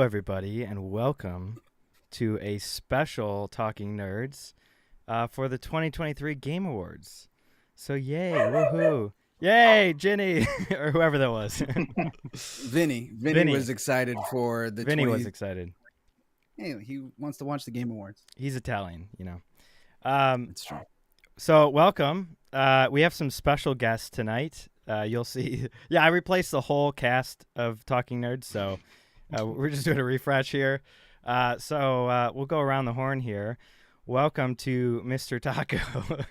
everybody, and welcome to a special Talking Nerds for the 2023 Game Awards. So, yay, woohoo. Yay, Jenny, or whoever that was. Vinny was excited for the Vinny was excited. Hey, he wants to watch the Game Awards. He's Italian, you know. It's true. So, welcome. We have some special guests tonight. You'll see. Yeah, I replaced the whole cast of Talking Nerds, so we're just doing a refresh here. So we'll go around the horn here. Welcome to Mr. Taco.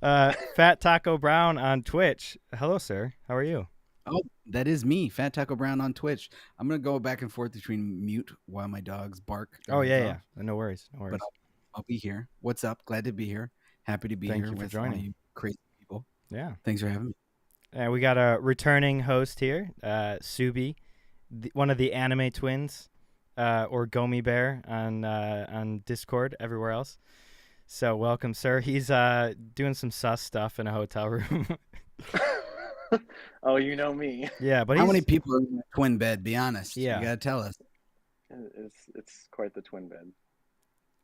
Fat Taco Brown on Twitch. Hello, sir. How are you? Oh, that is me, Fat Taco Brown on Twitch. I'm going to go back and forth between mute while my dogs bark. Oh, yeah. No worries. But I'll be here. What's up? Glad to be here. Happy to be Thank here you for with joining. all you crazy people. Yeah. Thanks for having me. We got a returning host here, Subi, one of the anime twins, or Gomi Bear on Discord, everywhere else. So welcome, sir. He's doing some sus stuff in a hotel room. Oh, you know me. Yeah, but how many people are in a twin bed? Be honest. Yeah, you gotta tell us. It's quite the twin bed.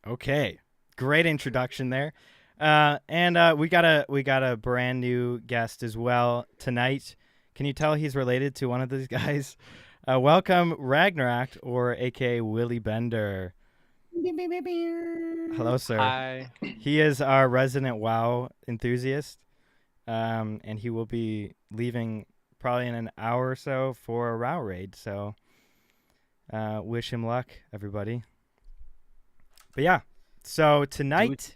Okay, great introduction there. And we got a brand new guest as well tonight. Can you tell he's related to one of these guys? Welcome, Ragnarok, or AKA Willie Bender. Hello, sir. Hi. He is our resident WoW enthusiast, and he will be leaving probably in an hour or so for a WoW raid. So, wish him luck, everybody. But yeah, so tonight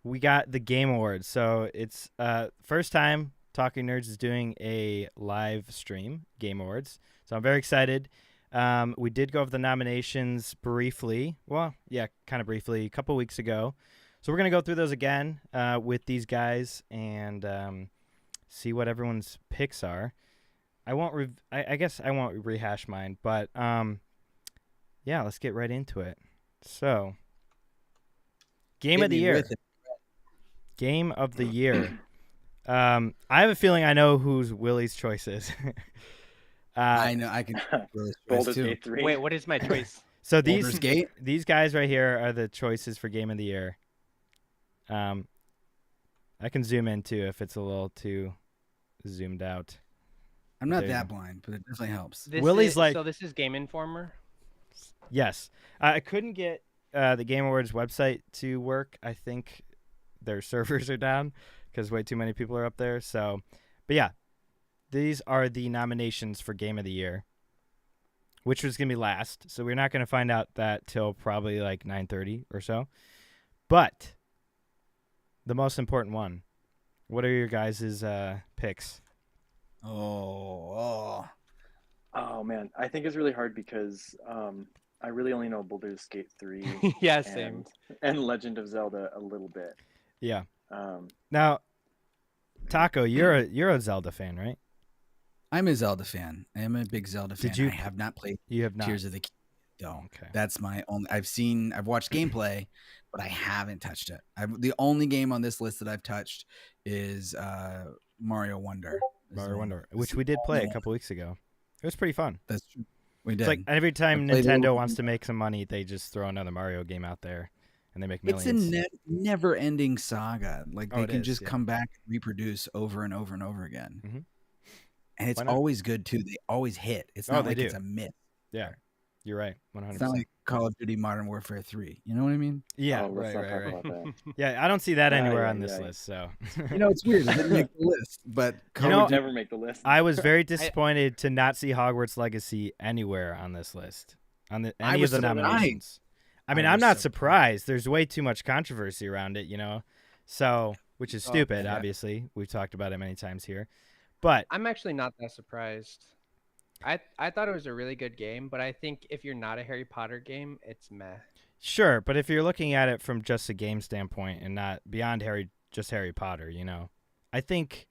we got the Game Awards. So it's first time Talking Nerds is doing a live stream Game Awards. So I'm very excited. We did go over the nominations briefly. Well, yeah, kind of briefly a couple weeks ago. So we're going to go through those again with these guys and see what everyone's picks are. I guess I won't rehash mine, but yeah, let's get right into it. So, Game of the Year. Game of the Year. I have a feeling I know whose Willie's choice is. I know. I can. Baldur's Gate 3. Wait, what is my choice? So these guys right here are the choices for Game of the Year. I can zoom in too if it's a little too zoomed out. I'm not that blind, but it definitely helps. So this is Game Informer? Yes. I couldn't get the Game Awards website to work. I think their servers are down because way too many people are up there. So, but yeah, these are the nominations for Game of the Year, which was going to be last. So we're not going to find out that till probably like 9:30 or so. But the most important one, what are your guys' picks? Oh, man. I think it's really hard because I really only know Baldur's Gate 3 yeah, same. And Legend of Zelda a little bit. Yeah. Now, Taco, you're a Zelda fan, right? I'm a Zelda fan. I am a big Zelda fan. I have not played Tears of the Kingdom. No, okay. That's my only. I've watched gameplay, but I haven't touched it. The only game on this list that I've touched is Mario Wonder. Which we did play a couple weeks ago. It was pretty fun. That's true. We did. It's like every time Nintendo wants to make some money, they just throw another Mario game out there, and they make millions. It's a never-ending saga. Like they can just come back and reproduce over and over and over again. Mm-hmm. And it's always good too. They always hit. It's not like it's a myth. Yeah, you're right. 100%. It's not like Call of Duty Modern Warfare 3. You know what I mean? Yeah, right. Yeah, I don't see that anywhere on this list. So it's weird. It didn't make the list, but would never make the list. I was very disappointed to not see Hogwarts Legacy anywhere on this list. On any of the nominations. I mean, I'm not surprised. There's way too much controversy around it, So, which is stupid, obviously. We've talked about it many times here. But I'm actually not that surprised. I thought it was a really good game, but I think if you're not a Harry Potter game, it's meh. Sure, but if you're looking at it from just a game standpoint and not beyond Harry Potter, I think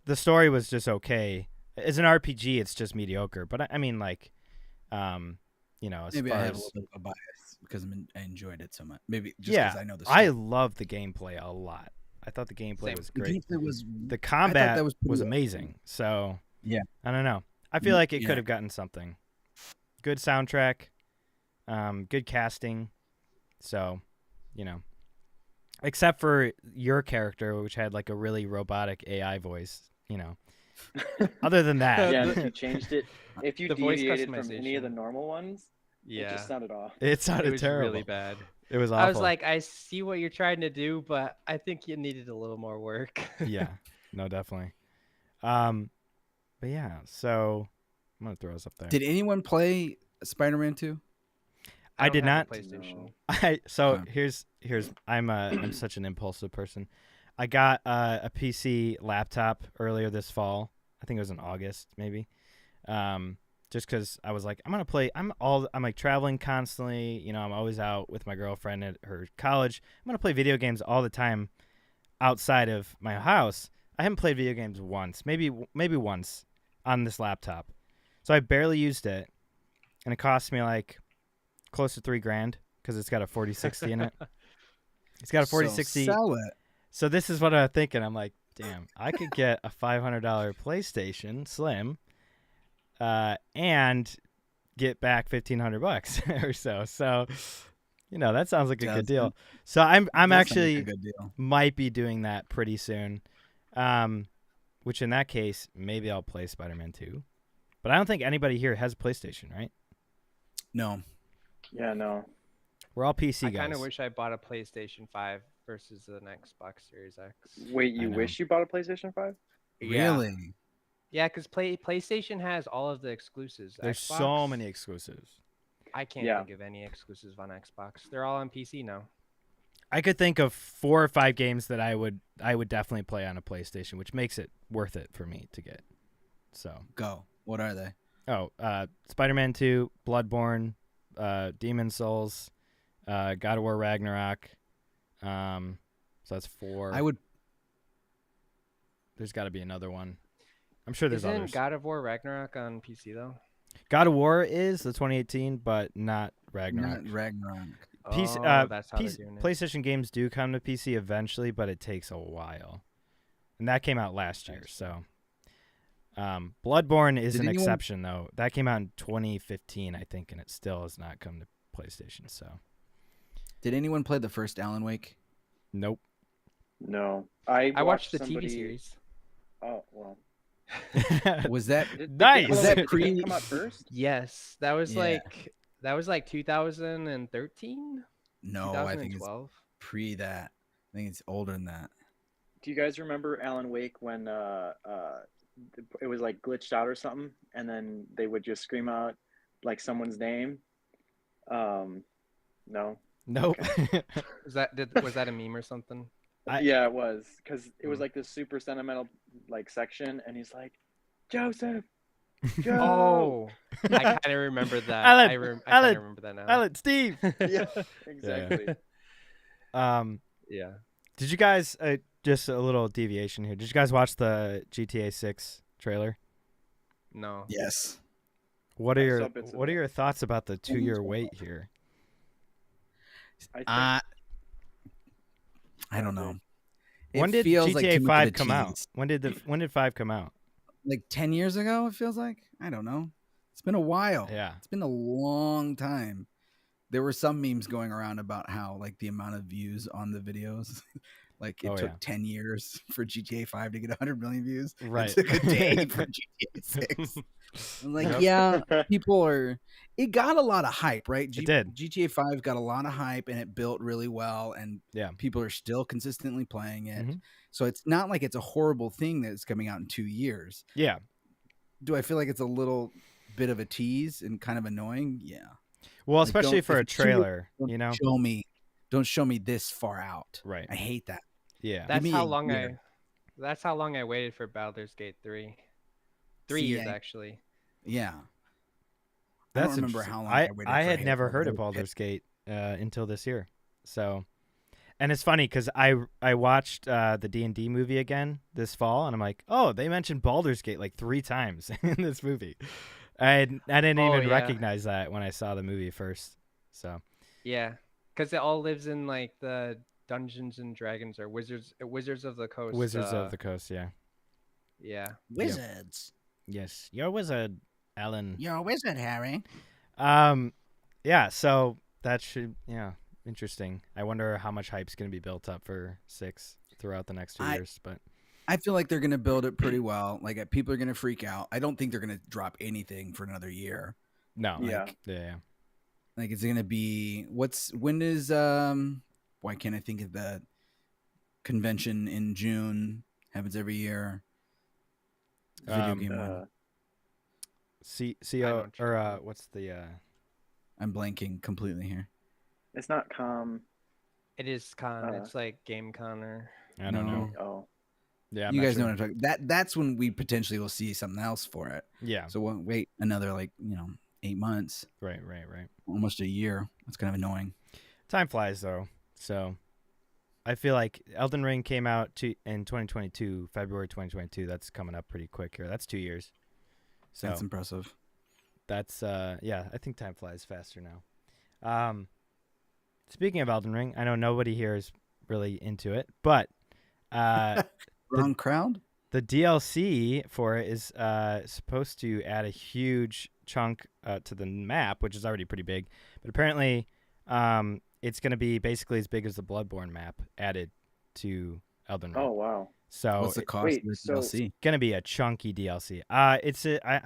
the story was just okay. As an RPG, it's just mediocre. But I mean, like, as maybe far I have as a little bit of bias because I enjoyed it so much. Maybe just because I know the story. I love the gameplay a lot. I thought the gameplay was great. The combat was amazing. So yeah, I don't know. I feel like it could have gotten something. good soundtrack, good casting. So, except for your character, which had like a really robotic AI voice. Other than that, yeah. If you changed it, if you deviated from any of the normal ones, it just sounded off. It sounded terrible. Really bad. It was awful. I was like, I see what you're trying to do, but I think you needed a little more work. Yeah, no, definitely. But yeah, so I'm gonna throw us up there. Did anyone play Spider-Man 2? I did not. PlayStation. No. Here's I'm such an impulsive person. I got a PC laptop earlier this fall. I think it was in August, maybe. Just because I was like, I'm gonna play. I'm like traveling constantly. I'm always out with my girlfriend at her college. I'm gonna play video games all the time outside of my house. I haven't played video games once, maybe once on this laptop. So I barely used it, and it cost me like close to $3,000 because it's got a 4060 in it. It's got a 4060. So sell it. So this is what I'm thinking. I'm like, damn, I could get a $500 PlayStation Slim, and get back $1,500 or so. So, that sounds like a good deal. So I'm actually might be doing that pretty soon. Which in that case, maybe I'll play Spider-Man 2. But I don't think anybody here has a PlayStation, right? No. Yeah, no. We're all PC guys. I kind of wish I bought a PlayStation 5 versus an Xbox Series X. Wait, you wish you bought a PlayStation 5? Really? Yeah, because PlayStation has all of the exclusives. There's Xbox, so many exclusives. I can't think of any exclusives on Xbox. They're all on PC now. I could think of 4 or 5 games that I would definitely play on a PlayStation, which makes it worth it for me to get. So go. What are they? Oh, Spider-Man 2, Bloodborne, Demon's Souls, God of War Ragnarok. So that's 4. There's got to be another one. I'm sure there's others. Isn't God of War Ragnarok on PC though? God of War is the 2018, but not Ragnarok. Not Ragnarok. That's how they're doing it. PlayStation games do come to PC eventually, but it takes a while. And that came out last year, so. Bloodborne is an exception, though. That came out in 2015, I think, and it still has not come to PlayStation, so. Did anyone play the first Alan Wake? Nope. No. I watched the TV series. Oh, well. Was that nice? Was that pre? Come out first? Yes, that was like 2013. No, I think it's pre that. I think it's older than that. Do you guys remember Alan Wake when it was like glitched out or something, and then they would just scream out like someone's name? No. Nope. Okay. was that a meme or something? Yeah, it was, because it was like this super sentimental like section, and he's like, Joseph. Oh, I kind of remember that. Alan, I kind of remember that now. Alan, Steve. Yeah, exactly. Yeah. Did you guys just a little deviation here? Did you guys watch the GTA 6 trailer? No. Yes. What are your thoughts about the 2-year wait here? I don't know. When did GTA 5 come out? When did 5 come out? Like 10 years ago, it feels like. I don't know. It's been a while. Yeah. It's been a long time. There were some memes going around about how like the amount of views on the videos, like it took 10 years for GTA 5 to get 100 million views. Right. It took a day for GTA 6. I'm like, people are. It got a lot of hype, right? It did. GTA 5 got a lot of hype, and it built really well, and people are still consistently playing it. Mm-hmm. So it's not like it's a horrible thing that's coming out in 2 years. Yeah. Do I feel like it's a little bit of a tease and kind of annoying? Yeah. Well, especially for a trailer, don't show me this far out. Right. I hate that. Yeah. That's how long I waited for Baldur's Gate 3. 3 years actually. Yeah. I don't remember how long I had never heard of Baldur's Gate until this year. So, and it's funny because I watched the D&D movie again this fall, and I'm like, oh, they mentioned Baldur's Gate like 3 times in this movie. I didn't even recognize that when I saw the movie first. So. Yeah, because it all lives in like the Dungeons and Dragons or Wizards of the Coast. Wizards of the Coast, yeah. Yeah. Wizards. Yes, you're a wizard, Alan. You're a wizard, Harry. Yeah. So that should interesting. I wonder how much hype's going to be built up for 6 throughout the next 2 years. But I feel like they're going to build it pretty well. Like people are going to freak out. I don't think they're going to drop anything for another year. No. Yeah. Like it's going to be when is why can't I think of the convention in June? Happens every year. Video game one. CO or what's the I'm blanking completely here. It's not It is con. It's like Game Con or I don't know. Oh. Yeah, you guys know what I'm talking about. That's when we potentially will see something else for it. Yeah. So we'll wait another 8 months. Right. Almost a year. That's kind of annoying. Time flies though. So I feel like Elden Ring came out in 2022, February 2022. That's coming up pretty quick here. That's 2 years. So that's impressive. That's I think time flies faster now. Speaking of Elden Ring, I know nobody here is really into it, but wrong crowd. The DLC for it is supposed to add a huge chunk to the map, which is already pretty big. But apparently, it's going to be basically as big as the Bloodborne map added to Elden Ring. Oh wow! So what's the cost of the DLC? It's going to be a chunky DLC. I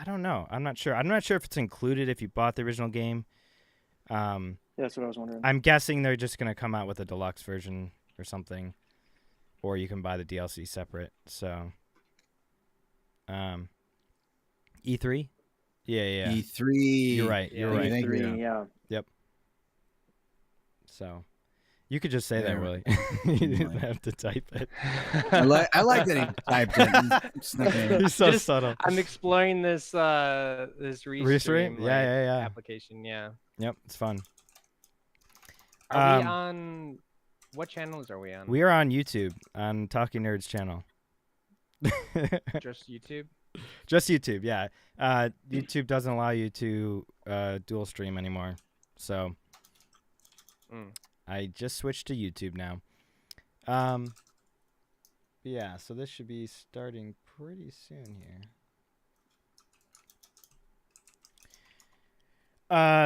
don't know. I'm not sure. I'm not sure if it's included if you bought the original game. Yeah, that's what I was wondering. I'm guessing they're just going to come out with a deluxe version or something, or you can buy the DLC separate. So, E3? Yeah. E3. You're right. E3, yeah. Yep. So, you could just say that, really. You didn't have to type it. I like that he typed it. He's so subtle. I'm exploring this Restream application. Yeah. Yep, it's fun. Are we on? What channels are we on? We are on YouTube, on Talking Nerds channel. Just YouTube? Just YouTube, yeah. YouTube doesn't allow you to dual stream anymore, so I just switched to YouTube now. Yeah, so this should be starting pretty soon here.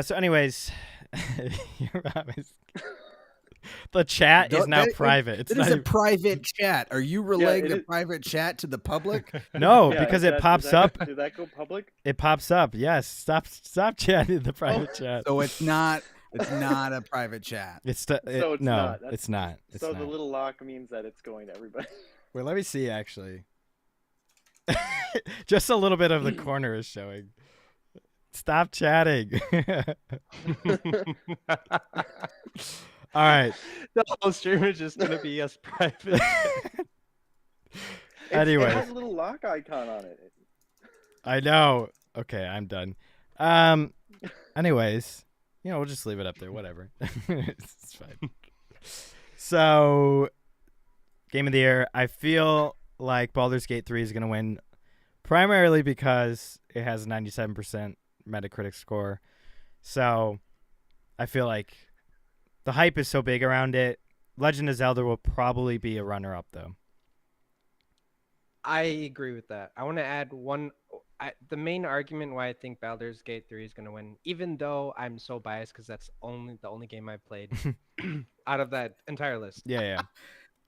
So anyways, the chat is now private. It is a private chat. Are you relaying the private chat to the public? No, because it pops up. Did that go public? It pops up. Yes. Stop chatting in the private chat. So it's not a private chat. It's not. It's not. So the little lock means that it's going to everybody. Wait, let me see actually. Just a little bit of the corner is showing. Stop chatting. All right. The whole stream is just going to be us private. Anyway. It has a little lock icon on it. I know. Okay, I'm done. Anyways, we'll just leave it up there. Whatever. It's fine. So, Game of the Year. I feel like Baldur's Gate 3 is going to win primarily because it has a 97% Metacritic score. So, I feel like the hype is so big around it. Legend of Zelda will probably be a runner-up, though. I agree with that. I want to add one. The main argument why I think Baldur's Gate 3 is going to win, even though I'm so biased because that's the only game I played out of that entire list. Yeah.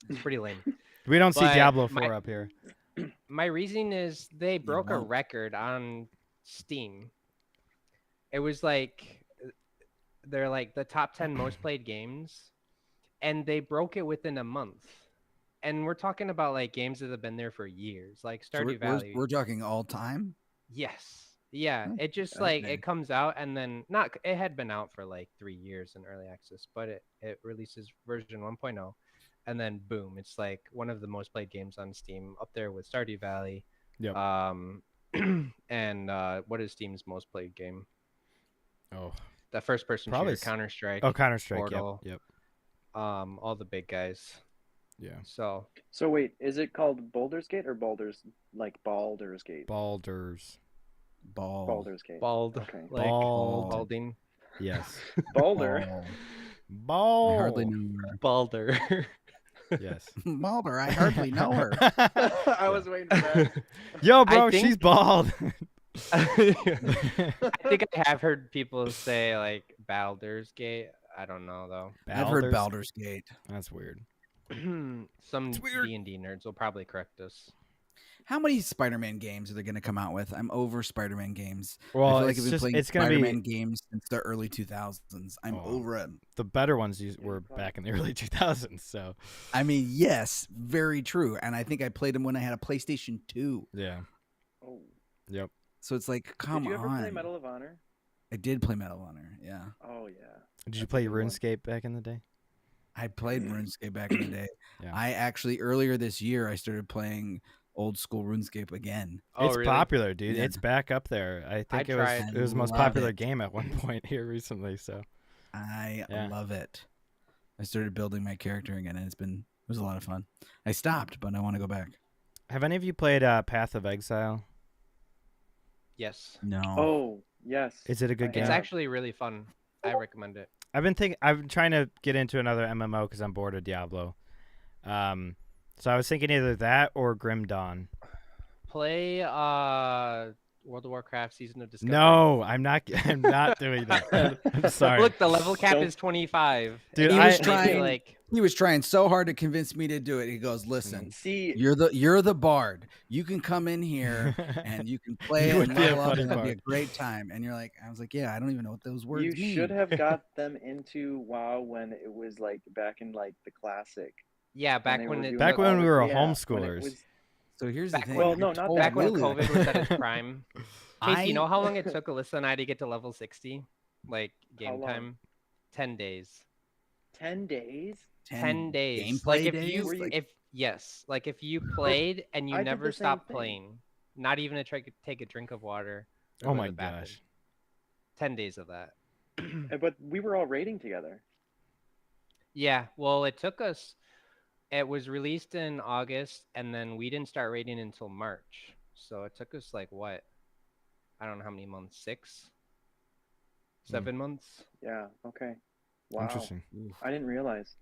It's pretty lame. We don't see Diablo 4 up here. My reasoning is they broke a record on Steam. It was they're like the top 10 most played games, and they broke it within a month. And we're talking about games that have been there for years, like Stardew Valley. We're talking all time. Yes. Yeah. It just it comes out and then it had been out for 3 years in early access, but it releases version 1.0, and then boom, it's one of the most played games on Steam, up there with Stardew Valley. Yep. And what is Steam's most played game? Oh, the first person shooter, Counter-Strike. Oh, Counter-Strike. Portal, yep. All the big guys. Yeah. So wait, is it called Baldur's Gate or Baldur's Gate? Baldur's Gate. Bald. Okay. Balding. Yes. Baldur. Bald. I hardly know her. Baldur. Yes. Baldur. I hardly know her. I was waiting for that. Yo, bro, she's bald. I think I have heard people say like Baldur's Gate. I don't know though. I've heard Baldur's Gate. That's weird. Some D&D nerds will probably correct us. How many Spider-Man games are they going to come out with? I'm over Spider-Man games. Well, I feel like I've been playing Spider-Man be... games since the early 2000s. I'm over it. The better ones were back in the early 2000s. So, I mean, yes, very true. And I think I played them when I had a PlayStation 2. Yeah. Oh. Yep. So it's like, come on. Did you ever play Medal of Honor? I did play Medal of Honor. Yeah. Oh yeah. Did you play RuneScape back in the day? I played RuneScape back in the day. Yeah. I actually earlier this year I started playing old school RuneScape again. It's popular, dude. Yeah. It's back up there. I think it was the most popular game at one point here recently. So I love it. I started building my character again, and it was a lot of fun. I stopped, but I want to go back. Have any of you played Path of Exile? Yes. No. Oh yes. Is it a good game? It's actually really fun. I recommend it. I'm trying to get into another MMO because I'm bored of Diablo. So I was thinking either that or Grim Dawn. Play World of Warcraft Season of Discovery. No, I'm not doing that. I'm sorry. Look, the level cap is 25. Dude, he was trying so hard to convince me to do it. He goes, "Listen, you're the bard. You can come in here and you can play it and level up, and it'll be a great time." And I was like, "Yeah, I don't even know what those words mean." You should have got them into WoW when it was like back in like the classic. Yeah, back when we were homeschoolers. So here's the thing. Well, no, not back when COVID was at its prime. Casey, you know how long it took Alyssa and I to get to level 60? Like game time? 10 days. 10 days? 10 days. Gameplay like days? if you played and you never stopped playing, not even to try to take a drink of water. Oh my gosh. 10 days of that. But we were all raiding together. Yeah, well, it took us. It was released in August, and then we didn't start raiding until March. So it took us like what? I don't know how many months. 6, 7 months. Yeah. Okay. Wow. Interesting. I didn't realize.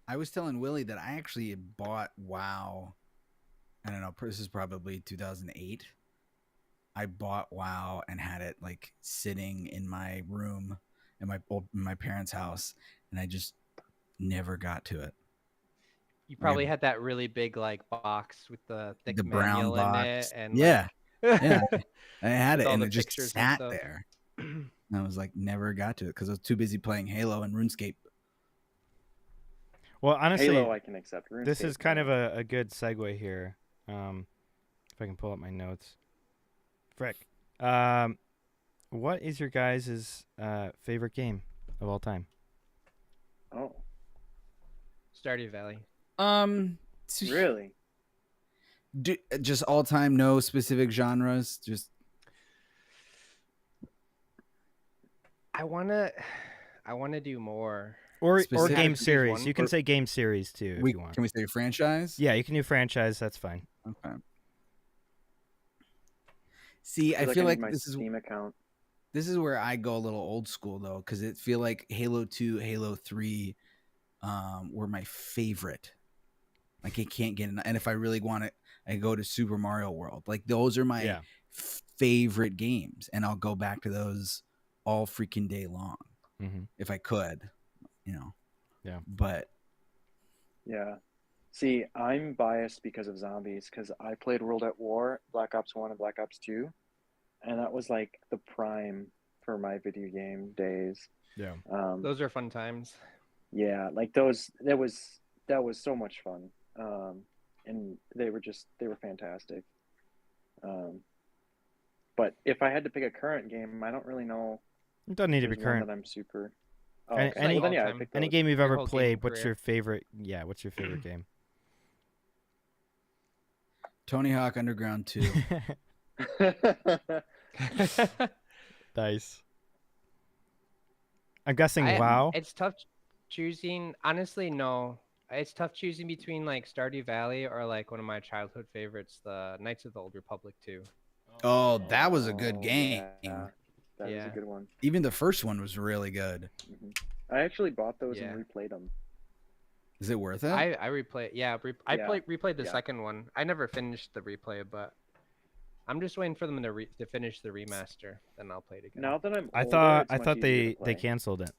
I was telling Willie that I actually bought WoW. I don't know. This is probably 2008. I bought WoW and had it like sitting in my room in my parents' house, and I just never got to it. You probably had that really big like box with the thick brown box in it, and yeah, I had it, and it just sat there. And I was like, never got to it because I was too busy playing Halo and RuneScape. Well, honestly, Halo I can accept. RuneScape, this is kind of a good segue here. If I can pull up my notes. Frick. What is your guys' favorite game of all time? Oh, Stardew Valley. Really? Just all time, no specific genres. Just I wanna do more. Or game series. You can say game series too if you want. Can we say franchise? Yeah, you can do franchise. That's fine. Okay. See, I feel like this Steam account. This is where I go a little old school though, because it feel like Halo 2, Halo 3 were my favorite. Like I can't get enough. And if I really want it, I go to Super Mario World. Like those are my favorite games, and I'll go back to those all freaking day long if I could, Yeah. But yeah. See, I'm biased because of zombies, because I played World at War, Black Ops 1 and Black Ops 2, and that was like the prime for my video game days. Yeah. Those are fun times. Yeah, like that was so much fun. And they were fantastic. But if I had to pick a current game, I don't really know. It doesn't need to be current. That I'm super. Any game you've ever played, what's your favorite? Yeah, what's your favorite game? Tony Hawk Underground 2. Nice. I'm guessing WoW. It's tough choosing. Honestly, no. It's tough choosing between like Stardew Valley or like one of my childhood favorites, the Knights of the Old Republic 2. Oh, that was a good game. Yeah. That was a good one. Even the first one was really good. I actually bought those and replayed them. Is it worth it? I replayed. Yeah, replayed the second one. I never finished the replay, but I'm just waiting for them to finish the remaster, then I'll play it again. Now that I'm older, I thought they canceled it.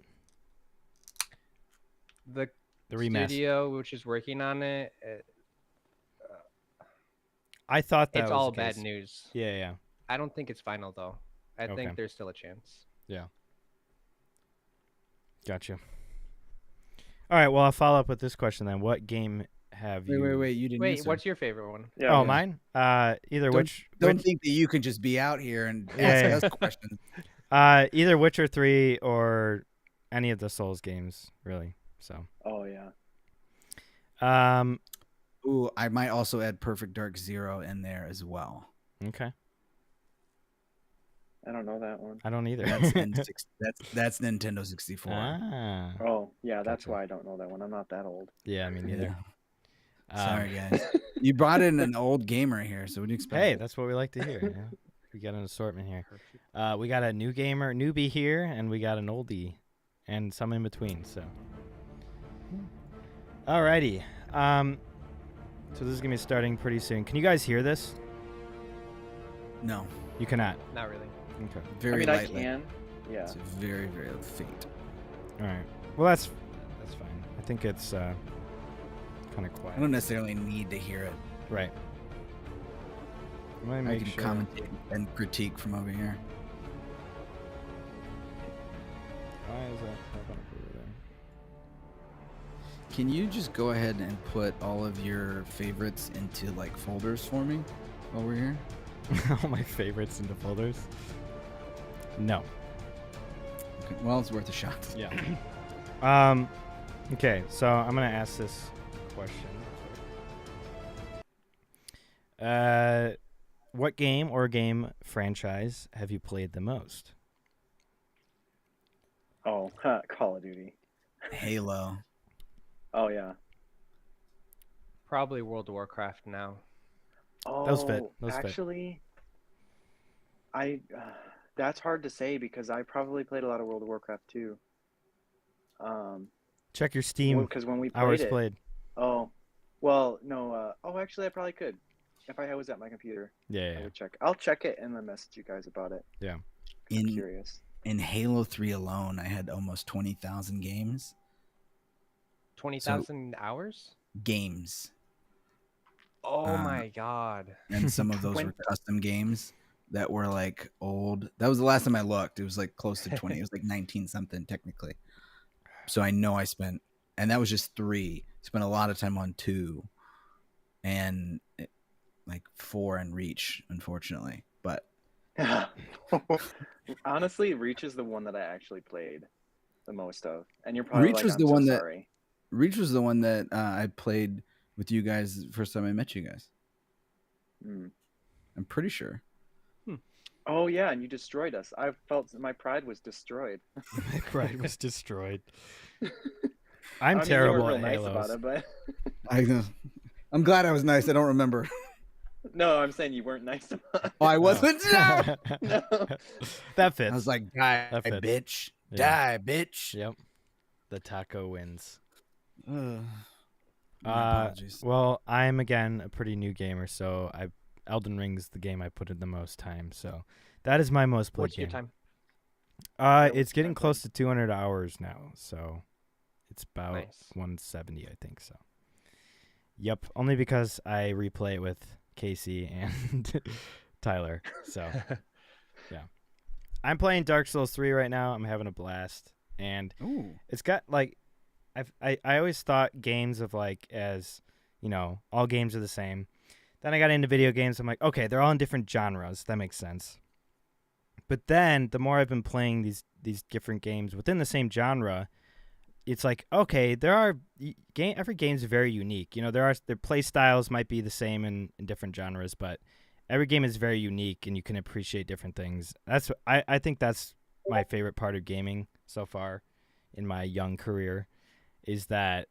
The remaster studio which is working on it. I thought that it's was all the bad case. news. Yeah. I don't think it's final though. I think there's still a chance. Yeah. Gotcha. All right. Well, I'll follow up with this question then. What game have you? Wait. You didn't. Wait. What's your favorite one? Yeah. Mine. Don't think that you could just be out here and ask us questions. Either Witcher 3 or any of the Souls games, really. So. Oh yeah. Ooh, I might also add Perfect Dark Zero in there as well. Okay. I don't know that one. I don't either. That's Nintendo 64. Ah. Oh yeah, that's why I don't know that one. I'm not that old. Yeah, me neither. Sorry, guys. You brought in an old gamer here, so what do you expect? Hey, that's what we like to hear. Yeah. We got an assortment here. We got a newbie here, and we got an oldie, and some in between. So, alrighty. So this is gonna be starting pretty soon. Can you guys hear this? No, you cannot. Not really. Okay. Very lightly. I can. Yeah. It's very, very faint. All right. Well, that's fine. I think it's kind of quiet. I don't necessarily need to hear it. Right. I can commentate and critique from over here. Why is that popping up over there? Can you just go ahead and put all of your favorites into like folders for me while we're here? All my favorites into folders? No. Okay, well, it's worth a shot. Yeah. Okay, so I'm gonna ask this question. What game or game franchise have you played the most? Oh, Call of Duty. Halo. Oh yeah. Probably World of Warcraft now. Oh, those fit. Actually, that's hard to say because I probably played a lot of World of Warcraft too. Check your Steam. Because when we played hours played. Oh, well, no. Actually, I probably could. If I was at my computer. Yeah. I would check. I'll check it and then message you guys about it. Yeah. I'm curious. In Halo 3 alone, I had almost 20,000 games. 20,000 hours? Games. Oh my god. And some of those were custom games that were like old. That was the last time I looked. It was like close to 20. It was like 19 something technically. So I know I spent, and that was just 3. Spent a lot of time on 2 and like 4 in Reach, unfortunately. But honestly, Reach is the one that I actually played the most of. And you're probably Reach was the one that I played with you guys the first time I met you guys. I'm pretty sure. Oh yeah, and you destroyed us. I felt my pride was destroyed. My pride was destroyed. I'm terrible at nice Halos. about it, but I know. I'm glad I was nice. I don't remember. No, I'm saying you weren't nice about it. Oh, I wasn't. No. That fits. I was like, die, bitch. Die, bitch. Yep. The taco wins. Apologies. Well, I'm again a pretty new gamer, so Elden Ring's the game I put in the most time. So that is my most played game. What's your time? It's getting close to 200 hours now, so it's about 170, I think. So, yep. Only because I replay it with Casey and Tyler. So, yeah. I'm playing Dark Souls 3 right now. I'm having a blast, and it's got like, I always thought games of like as, all games are the same. Then I got into video games. I'm like, okay, they're all in different genres. That makes sense. But then the more I've been playing these different games within the same genre, it's like, okay, every game's very unique. Their play styles might be the same in different genres, but every game is very unique and you can appreciate different things. I think that's my favorite part of gaming so far in my young career, is that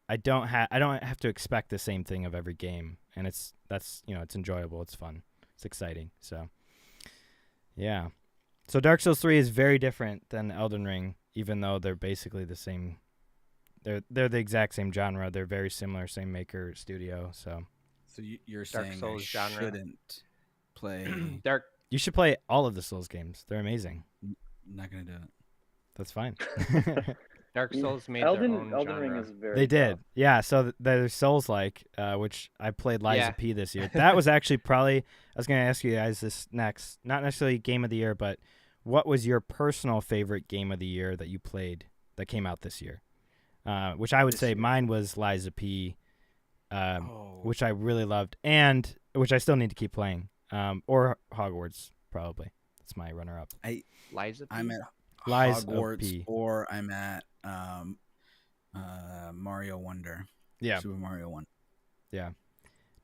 I don't have to expect the same thing of every game, and it's enjoyable, it's fun, it's exciting. So yeah. So Dark Souls 3 is very different than Elden Ring, even though they're basically the same. They're the exact same genre. They're very similar, same maker, studio. So you're Dark saying Souls genre. play Dark. You should play all of the Souls games. They're amazing. I'm not gonna do it. That's fine. Dark Souls made their own Elden genre. Ring is very They did. tough. Yeah, so there's Souls-like, which I played Lies Yeah. of P this year. That was actually probably, I was going to ask you guys this next, not necessarily game of the year, but what was your personal favorite game of the year that you played that came out this year? Which I would say mine was Lies of P, which I really loved, and which I still need to keep playing, or Hogwarts, probably. That's my runner-up. Lies of P? I'm at Lies Hogwarts, of P. or I'm at Mario Wonder. Yeah. Super Mario Wonder. Yeah.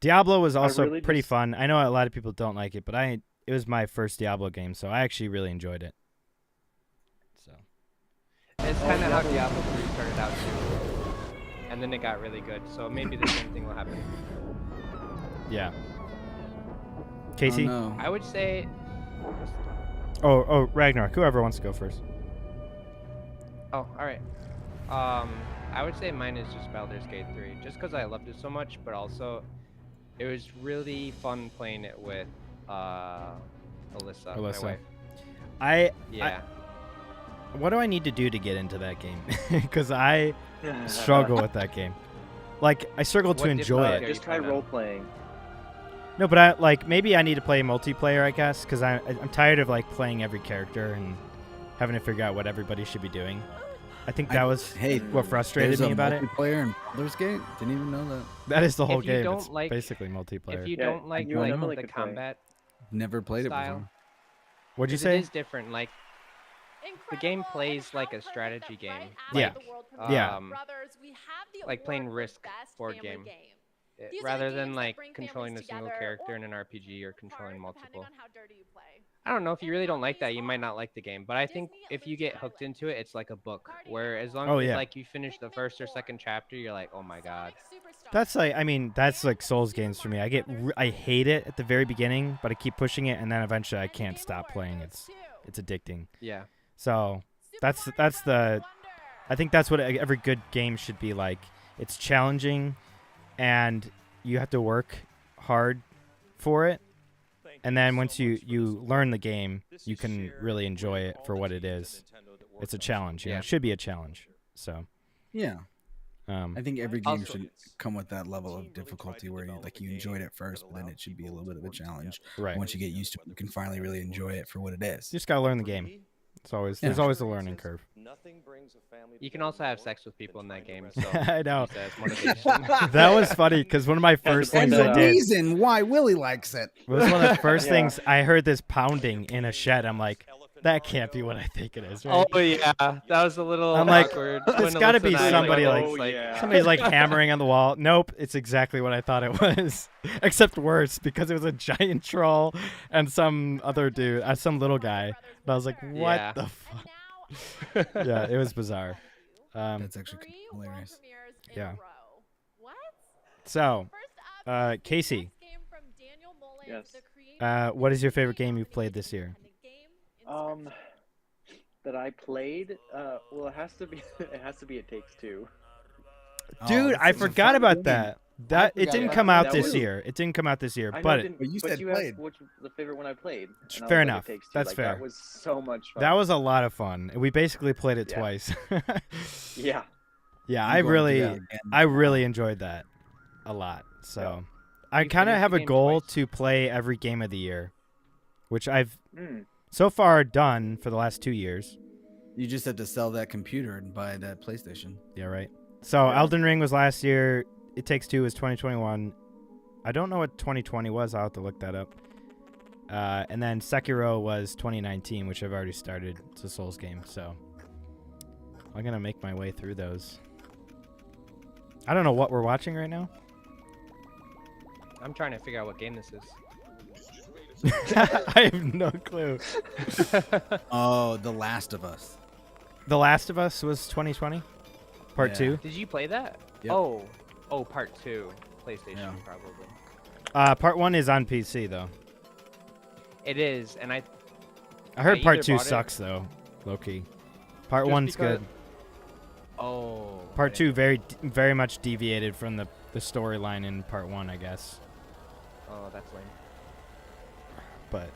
Diablo was also really pretty just- fun. I know a lot of people don't like it, but it was my first Diablo game, so I actually really enjoyed it. So It's kind of how Diablo 3 started out too, and then it got really good. So maybe the same thing will happen. yeah. Casey? Oh, no. I would say. Oh, Ragnarok. Whoever wants to go first. Oh, all right. I would say mine is just Baldur's Gate 3, just because I loved it so much, but also it was really fun playing it with Alyssa, my wife. Yeah. What do I need to do to get into that game? Because I struggle with that game. Like, I struggle to What enjoy difficulty it. Just try role playing. No, but maybe I need to play multiplayer, I guess, because I'm tired of like playing every character and having to figure out what everybody should be doing. I think that was what frustrated me about it. Multiplayer in Baldur's Gate? Didn't even know that. That is the whole If you game. don't It's like- basically multiplayer. If you Yeah, don't like you and Emily the could play. combat Never played style, it before. What'd you 'cause say? It is different. Like the game plays like a strategy game. Yeah. Yeah. Like playing Risk board game. Rather than like controlling a single character in an RPG or controlling multiple. I don't know, if you really don't like that, you might not like the game. But I think if you get hooked into it, it's like a book. Where as long as like you finish the first or second chapter, you're like, oh my god. That's like, that's like Souls games for me. I hate it at the very beginning, but I keep pushing it, and then eventually I can't stop playing. It's addicting. Yeah. So I think that's what every good game should be like. It's challenging, and you have to work hard for it. And then once you learn the game, you can really enjoy it for what it is. It's a challenge. It should be a challenge. So yeah. I think every game Also- should come with that level of difficulty where you enjoyed it first, but then it should be a little bit of a challenge. Right. Once you get used to it, you can finally really enjoy it for what it is. You just gotta learn the game. There's always a learning curve. You can also have sex with people in that game. So I know. use that as motivation. That was funny because one of my first And things the I did reason why Willie likes it. was one of the first things I heard this pounding in a shed. I'm like, that can't be what I think it is. Right? Oh yeah, that was a little I'm like, awkward. it's when gotta Alyssa be and I, somebody like- Oh, yeah. Somebody's like hammering on the wall. Nope, it's exactly what I thought it was, except worse because it was a giant troll and some other dude, some little guy. And I was like, what Yeah. the fuck? Yeah, it was bizarre. That's actually hilarious. Yeah. So, Casey, Yes. what is your favorite game you've played this year? That I played. Well, it has to be. It has to be. It Takes Two. Dude, that's I a forgot fun about game. that. That it forgot didn't about come that. out That this was- year. It didn't come out this year, I know but it didn't, But you said asked played. which the favorite one I played. and I was Fair like, enough. It Takes Two. That's Like, fair. That was so much fun. that was a lot of fun. We basically played it Yeah. twice. Yeah. Yeah, I'm going to do that again. I really enjoyed that a lot. So I We kind of finished have the a game goal twice. to play every game of the year, which I've Mm. so far done for the last 2 years. You just have to sell that computer and buy that PlayStation. Yeah, right. So Yeah. Elden Ring was last year. It Takes Two was 2021. I don't know what 2020 was. I'll have to look that up. And then Sekiro was 2019, which I've already started. It's a Souls game, so I'm gonna make my way through those. I don't know what we're watching right now. I'm trying to figure out what game this is. I have no clue. Oh, The Last of Us. The Last of Us was 2020, part Yeah. 2. Did you play that? Yep. Oh, part 2, PlayStation Yeah. probably. Part 1 is on PC though. It is, and I I heard I part either 2 bought it- sucks though, low key. Part Just 1's because- good. Oh. Part I 2 very much deviated from the storyline in part 1, I guess. Oh, that's lame. but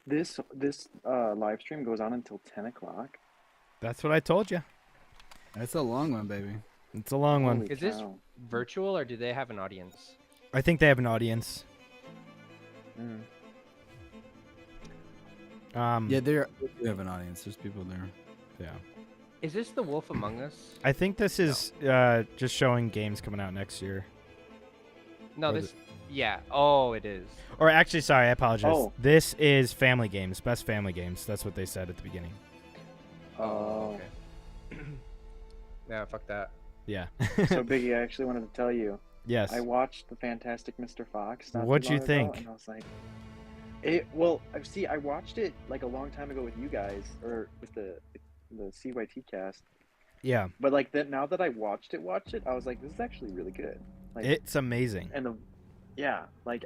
this live stream goes on until 10 o'clock. That's what I told you. That's a long one, baby. It's a long one. Is this virtual or do they have an audience? I think they have an audience. Yeah, they have an audience. There's people there. Yeah. Is this The Wolf Among Us? I think this is just showing games coming out next year. No, this. Yeah. Oh, it is. Or actually, sorry, I apologize. Oh. This is family games, best family games. That's what they said at the beginning. Oh. Okay. Yeah, fuck that. Yeah. So Biggie, I actually wanted to tell you. Yes. I watched the Fantastic Mr. Fox. What'd you think? And I was like, I watched it like a long time ago with you guys, or with the CYT cast. Yeah. But like that, now that I watched it, I was like, this is actually really good. Like, it's amazing. And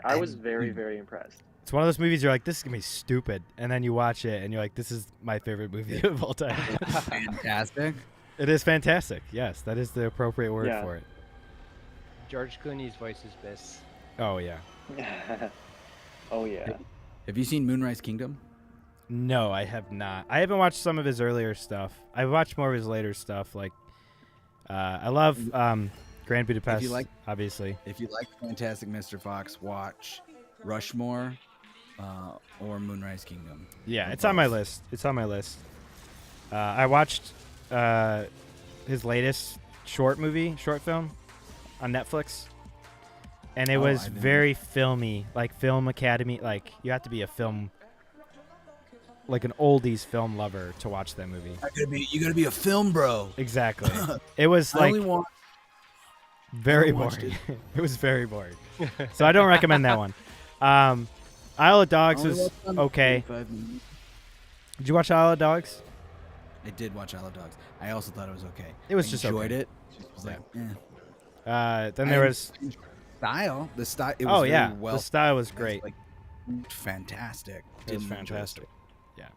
I was very, very impressed. It's one of those movies you're like, this is gonna be stupid, and then you watch it and you're like, this is my favorite movie of all time. Fantastic. It is fantastic. Yes, that is the appropriate word for it. George Clooney's voice is best. Oh yeah. Oh yeah. Have you seen Moonrise Kingdom? No, I have not. I haven't watched some of his earlier stuff. I've watched more of his later stuff. Like, I love Grand Budapest. Obviously. If you like Fantastic Mr. Fox, watch Rushmore or Moonrise Kingdom. Yeah, it's on my list. I watched his latest short film on Netflix, and it was very filmy, like Film Academy. Like, you have to be an oldies film lover to watch that movie. You gotta be a film bro. Exactly. It was very boring. It was very boring. So I don't recommend that one. Isle of Dogs was okay. Did you watch Isle of Dogs? I did watch Isle of Dogs. I also thought it was okay. It was just enjoyed okay. it. It was like, then there was style. The style. It was very well. The style was great. Fantastic. It was fantastic. Yeah.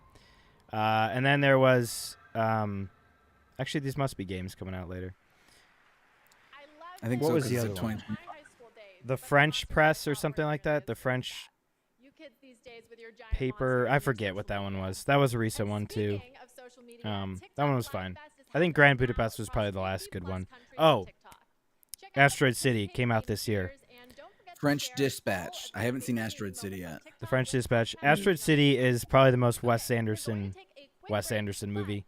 And then there was actually these must be games coming out later. I think what was the other one? The French Press or something like that. The French paper. I forget what that one was. That was a recent one too. That one was fine. I think Grand Budapest was probably the last good one. Oh, Asteroid City came out this year. French Dispatch. I haven't seen Asteroid City yet. The French Dispatch. Asteroid City is probably the most Wes Anderson movie.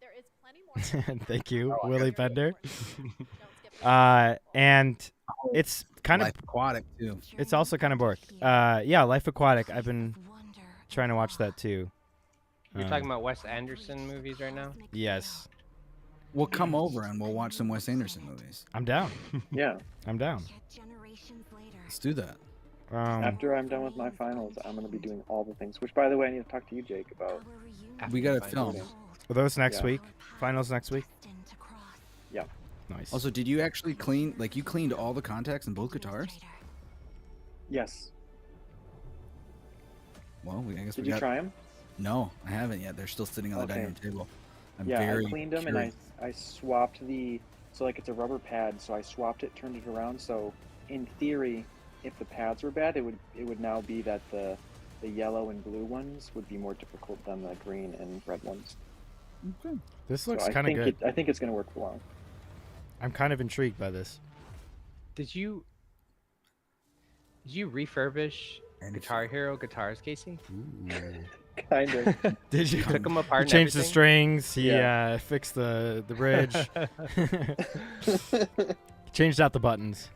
Thank you, Willie Bender. And it's kind of Life Aquatic too. It's also kind of boring. Yeah, Life Aquatic. I've been trying to watch that too. You're talking about Wes Anderson movies right now? Yes. We'll come over and we'll watch some Wes Anderson movies. I'm down. Yeah. I'm down. Let's do that. After I'm done with my finals, I'm going to be doing all the things. Which, by the way, I need to talk to you, Jake, about. We got to film. Are those next week? Finals next week? Yeah. Nice. Also, did you actually clean? Like, you cleaned all the contacts in both guitars? Yes. Well, I guess Did you try them? No, I haven't yet. They're still sitting on the dining room table. I cleaned them and I swapped so like it's a rubber pad, so I swapped it, turned it around. So in theory, if the pads were bad, it would now be that the yellow and blue ones would be more difficult than the green and red ones. Okay. This looks kind of good. I think it's going to work well. I'm kind of intrigued by this. Did you refurbish Guitar Hero guitars, Casey? Kind of. Did you took them apart? He changed the strings. He fixed the bridge. Changed out the buttons.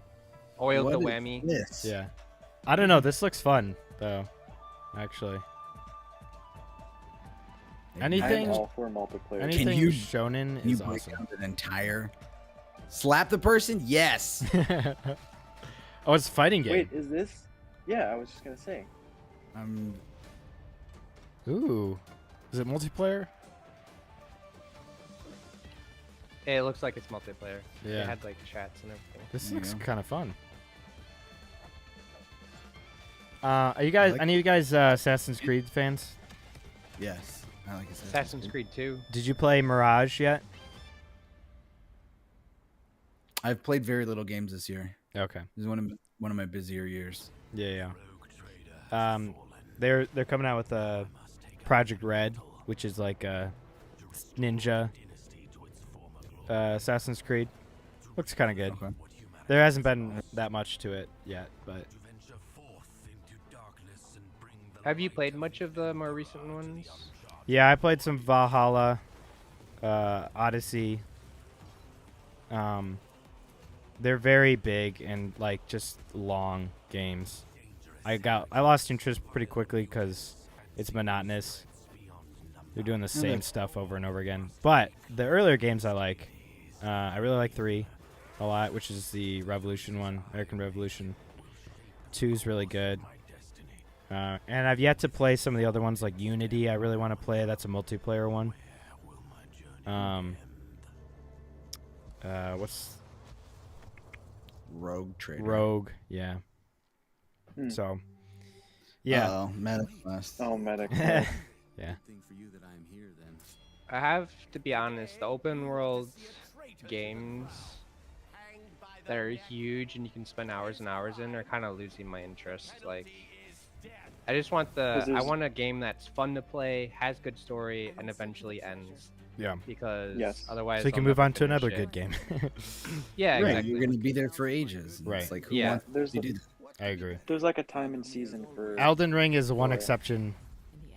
Oiled the whammy. Yes. Yeah. I don't know. This looks fun though. Actually. Anything? I'm all for multiplayer. Anything shonen is awesome. An entire slap the person? Yes. Oh, it's a fighting game. Wait, is this? Yeah, I was just gonna say. Ooh, is it multiplayer? It looks like it's multiplayer. Yeah. It had like chats and everything. This looks kind of fun. Are you guys? Any of you guys Assassin's Creed fans? Yes, I like Assassin's Creed 2. Did you play Mirage yet? I've played very little games this year. Okay. This is one of my busier years. Yeah. They're coming out with a Project Red, which is like a ninja Assassin's Creed. Looks kind of good. Okay. There hasn't been that much to it yet, but Have you played much of the more recent ones? yeah, I played some Valhalla, Odyssey. They're very big and like just long games. I lost interest pretty quickly because it's monotonous. They're doing the same stuff over and over again. But the earlier games I like. I really like 3 a lot, which is the Revolution one, American Revolution. 2 is really good. And I've yet to play some of the other ones like Unity. I really want to play. That's a multiplayer one. What's Rogue Trader? Rogue, yeah. So, yeah. Medic Quest. Oh, Medic. Yeah. I have to be honest, the open world games that are huge and you can spend hours and hours in are kind of losing my interest. Like, I just want I want a game that's fun to play, has good story, and eventually ends. Yeah. Because otherwise, so you can move on to another good game. Yeah, right. exactly. You're gonna be there for ages. Right. It's like, who wants to do that? I agree. There's like a time and season for Elden Ring is one exception.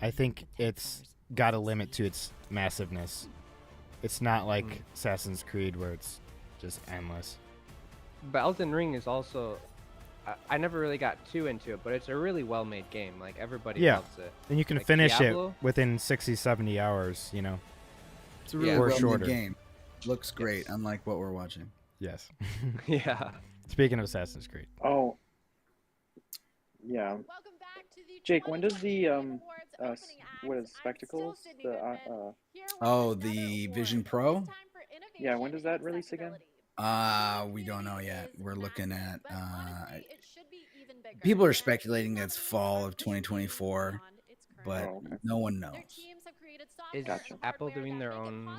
I think it's got a limit to its massiveness. It's not like Assassin's Creed where it's just endless. But Elden Ring is also, I never really got too into it, but it's a really well-made game. Like, everybody loves it. And you can like finish Diablo? it within 60, 70 hours, you know. It's a really Or well-made shorter. game. Looks great, unlike what we're watching. Yes. Yeah. Speaking of Assassin's Creed. Oh. Yeah. Jake, when does the what is spectacles? The Vision Pro? Yeah, when does that release again? We don't know yet. We're looking at people are speculating that's fall of 2024, but no one knows. Is Apple doing their own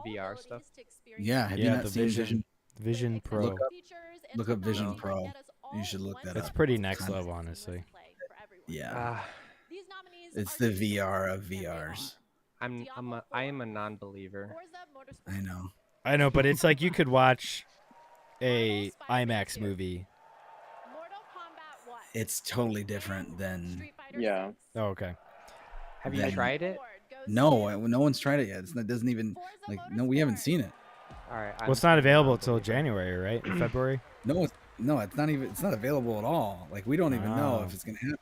VR stuff? Yeah, have you not the seen Vision Pro. Look up Vision Pro. You should look that up. It's pretty next level, honestly. Yeah. It's the VR of VRs. I am a non-believer. I know, but it's like you could watch a IMAX movie. It's totally different than. Yeah. Oh, okay. Have you tried it? No, no one's tried it yet. It doesn't even we haven't seen it. All right. Well, it's not available till January, right? In February. No, it's not even. It's not available at all. Like, we don't even know if it's gonna happen.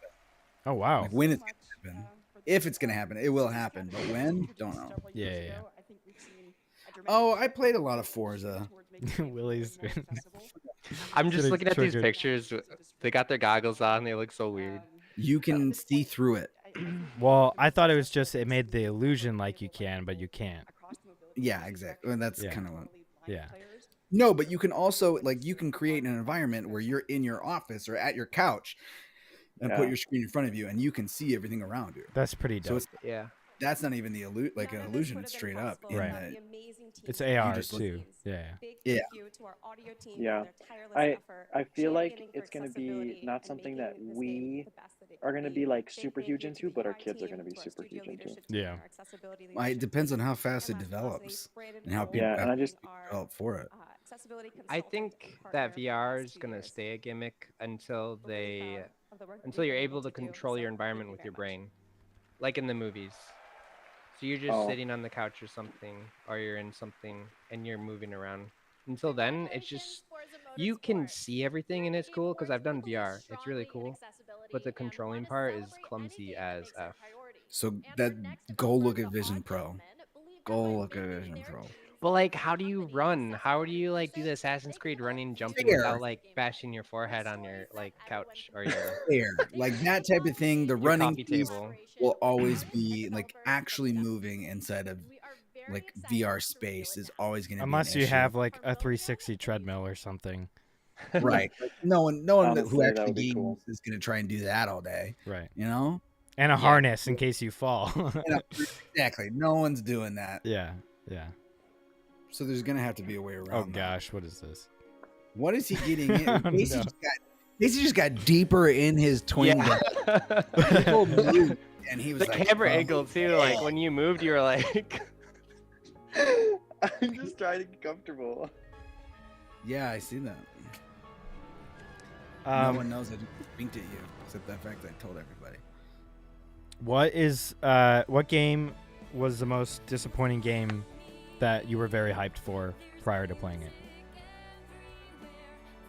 Oh wow. Like, when it's gonna happen. If it's gonna happen, it will happen. But when? Don't know. Yeah. Oh, I played a lot of Forza. Willie's. I'm just looking at these pictures. They got their goggles on. They look so weird. You can see through it. Well, I thought it was just it made the illusion like you can, but you can't. Yeah, exactly. And that's kind of what. Yeah. No, but you can also you can create an environment where you're in your office or at your couch and put your screen in front of you, and you can see everything around you. That's pretty dope. So that's not even the an illusion. It's straight up. Right. It's AR too. Yeah. Yeah. I feel like it's gonna be not something that we are gonna be like super huge into, but our kids are gonna be super huge into. Yeah. It depends on how fast it develops and how people develop for it. I think that VR is gonna stay a gimmick until you're able to control your environment with your brain, like in the movies. So you're just sitting on the couch or something, or you're in something and you're moving around. Until then, it's just you can see everything and it's cool because I've done VR. It's really cool, but the controlling part is clumsy as F. So go look at Vision Pro. Go look at Vision Pro. But like, how do you run? How do you do the Assassin's Creed running, jumping without bashing your forehead on your like couch or your like that type of thing? The running table will always be actually moving inside of VR space is always going to be unless you have a 360 treadmill or something. Right. No one who actually games is going to try and do that all day. Right. You know? And a harness in case you fall. Exactly. No one's doing that. Yeah. Yeah. So there's going to have to be a way around. Oh gosh, what is this? What is he getting in? Casey just got deeper in his twin. Yeah. And he was the like, camera angle too. Like when you moved, you were like. I'm just trying to get comfortable. Yeah, I see that. No one knows I just winked at you, except the fact that I told everybody. What game was the most disappointing game that you were very hyped for prior to playing it?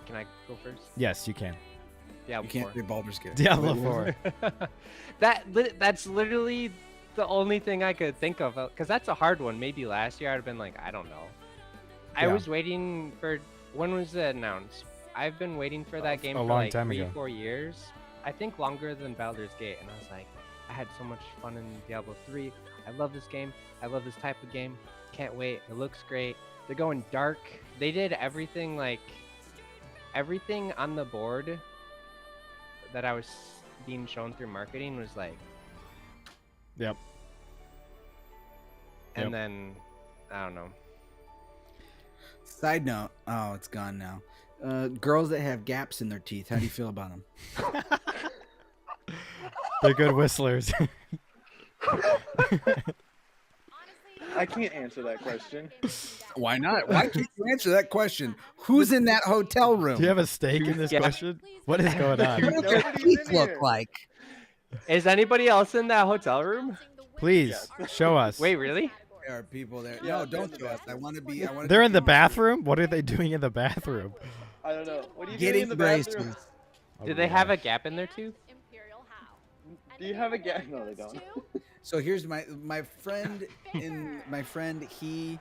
Can I go first? Yes, you can. Diablo You can't 4. be Baldur's Gate. Diablo 4. That's literally the only thing I could think of, because that's a hard one. Maybe last year I'd have been like, I don't know. I was waiting for, when was it announced? I've been waiting for that game for like 3-4 years. I think longer than Baldur's Gate, and I was like, I had so much fun in Diablo 3. I love this game. I love this type of game. Can't wait. It looks great. They're going dark. They did everything, like everything on the board that I was being shown through marketing was like, yep. And then I don't know. Side note, oh, it's gone now. Girls that have gaps in their teeth, how do you feel about them? They're good whistlers. I can't answer that question. Why not? Why can't you answer that question? Who's in that hotel room? Do you have a stake in this question? What is going on? What do their teeth look like? Is anybody else in that hotel room? Please show us. Wait, really? There are people there. No, don't show us. I want to be. They're in the bathroom? What are they doing in the bathroom? I don't know. What are you Getting doing in the bathroom? braces. Do they have a gap in their tooth? Do you have a gap? No, they don't. So here's my friend. He,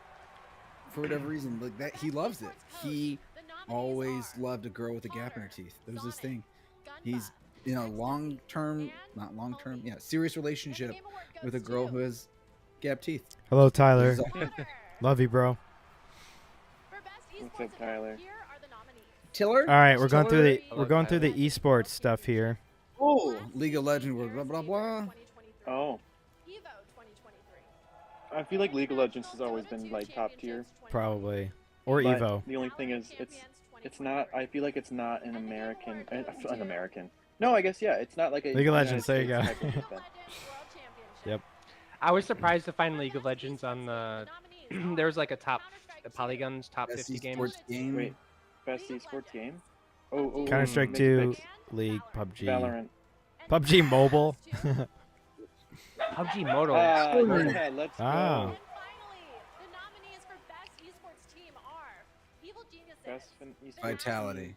for whatever reason, like that, he loves it. He always loved a girl with a gap in her teeth. That was his thing. He's in a serious relationship with a girl who has gap teeth. Hello, Tyler. Love you, bro. What's up, Tyler? Tiller. All right, we're going through the esports stuff here. Oh, League of Legends, blah blah blah. Oh. I feel like League of Legends has always been like top tier. Probably. Or but Evo. The only thing is it's not, I feel like it's not an American. No, I guess yeah, it's not like a League of Legends, there you go. Yep. I was surprised to find League of Legends on the there was like a Polygon's top Best 50 games. Game. Wait, best esports game? Oh, Counter-Strike 2, League, PUBG. Valorant. PUBG Mobile. PUBG Mobile. Yeah, let's go. Best esports Vitality.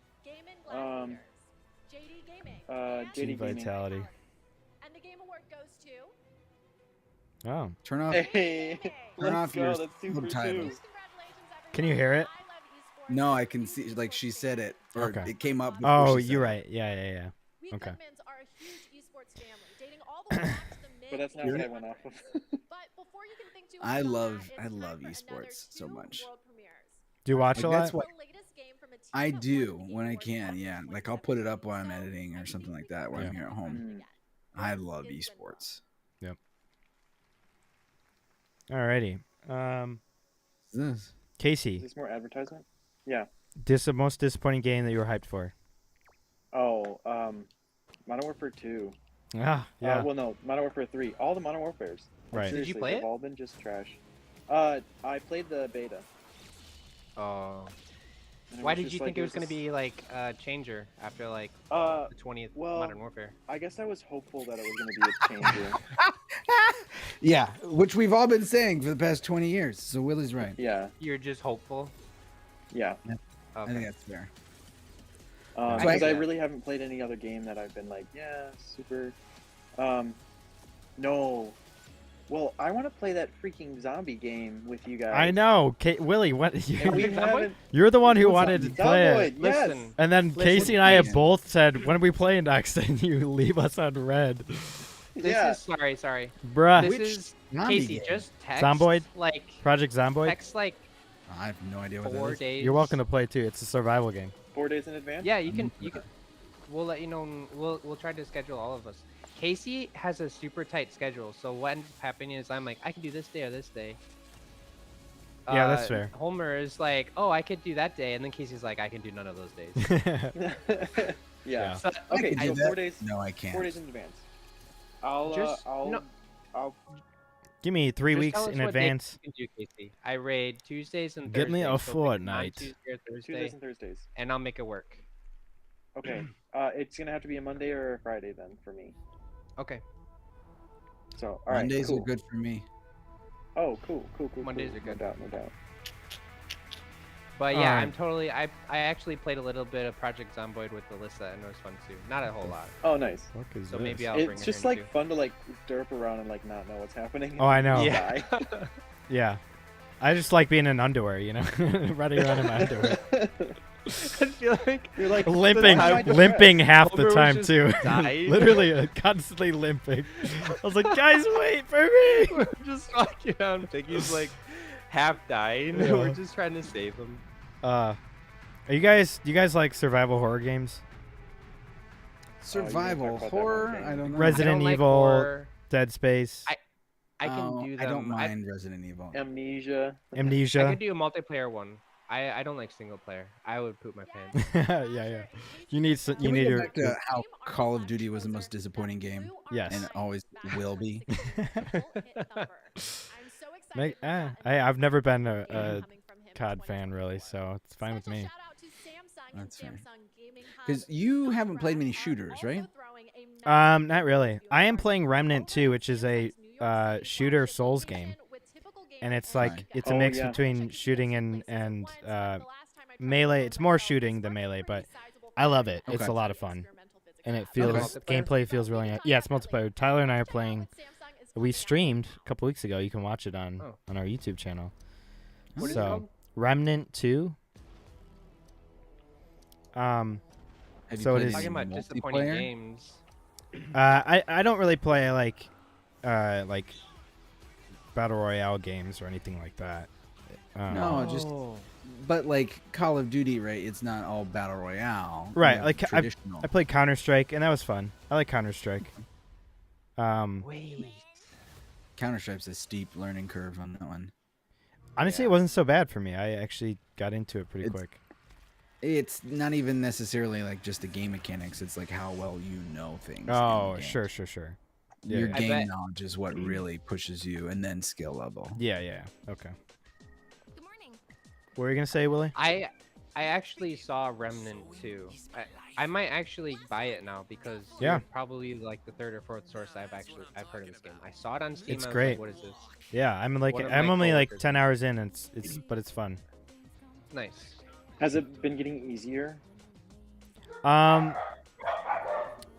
JD Vitality. And the game award goes to Oh. Turn off your subtitles. Can you hear it? No, I can see. Like she said it, or Okay. it came up. Oh, you're right. Yeah. Okay. are a huge esports family, dating all the way back to the mid. But that's not what I went off of. But before you can think too much I about love that, it's time for esports another so two much. world premieres. Do you watch a lot? That's what The latest game from a team I that do won the when I Game can. Awards Yeah, in like I'll put it up 2017. while I'm editing or something like that when I'm here at home. I love esports. Yep. Alrighty. This. Casey. Is this more advertisement? Yeah. The most disappointing game that you were hyped for? Oh, Modern Warfare 2. Ah, yeah. Well, no, Modern Warfare 3. All the Modern Warfares. Right. Seriously, Did you play they've it? all been just trash. I played the beta. Oh. and Why was did just you like, think it was going to this- be like a changer after like Uh, the 20th well, Modern Warfare? I guess I was hopeful that it was going to be a changer. Yeah, which we've all been saying for the past 20 years. So Willie's right. Yeah, You're just hopeful? yeah. I think that's fair. Because I- I really haven't played any other game that I've been like, yeah, super. No. Well, I want to play that freaking zombie game with you guys. I know. Willie, what? And we haven't. You're the one who What's wanted to Zomboid? play it. Zomboid, yes. Listen. And then Listen, Casey and I have man. both said, when are we playing next? And you leave us on red. This Yeah. is sorry. Bruh. This Which is zombie Casey. game? Just text Zomboid? like Project Zomboid? text like I have no idea what 4 that is. days. You're welcome to play too. It's a survival game. 4 days in advance? Yeah, you can. We'll let you know. We'll try to schedule all of us. Casey has a super tight schedule, so what ends up happening is I'm like, I can do this day or this day. Yeah, that's fair. Homer is like, oh, I could do that day, and then Casey's like, I can do none of those days. Yeah. So, Okay, so 4 days. No, I can't. 4 days in advance. I'll give me 3 weeks tell us in what day advance. you can do, Casey. I raid Tuesdays and Give me Thursdays. a so fortnight. Tuesday or Thursday, Tuesdays and Thursdays. and I'll make it work. Okay. It's gonna have to be a Monday or a Friday then for me. Okay. So all right. Mondays cool. are good for me. Oh, cool. Mondays are good. No doubt. But yeah, I'm totally. I actually played a little bit of Project Zomboid with Alyssa, and it was fun too. Not a whole lot. Oh, nice. So maybe I'll bring It's her just in like too. fun to like derp around and like not know what's happening. Oh, I know. Yeah. Yeah. I just like being in underwear, you know, running around in my underwear. I feel like You're like limping half the Homer was time just too. dying. Literally constantly limping. I was like, guys, wait for me. We're just walking around. Piggy's like half dying. Yeah. We're just trying to save him. Do you guys like survival horror games? Survival horror? I don't know. Resident Evil, horror. Dead Space, I can do them. I don't mind Resident Evil. Amnesia. I Amnesia. could do a multiplayer one. I don't like single player. I would poop my pants. yeah. You need Can we go back to how Call of Duty was the most disappointing game? Yes. And it always will be. I've never been a COD fan really, so it's fine with me. That's fair. Because you haven't played many shooters, right? Not really. I am playing Remnant 2, which is a shooter Souls game, and it's like it's a mix between shooting and melee. It's more shooting than melee, but I love it. It's a lot of fun, and it feels gameplay feels really nice. Yeah, it's multiplayer. Tyler and I are playing. We streamed a couple weeks ago. You can watch it on our YouTube channel. What is it called? Remnant 2. So it is talking about disappointing games. I don't really play like battle royale games or anything like that. No, just but like Call of Duty, right? It's not all battle royale, right? Like traditional. I played Counter-Strike, and that was fun. I like Counter-Strike. Wait. Counter-Strike's a steep learning curve on that one. Honestly, it wasn't so bad for me. I actually got into it pretty quick. It's not even necessarily like just the game mechanics. It's like how well you know things. Oh, sure. Yeah, your game knowledge is what really pushes you, and then skill level. Yeah. Okay. Good morning. What were you gonna say, Willie? I actually saw Remnant 2. I might actually buy it now because it's probably like the third or fourth source I've heard of this game. I saw it on Steam. It's great. Like, what is this? Yeah, I'm only like 10 hours in, and but it's fun. Nice. Has it been getting easier?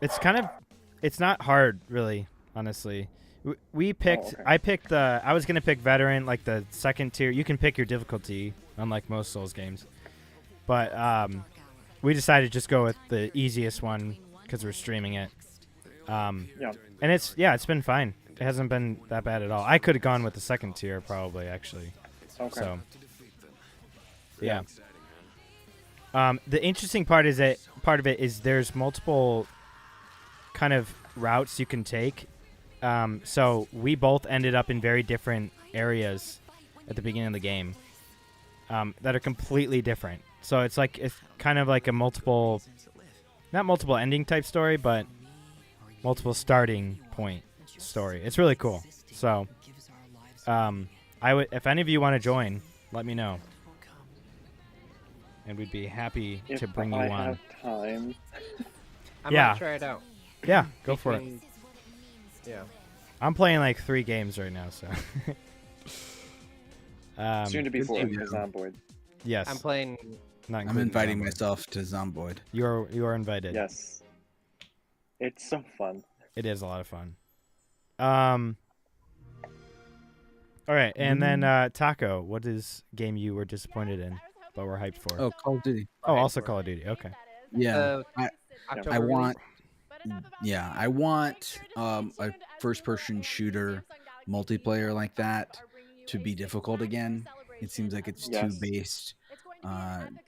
It's not hard really, honestly. We picked. I was gonna pick veteran, like the second tier. You can pick your difficulty, unlike most Souls games. But we decided to just go with the easiest one because we're streaming it. And it's been fine. It hasn't been that bad at all. I could have gone with the second tier probably, actually. Okay. So yeah. The interesting part of it is there's multiple kind of routes you can take. So we both ended up in very different areas at the beginning of the game that are completely different. So it's kind of like a not multiple ending type story, but multiple starting point story. It's really cool. So if any of you want to join, let me know. And we'd be happy to bring you on. Have time. I might try it out. Yeah, go for it. Yeah. I'm playing like 3 games right now, so. Soon to be 4 because Zomboid. Yes. I'm playing. I'm inviting myself to Zomboid. You are invited. Yes. It's so fun. It is a lot of fun. All right, and then Taco, what is game you were disappointed in, but were hyped for? Oh, Call of Duty. Oh, also Call of Duty. Okay. Yeah. I want. Yeah, I want a first-person shooter multiplayer like that to be difficult again. It seems like it's too based,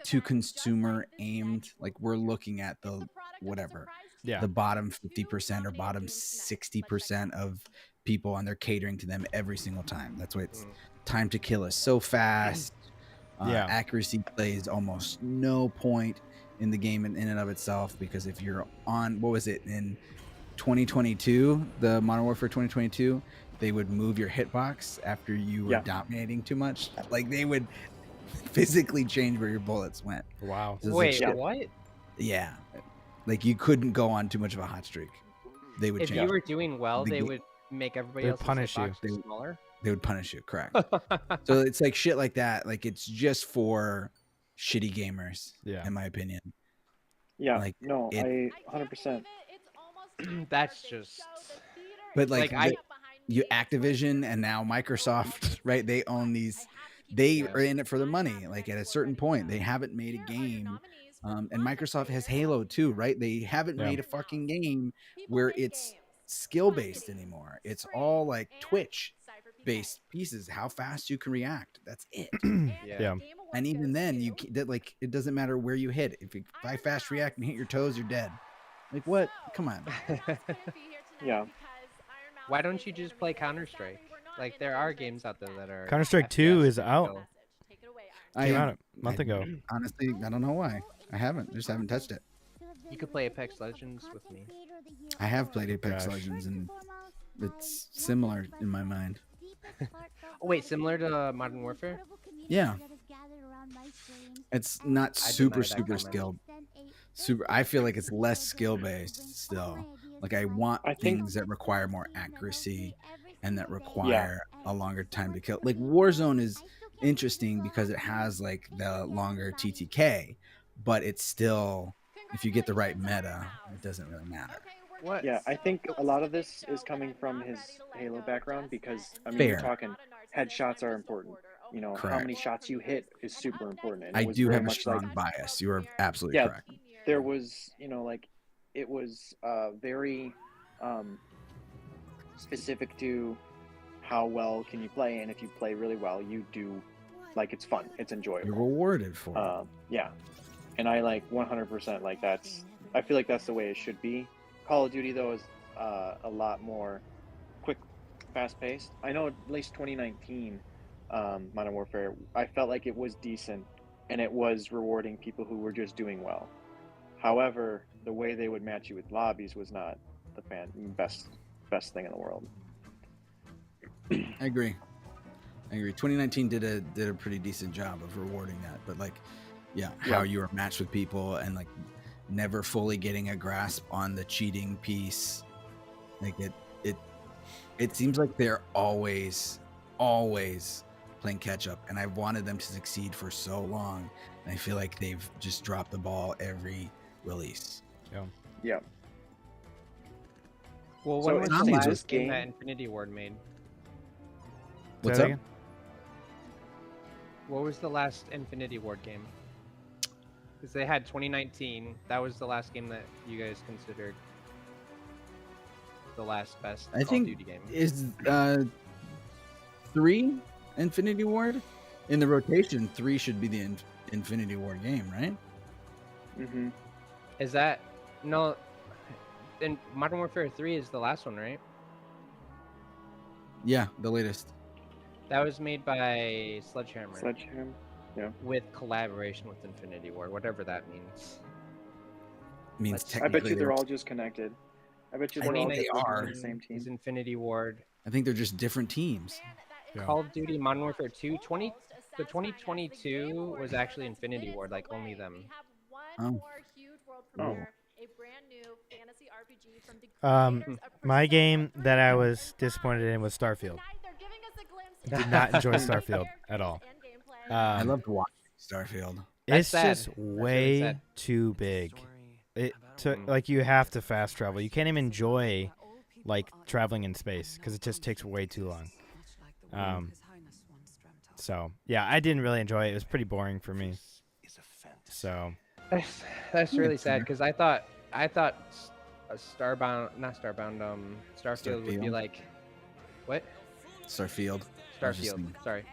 too consumer aimed. Like we're looking at the bottom 50% or bottom 60% of people, and they're catering to them every single time. That's why it's time to kill is so fast. Accuracy plays almost no point in the game in and of itself, because if you're on, what was it, in 2022, the Modern Warfare 2022, they would move your hitbox after you were dominating too much. Like, they would physically change where your bullets went. Wow. So wait, like, what? Yeah, like you couldn't go on too much of a hot streak. They would if change. You were doing well, they would make everybody else punish you. Smaller. They would punish you, correct? So it's like shit like that. Like, it's just for shitty gamers, in my opinion. Yeah, like, no, I 100%. That's just. But like you Activision and now Microsoft, right? They own these. They are in it for the money. Like, at a certain point, they haven't made a game. And Microsoft has Halo too, right? They haven't made a fucking game where it's skill based anymore. It's all like Twitch based pieces. How fast you can react. That's it. Yeah. And even then, like, it doesn't matter where you hit. If I fast react and hit your toes, you're dead. Like, what? Come on. Yeah. Why don't you just play Counter-Strike? Like, there are games out there that are. Counter-Strike 2 is out. Came out a month ago. Honestly, I don't know why. I haven't. Just haven't touched it. You could play Apex Legends with me. I have played Apex Legends, and it's similar in my mind. Oh, wait, similar to Modern Warfare? Yeah. It's not super skilled. I feel like it's less skill based still. Like, I want things that require more accuracy and that require a longer time to kill. Like, Warzone is interesting because it has like the longer TTK, but it's still, if you get the right meta, it doesn't really matter. What? Yeah, I think a lot of this is coming from his Halo background, because I mean, you're talking headshots are important. You know, how many shots you hit is super important. And I do have a strong bias. You are absolutely correct. There was, you know, like, it was very specific to how well can you play, and if you play really well, you do, like, it's fun, it's enjoyable. You're rewarded for it. Yeah, and I like 100% like I feel like that's the way it should be. Call of Duty though is a lot more quick, fast paced. I know at least 2019 Modern Warfare, I felt like it was decent and it was rewarding people who were just doing well. However, the way they would match you with lobbies was not the best thing in the world. I agree. 2019 did a pretty decent job of rewarding that, but like, how you were matched with people and like never fully getting a grasp on the cheating piece. Like, it seems like they're always playing catch up, and I've wanted them to succeed for so long, and I feel like they've just dropped the ball every release. Yeah. Well, when was the last game that Infinity Ward made? What's up? What was the last Infinity Ward game? Because they had 2019. That was the last game that you guys considered the last best Call of Duty game. Is 3 Infinity Ward? In the rotation, 3 should be the Infinity Ward game, right? Mm-hmm. Is that... No... And Modern Warfare 3 is the last one, right? Yeah, the latest. That was made by Sledgehammer. Sledgehammer, yeah. With collaboration with Infinity Ward, whatever that means. Technically, I bet you they're all just connected. I bet you they are the same team. Is Infinity Ward. I think they're just different teams. Call of Duty Modern Warfare 2, the 2022 was actually Infinity Ward, like only them. Oh. My game that I was disappointed in was Starfield. Did not enjoy Starfield at all. I loved watching Starfield. It's just way too big. It took, like, you have to fast travel. You can't even enjoy like traveling in space because it just takes way too long. So yeah, I didn't really enjoy it. It was pretty boring for me. So that's really sad because I thought Starfield would be like, what? Starfield. Sorry.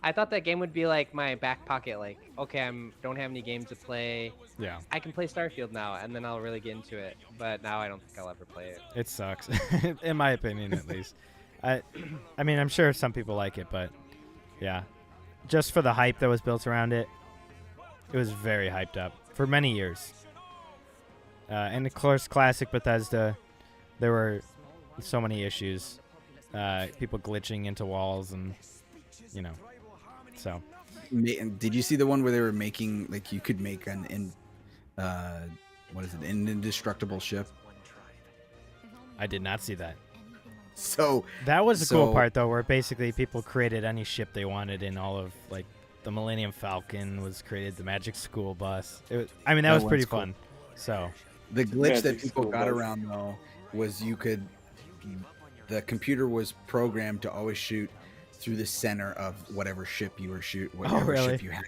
I thought that game would be like my back pocket. Like, okay, don't have any games to play. Yeah. I can play Starfield now, and then I'll really get into it. But now I don't think I'll ever play it. It sucks, in my opinion, at least. I mean, I'm sure some people like it, but yeah, just for the hype that was built around it, it was very hyped up for many years. And of course, classic Bethesda, there were so many issues. People glitching into walls and, so. Did you see the one where they were making, like, you could make an indestructible ship? I did not see that. So that was the cool part, though, where basically people created any ship they wanted in all of, like, the Millennium Falcon was created, the Magic School Bus. That was pretty fun. So the glitch that people got around, though, was the computer was programmed to always shoot through the center of whatever ship you were ship you had.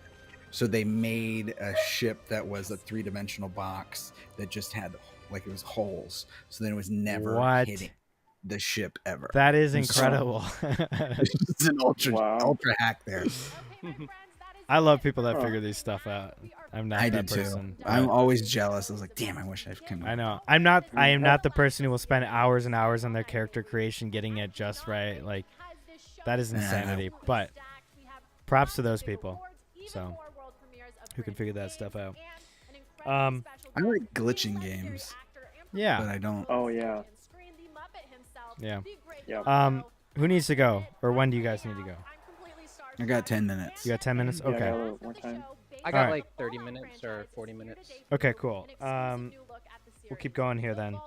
So they made a ship that was a 3-dimensional box that just had, like, it was holes. So then it was never hitting the ship ever. That is incredible. It's an ultra hack there. I love people that figure these stuff out. I'm not that person. Too. I'm always jealous. I was like, damn, I wish I could. I know. I am not the person who will spend hours and hours on their character creation getting it just right. Like, that is insanity. But props to those people. So, who can figure that stuff out. I like glitching games. Yeah. But I don't. Oh, yeah. Yeah. Who needs to go? Or when do you guys need to go? I got 10 minutes. You got 10 minutes? Okay. I got like 30 minutes or 40 minutes. Okay, cool. We'll keep going here then.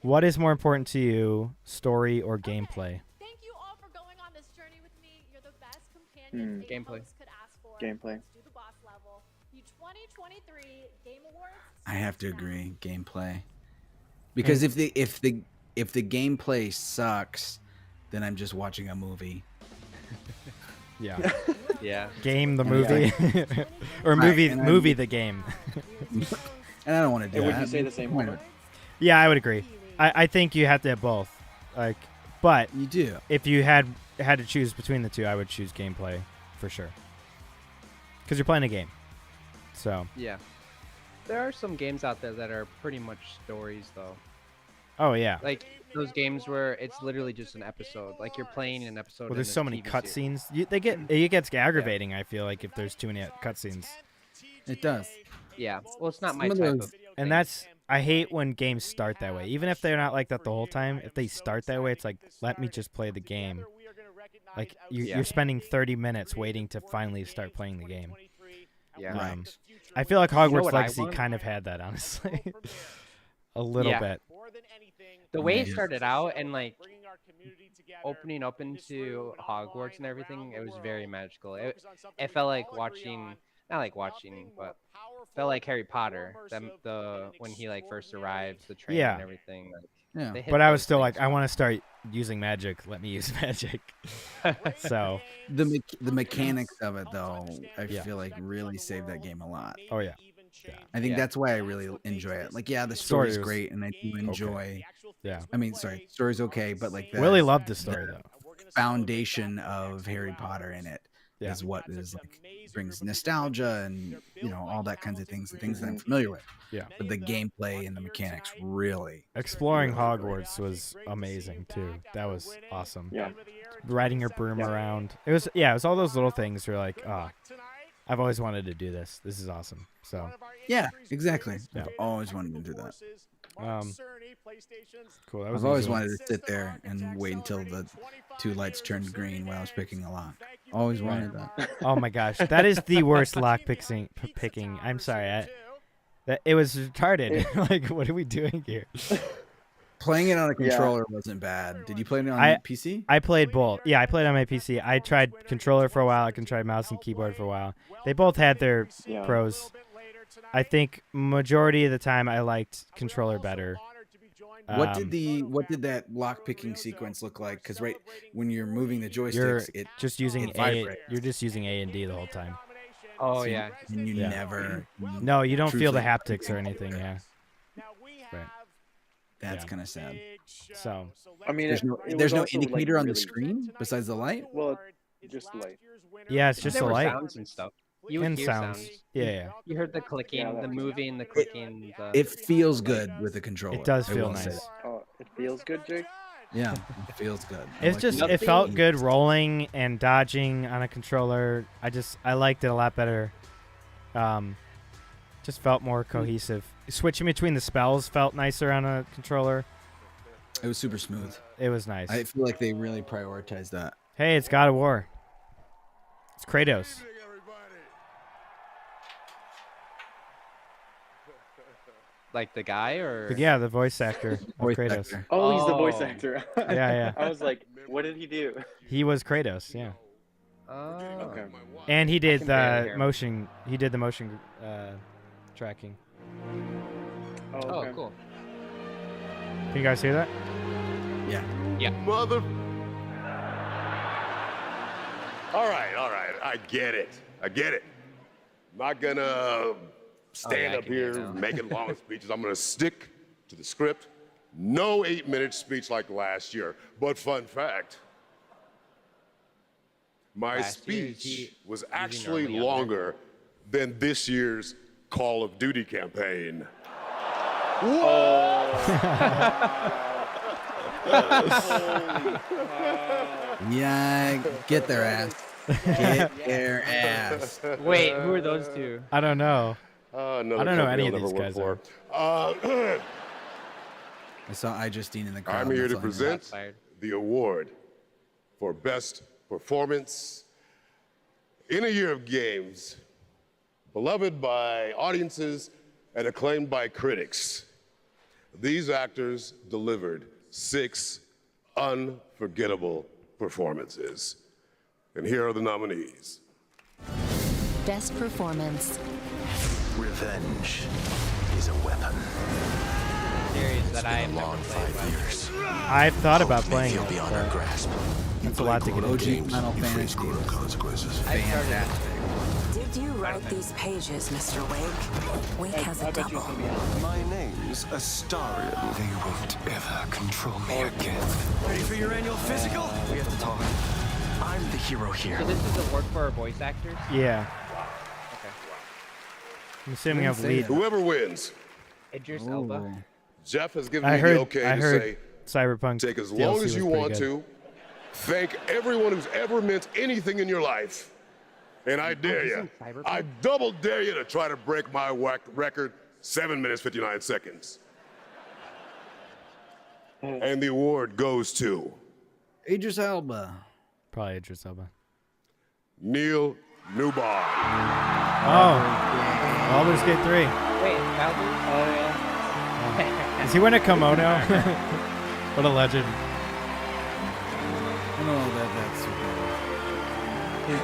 What is more important to you, story or gameplay? Thank you all for going on this journey with me. You're the best companions could ask for. Gameplay. Do the boss level. The 2023 Game Awards. I have to agree, gameplay. Because if the gameplay sucks, then I'm just watching a movie. Yeah. Yeah. Game the movie. Or movie the game. And I don't want to do that. Would you say the same one? Yeah, I would agree. I think you have to have both. Like, but you do. If you had to choose between the two, I would choose gameplay for sure. Because you're playing a game. So. Yeah. There are some games out there that are pretty much stories, though. Oh yeah. Like those games where it's literally just an episode. Like you're playing an episode. Well, there's so many cutscenes. It gets aggravating. Yeah. I feel like if there's too many cutscenes. It does. Yeah. Well, it's not my type of. And I hate when games start that way. Even if they're not like that the whole time, if they start that way, it's like, let me just play the game. Like you're spending 30 minutes waiting to finally start playing the game. Yeah. Right. I feel like Hogwarts Legacy kind of had that, honestly. A little bit. The way it started out and like opening up into Hogwarts and everything, it was very magical. It felt like watching, not like watching, but felt like Harry Potter. When he like first arrives, the train and everything. Like, but I was still like, I want to start using magic. Let me use magic. So the mechanics of it, though, I feel like really saved that game a lot. Oh yeah. I think that's why I really enjoy it. Like, the story's great, and I do enjoy. Yeah. I mean, story's okay, but like Willie loved the story though. Foundation of Harry Potter in it is what is like brings nostalgia and all that kinds of things, the things that I'm familiar with. Yeah. But the gameplay and the mechanics really. Exploring Hogwarts was amazing too. That was awesome. Yeah. Riding your broom around. It was all those little things where like, I've always wanted to do this. This is awesome. So. Yeah, exactly. Yeah. I've always wanted to do that. Cool. I've always wanted to sit there and wait until the 2 lights turned green while I was picking a lock. Always wanted that. Oh my gosh, that is the worst lock picking. I'm sorry. It was retarded. Like, what are we doing here? Playing it on a controller wasn't bad. Did you play it on PC? I played both. Yeah, I played on my PC. I tried controller for a while. I tried mouse and keyboard for a while. They both had their pros. I think majority of the time I liked controller better. What did that lock picking sequence look like? Because when you're moving the joysticks, you're just using A and D the whole time. Oh yeah. And you never. No, you don't feel the haptics or anything. Yeah. Right. That's kind of sad. So, I mean, there's no indicator on the screen besides the light. Well, just light. Yeah, it's just the light. Sounds and stuff. You and hear sounds. Yeah. You heard the clicking, the moving, the clicking. It feels good with the controller. It does feel nice. Oh, it feels good, Jake? Yeah, it feels good. It's just it felt good rolling and dodging on a controller. I liked it a lot better. Just felt more cohesive. Switching between the spells felt nicer on a controller. It was super smooth. It was nice. I feel like they really prioritized that. Hey, it's God of War. It's Kratos. Like the guy, or Yeah, the voice actor of Kratos. Actor. Oh, he's the voice actor. Yeah. I was like, what did he do? He was Kratos. Yeah. Okay. And he did can barely the hear motion. He did the motion tracking. Oh, Oh, okay. cool. Can you guys hear that? Yeah. Mother. All right. I get it. I'm not gonna stand I up can hear here now. making long speeches. I'm gonna stick to the script. No 8-minute speech like last year. But fun fact, my Last year, is speech he was normally actually up there? longer than this year's Call of Duty campaign. Yeah, get their ass. Get their ass. Wait, who are those two? I don't know. Another I don't know company any of I'll these never guys. work for. I saw iJustine in the crowd. I'm here to that's all I know. present Fired. the award for Best Performance in a Year of Games, beloved by audiences and acclaimed by critics. These actors delivered 6 unforgettable performances. And here are the nominees. Best performance. Revenge is a weapon. Series that I A have long never played. 5 years. I've thought about May playing feel it. beyond our But grasp. it's a lot to get OG into. Final You face Fantasy. brutal consequences. Fantastic. Did you write these pages, Mr. Wake? Wake has a I bet you double. it's gonna be on. My name's Astarion. They won't ever control me again. Ready for your annual physical? We have to talk. I'm the hero here. So this is the work for our voice actors? Yeah. Okay. I'm assuming I've say lead. that. Whoever wins, Idris Elba. Ooh. Jeff has given I me heard. the okay I to heard say, Cyberpunk. take as DLC long was as you pretty want good. to. Thank everyone who's ever meant anything in your life. And I dare he's you, in Cyberpunk? I double dare you to try to break my record, 7 minutes, 59 seconds. And the award goes to Idris Elba. Probably Idris Elba. Neil Newbar. Oh, Baldur's Gate 3. Wait, Baldur's? Oh yeah. Is he wearing a kimono? What a legend. I don't know that's super.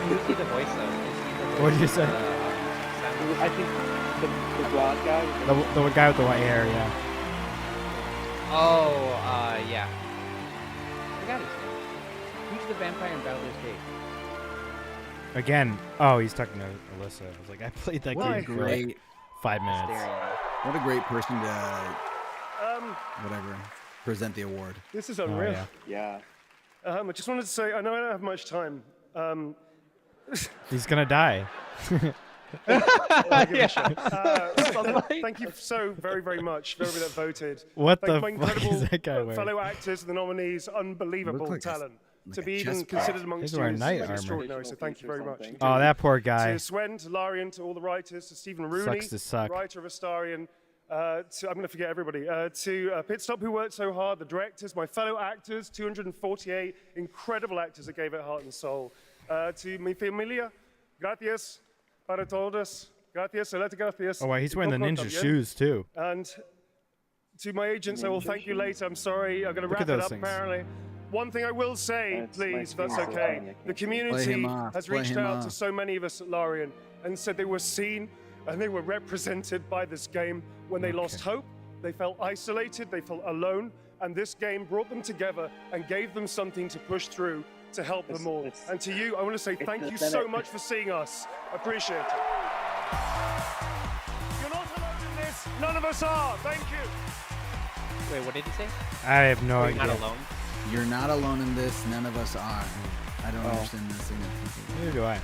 Who's he the voice of? Is he the voice What did you say? I think the blonde guy. The guy with the white hair, yeah. Yeah. I forgot his name. Who's the vampire in Baldur's Gate? Again, oh, he's talking to Alyssa. I was like, I played that What game a for like great, 5 minutes. what a great person to whatever present the award. This is Oh, unreal. yeah. Yeah. I just wanted to say, I know I don't have much time. He's gonna die. Thank you so very, very much for everybody that voted. What Thank the my fuck incredible is that guy wearing? fellow actors, the nominees, unbelievable Look like a- talent. like To a be even chest considered plate. amongst He's you wearing is knight armor. extraordinary, so thank you very much. Oh, that poor guy. To Swen, to Larian, to all the writers, to Stephen Rooney, Sucks to suck. writer of Astarion, I'm going to forget everybody, to Pit Stop, who worked so hard, the directors, my fellow actors, 248 incredible actors that gave it heart and soul. To mi familia, gracias para todos, gracias, gracias. Oh, wow, he's wearing the ninja también. shoes too. And to my agents, I will thank you later. I'm sorry, I'm going to Look at wrap it those up things. apparently. One thing I will say, That's my please, if that's favorite okay. thing. The Play community him off, has play reached him out to off. so many of us at Larian and said they were seen and they were represented by this game. When they lost hope, they felt isolated, they felt alone, and this game brought them together and gave them something to push through to help them all. And to you, I want to say thank you so much for seeing us. Appreciate it. You're not alone in this. None of us are. Thank you. Wait, what did he say? I have no You're idea. not alone. You're not alone in this. None of us are. I don't understand the significance. Neither do I.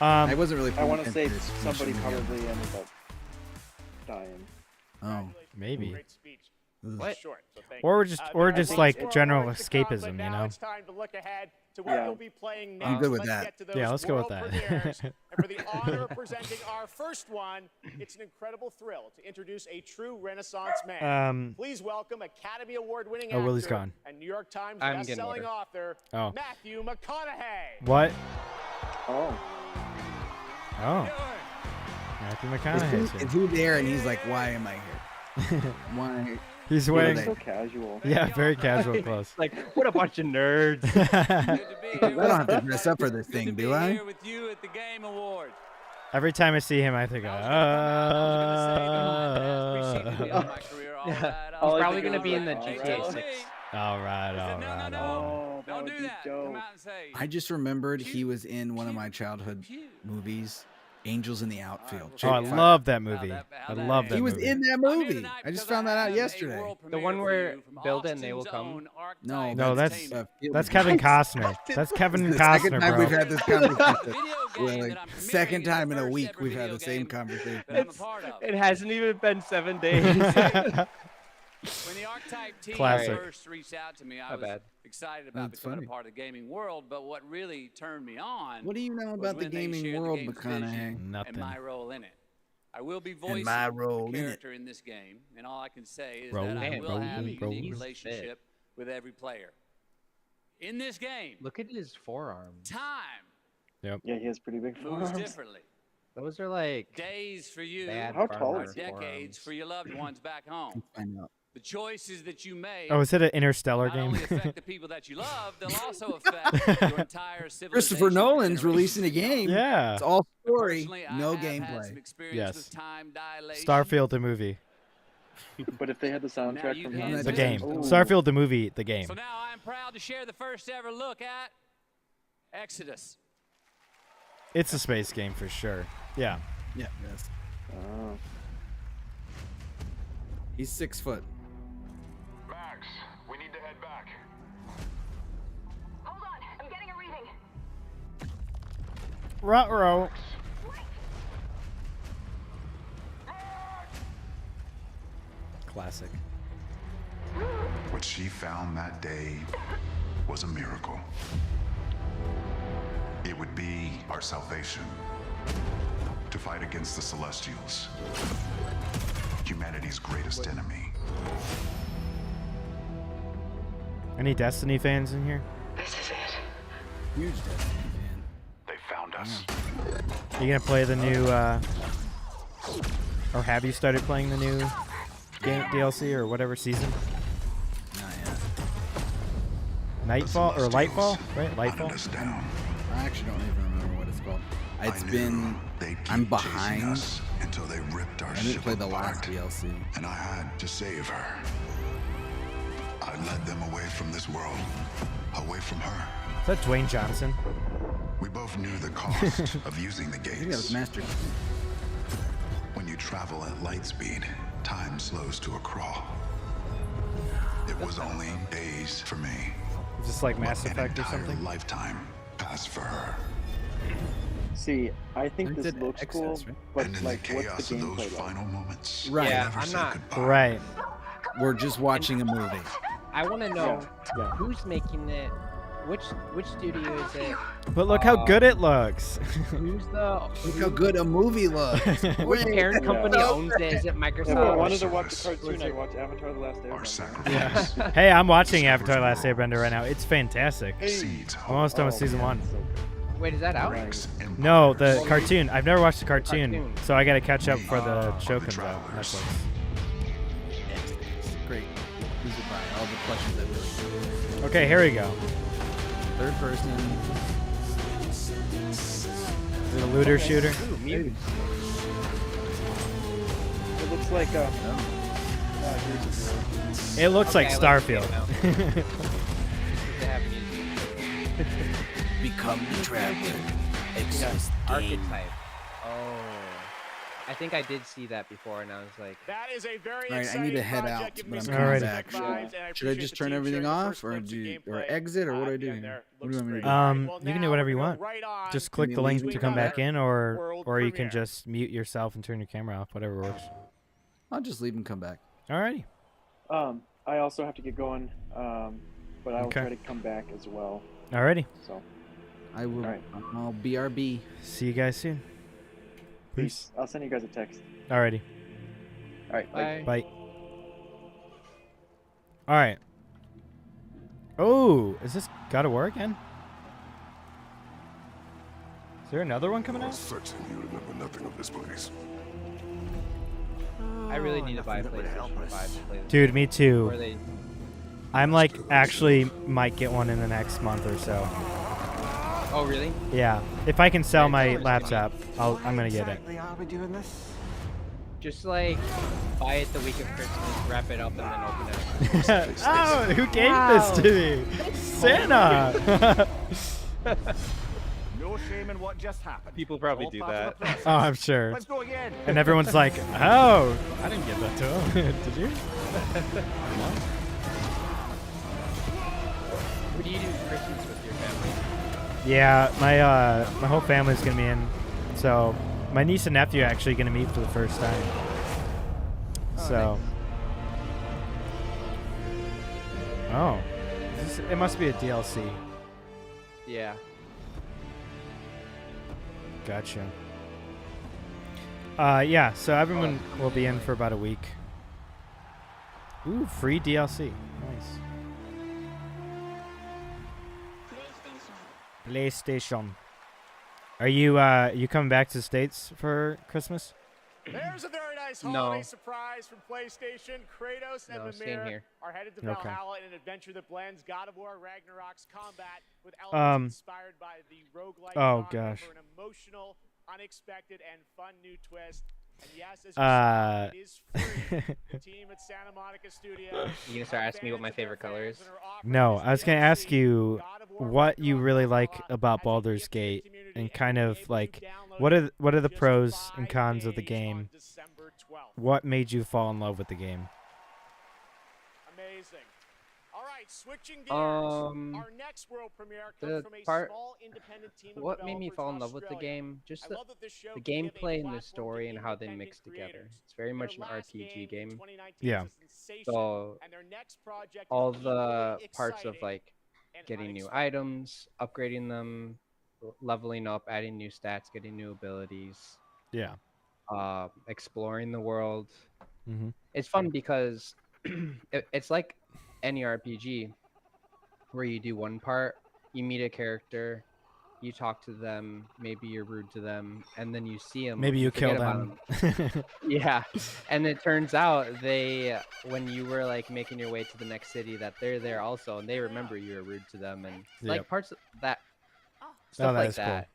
I wasn't really. I want to paying say attention to this somebody mission again. probably ended up dying. Oh, Maybe. Great speech. What? Or just like general escapism, you know? It's time to look ahead to what you'll be playing next. I'm good with that. Yeah, let's go with that. And for the honor of presenting our first one, it's an incredible thrill to introduce a true Renaissance man. Please welcome Academy Award-winning actor Willie's gone. and New York Times best-selling author Matthew McConaughey. What? Oh. Matthew McConaughey. Is he there? And he's like, "Why am I here? Why?" He's wearing so casual. Yeah, very casual clothes. Like, what a bunch of nerds. I don't have to dress up for this thing, do I? Here with you at the Game Awards. Every time I see him, I think, He's probably going to be in the GTA 6. All right. Oh, that would Don't do be that. dope. Come out and say. I just remembered he was in one of my childhood movies, Angels in the Outfield. Oh, I love that movie. I love that He was movie. in that movie. I just found that out yesterday. The one where build it and they will come. No, that's Kevin Costner. That's Kevin Costner, time bro. We've had this conversation. Like, second time in a week we've had the same conversation. It hasn't even been 7 days. When the Archetype team Classic. first reached out to me, I was excited about becoming a part of the gaming world. But what really turned me on. What do you know about the gaming world, McConaughey? Nothing. And my role in it. I will be voicing my role the in it. character in this game, and all I can say is Roll that I in, will roll have a in, roll unique in. relationship with every player. In this game, Look at his forearms. time Yeah, he has pretty big moves forearms. differently. Those are like Days for you, bad How tall farmer is he? decades forearms. for your loved ones back home. Find out. The choices that you make Oh, is it an Interstellar not game? only affect the people that you love, they'll also affect your entire civilization. Christopher Nolan's releasing a game. Yeah. It's all story, Personally, I no have had gameplay. some experience Yes. with time dilation. Starfield the movie. But if they had the soundtrack you from can him, The do game. Ooh. Starfield the movie, the game. So now I'm proud to share the first ever look at Exodus. It's a space game for sure. Yeah. Yeah, yes. Oh. He's 6 foot. Max, we need to head back. Hold on, I'm getting a reading. Ruh-roh. Classic. What she found that day was a miracle. It would be our salvation to fight against the Celestials, humanity's greatest enemy. Any Destiny fans in here? This is it. Huge Destiny fan. They found us. You gonna play the new, or have you started playing the new game DLC or whatever season? Not yet. Nightfall or Lightfall, right? Lightfall. Us down. I actually don't even remember what it's called. It's I knew been. they'd keep I'm chasing behind. us until they ripped our I didn't ship play the last apart, DLC. and I had to save her. I led them away from this world, away from her. Is that Dwayne Johnson? We both knew the cost of using the I think that was gates. Master Chief. When you travel at light speed, time slows to a crawl. It was only days for me. Is this like but Mass an Effect or entire something? lifetime passed for her. See, I think They this did looks Excess, cool, right? but And in like, the what's chaos the of those gameplay like? final moments, Right. we Yeah, never I'm said not- goodbye. Right. We're just watching a movie. I want to know Yeah. who's making it. Which studio is it? But look how good it looks. Who's the Look how good a movie looks. which parent company Yeah. owns it? Is it Yeah, Microsoft? but I wanted to watch the Service. cartoon. I watched Avatar: The Last Our Airbender. sacrifice Hey, I'm watching Avatar: Last Airbender right now. It's fantastic. exceeds I'm almost done with season man, 1. so good. Wait, is that out? Right. No, the cartoon. I've never watched the cartoon, Cartoon. so I gotta catch up for the show the comes out. travelers. Netflix. Great. Who's it by? All the questions that really. Okay, here we go. Third person. Is it a looter shooter? Ooh, mutants. It looks like here's a It looks like Okay, I like the Starfield. They have music. Become the traveler. Exodus Archetype. Oh. I think I did see that before, and I was like, That is a very All right, I exciting need to head project. out, Give but me I'm some coming good back. vibes, and I Should I appreciate just the turn team everything sharing the off, first or glimpse of do or gameplay. exit, or what do I do Again, here? there. What do you want me to Looks do? great. You can do whatever you want. Right on. Just click the link to come back in, World or you can premiere. just mute yourself and turn your camera off. Whatever works. I'll just leave and come back. Alrighty. I also have to get going, but I will try to come back as well. Alrighty. So I will. I'll BRB. See you guys soon. Peace. I'll send you guys a text. Alrighty. All right. Bye. Bye. All right. Oh, is this God of War again? Is there another one coming out? Certain you remember nothing of this place. I really need to buy a PlayStation 5 to play this. Dude, me too. I'm like actually might get one in the next month or so. Oh, really? Yeah. If I can sell my laptop, I'm gonna get it. Are we doing this? Just like buy it the week of Christmas, wrap it up, and then open it. Oh, who gave this to me? Santa. No shame in what just happened. People probably do that. Oh, I'm sure. Let's go again. And everyone's like, "Oh, I didn't give that to him." Did you? What do you do for Christmas with your family? Yeah, my whole family's gonna be in, so my niece and nephew are actually gonna meet for the first time. So, nice. It must be a DLC. Yeah. Gotcha. Yeah. So everyone will be in for about a week. Ooh, free DLC. Nice. PlayStation. Are you coming back to the States for Christmas? There's a very nice holiday surprise from PlayStation. Kratos and Mimir are headed to Valhalla in an adventure that blends God of War Ragnarok's combat with elements inspired by the roguelike genre for an emotional, unexpected, and fun new twist. And yes, as you saw, it is free. The team at Santa Monica Studios. You gonna start asking me what my favorite color is? No, I was gonna ask you what you really like about Baldur's Gate, and kind of like what are the pros and cons of the game? What made you fall in love with the game? Amazing. All right, switching gears. Our next world premiere comes from a small independent team of what made me fall in love with the game? Just the gameplay and the story and how they mix together. It's very much an RPG game. Yeah. So all the parts of like getting new items, upgrading them, leveling up, adding new stats, getting new abilities. Yeah. Exploring the world. Mm-hmm. It's fun because it's like any RPG where you do one part, you meet a character, you talk to them, maybe you're rude to them, and then you see them. Maybe you kill them. Yeah. And it turns out when you were like making your way to the next city, that they're there also, and they remember you were rude to them, and like parts of that stuff like that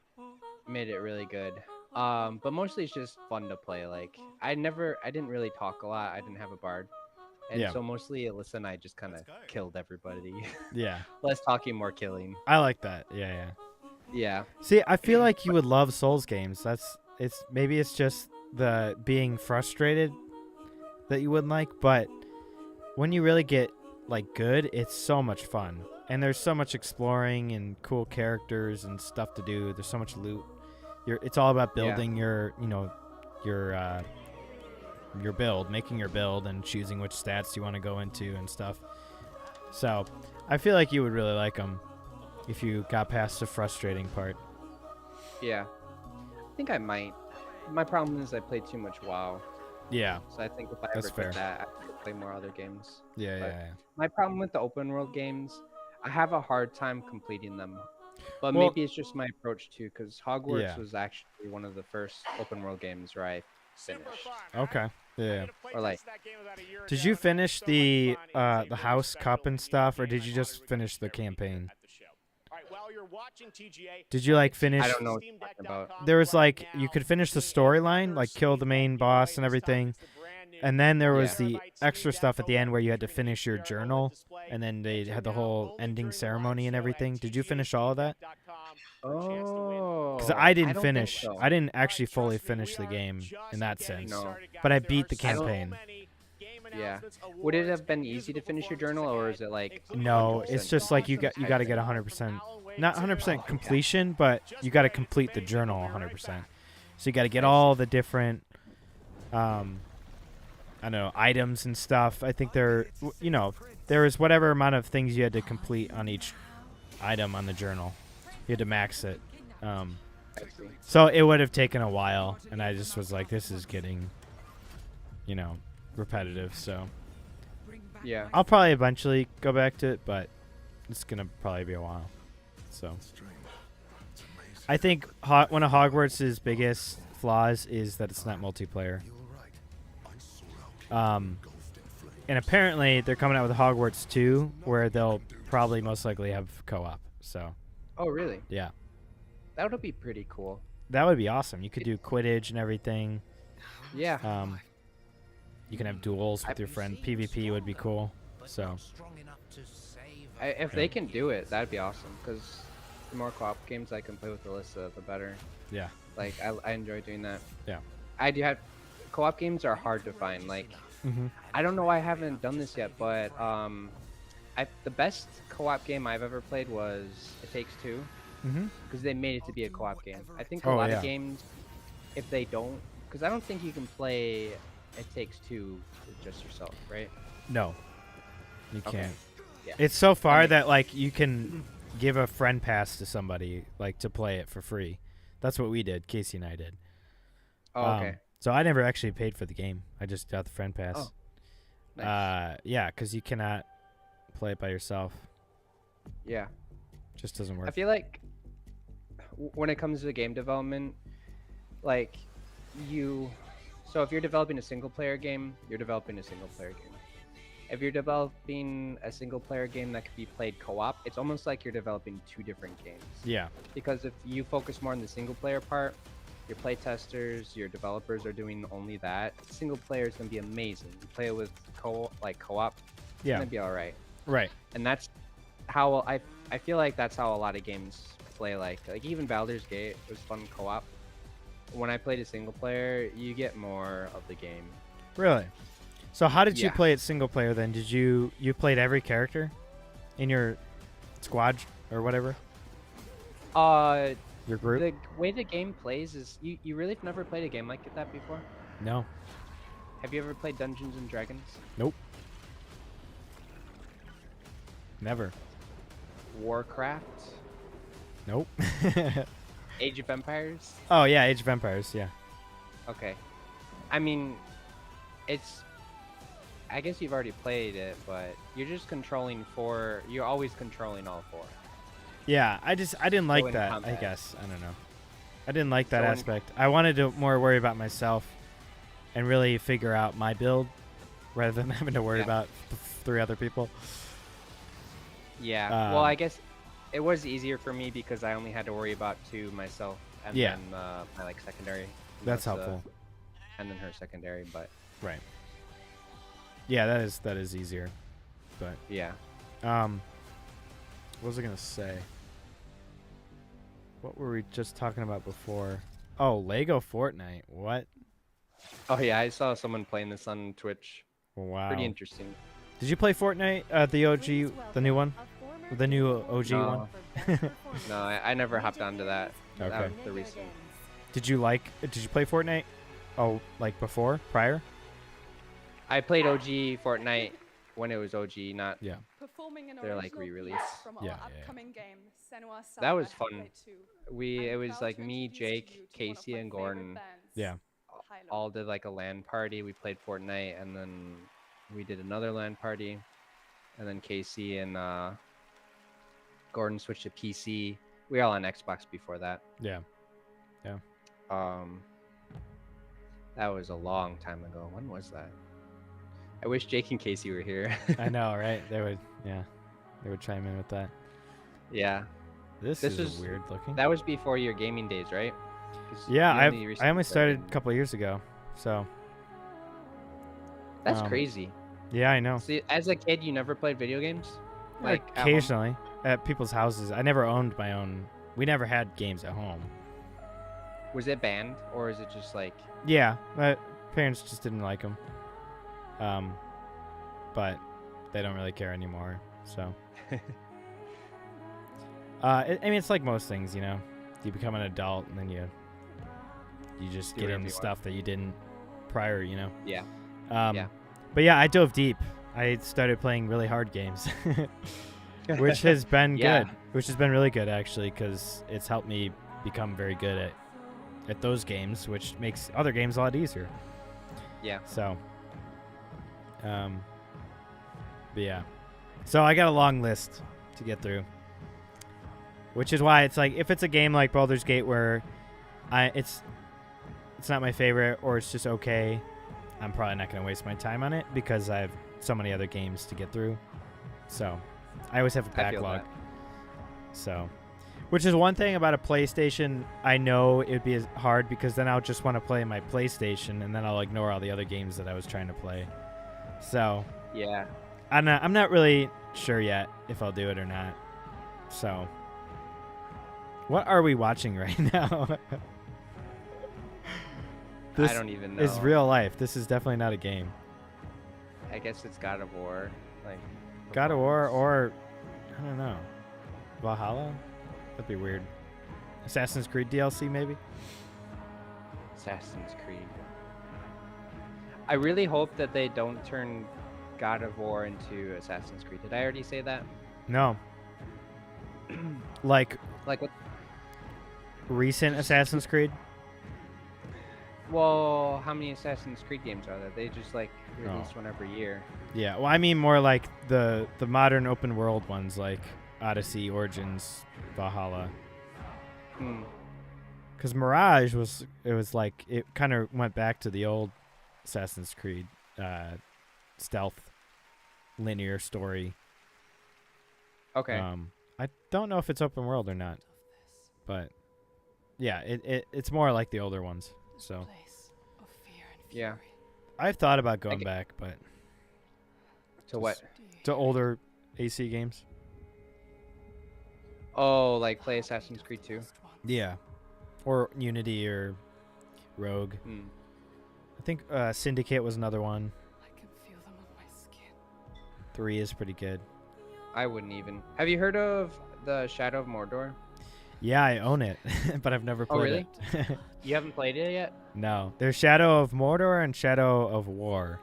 made it really good. But mostly it's just fun to play. Like I didn't really talk a lot. I didn't have a bard. And so mostly Alyssa and I just kind of killed everybody. Yeah. Less talking, more killing. I like that. Yeah. Yeah. See, I feel like you would love Souls games. Maybe it's just the being frustrated that you wouldn't like, but when you really get like good, it's so much fun. And there's so much exploring and cool characters and stuff to do. There's so much loot. It's all about building your build, making your build and choosing which stats you want to go into and stuff. So I feel like you would really like them if you got past the frustrating part. Yeah, I think I might. My problem is I play too much WoW. Yeah. So I think if I ever did that, I could play more other games. Yeah. My problem with the open world games, I have a hard time completing them. But maybe it's just my approach too, because Hogwarts was actually one of the first open world games where I finished. Okay. Yeah. Or like, did you finish the house cup and stuff, or did you just finish the campaign? Did you like finish? I don't know what you're talking about. There was like you could finish the storyline, like kill the main boss and everything, and then there was the extra stuff at the end where you had to finish your journal, and then they had the whole ending ceremony and everything. Did you finish all of that? Oh. Because I didn't finish. I didn't actually fully finish the game in that sense, but I beat the campaign. Yeah. Would it have been easy to finish your journal, or is it like? No, it's just like you got to get 100%, not 100% completion, but you got to complete the journal 100%. So you got to get all the different I don't know, items and stuff. I think there was whatever amount of things you had to complete on each item on the journal. You had to max it. So it would have taken a while, and I just was like, this is getting, repetitive. So yeah, I'll probably eventually go back to it, but it's gonna probably be a while. So I think one of Hogwarts' biggest flaws is that it's not multiplayer. And apparently they're coming out with Hogwarts 2, where they'll probably most likely have co-op. So. Oh really? Yeah. That would be pretty cool. That would be awesome. You could do Quidditch and everything. Yeah. You can have duels with your friend. PvP would be cool. So. If they can do it, that'd be awesome. Because the more co-op games I can play with Alyssa, the better. Yeah. Like I enjoy doing that. Yeah. I do have co-op games are hard to find. Like I don't know why I haven't done this yet, but the best co-op game I've ever played was It Takes Two. Because they made it to be a co-op game. I think a lot of games, if they don't, because I don't think you can play It Takes Two with just yourself, right? No, you can't. Yeah. It's so far that like you can give a friend pass to somebody like to play it for free. That's what we did. Casey and I did. Oh, okay. So I never actually paid for the game. I just got the friend pass. Oh, nice. Yeah, because you cannot play it by yourself. Yeah. Just doesn't work. I feel like when it comes to game development, like so if you're developing a single player game, you're developing a single player game. If you're developing a single player game that could be played co-op, it's almost like you're developing two different games. Yeah. Because if you focus more on the single player part, your play testers, your developers are doing only that. Single player is gonna be amazing. You play it with co-op, it's gonna be all right. Right. And that's how I feel like that's how a lot of games play. Like even Baldur's Gate was fun co-op. When I played a single player, you get more of the game. Really? So how did you play it single player then? Did you played every character in your squad or whatever? Your group? The way the game plays is you really have never played a game like that before? No. Have you ever played Dungeons and Dragons? Nope. Never. Warcraft? Nope. Age of Empires? Oh yeah, Age of Empires, yeah. Okay. I mean, I guess you've already played it, but you're just controlling you're always controlling all four. Yeah, I didn't like that, combat. I guess. I don't know. I didn't like that aspect. I wanted to more worry about myself and really figure out my build rather than having to worry about 3 other people. Yeah, well, I guess it was easier for me because I only had to worry about 2 myself and then my secondary. That's helpful. And then her secondary, but right. Yeah, that is easier. But yeah. What was I gonna say? What were we just talking about before? Oh, Lego Fortnite. What? Oh yeah, I saw someone playing this on Twitch. Wow. Pretty interesting. Did you play Fortnite? The OG, the new one? The new OG one? No, I never hopped onto that. Okay. That was the recent. Did you play Fortnite? Oh, like before? Prior? I played OG Fortnite when it was OG, not They're like re-release. Yeah. That was fun. It was like me, Jake, Casey, and Gordon. Yeah. All did like a LAN party. We played Fortnite, and then we did another LAN party, and then Casey and Gordon switched to PC. We were all on Xbox before that. Yeah. Yeah. That was a long time ago. When was that? I wish Jake and Casey were here. I know, right? They would chime in with that. Yeah. This is weird looking. That was before your gaming days, right? Yeah, I only started a couple of years ago, so. That's crazy. Yeah, I know. See, as a kid, you never played video games? Like occasionally at people's houses. I never owned my own. We never had games at home. Was it banned, or is it just like? Yeah, my parents just didn't like them. But they don't really care anymore. So. I mean, it's like most things, you know. You become an adult, and then you just get into stuff that you didn't prior, you know. Yeah. Yeah. But yeah, I dove deep. I started playing really hard games, which has been good. Which has been really good, actually, because it's helped me become very good at those games, which makes other games a lot easier. Yeah. So, but yeah. So I got a long list to get through, which is why it's like, if it's a game like Baldur's Gate where it's not my favorite, or it's just okay, I'm probably not going to waste my time on it because I have so many other games to get through. So I always have a backlog. So, which is one thing about a PlayStation. I know it would be hard because then I'll just want to play my PlayStation and then I'll ignore all the other games that I was trying to play. So yeah, I'm not really sure yet if I'll do it or not. So what are we watching right now? I don't even know. It's real life. This is definitely not a game. I guess it's God of War. Like God of War, or I don't know, Valhalla? That'd be weird. Assassin's Creed DLC, maybe? Assassin's Creed. I really hope that they don't turn God of War into Assassin's Creed. Did I already say that? No. like what? Recent Assassin's Creed? Well, how many Assassin's Creed games are there? They just like release one every year. Yeah, well, I mean more like the modern open world ones, like Odyssey, Origins, Valhalla. Because Mirage was like, it kind of went back to the old Assassin's Creed stealth linear story. Okay. I don't know if it's open world or not, but yeah, it's more like the older ones. So yeah, I've thought about going back, but to what? To older AC games. Oh, like play Assassin's Creed 2? Yeah, or Unity or Rogue. I think Syndicate was another one. I can feel them on my skin. 3 is pretty good. I wouldn't even. Have you heard of the Shadow of Mordor? Yeah, I own it, but I've never played it. You haven't played it yet? No. There's Shadow of Mordor and Shadow of War.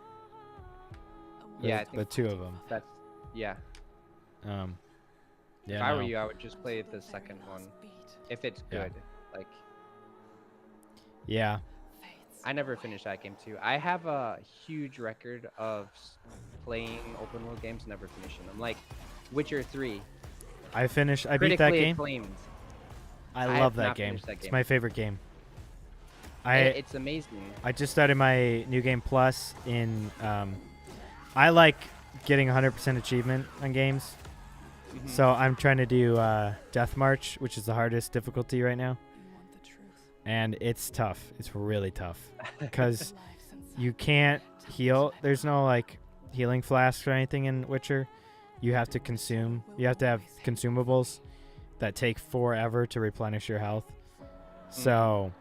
Yeah, I think the two of them. That's yeah. Yeah. If I were you, I would just play the second one, if it's good. Like. Yeah. I never finished that game too. I have a huge record of playing open world games, never finishing them. Like Witcher 3. I beat that game. Acclaimed. I love that game. It's my favorite game. It's amazing. I just started my New Game Plus in. I like getting 100% achievement on games, so I'm trying to do Death March, which is the hardest difficulty right now. And it's tough. It's really tough because you can't heal. There's no like healing flasks or anything in Witcher. You have to consume. You have to have consumables that take forever to replenish your health. So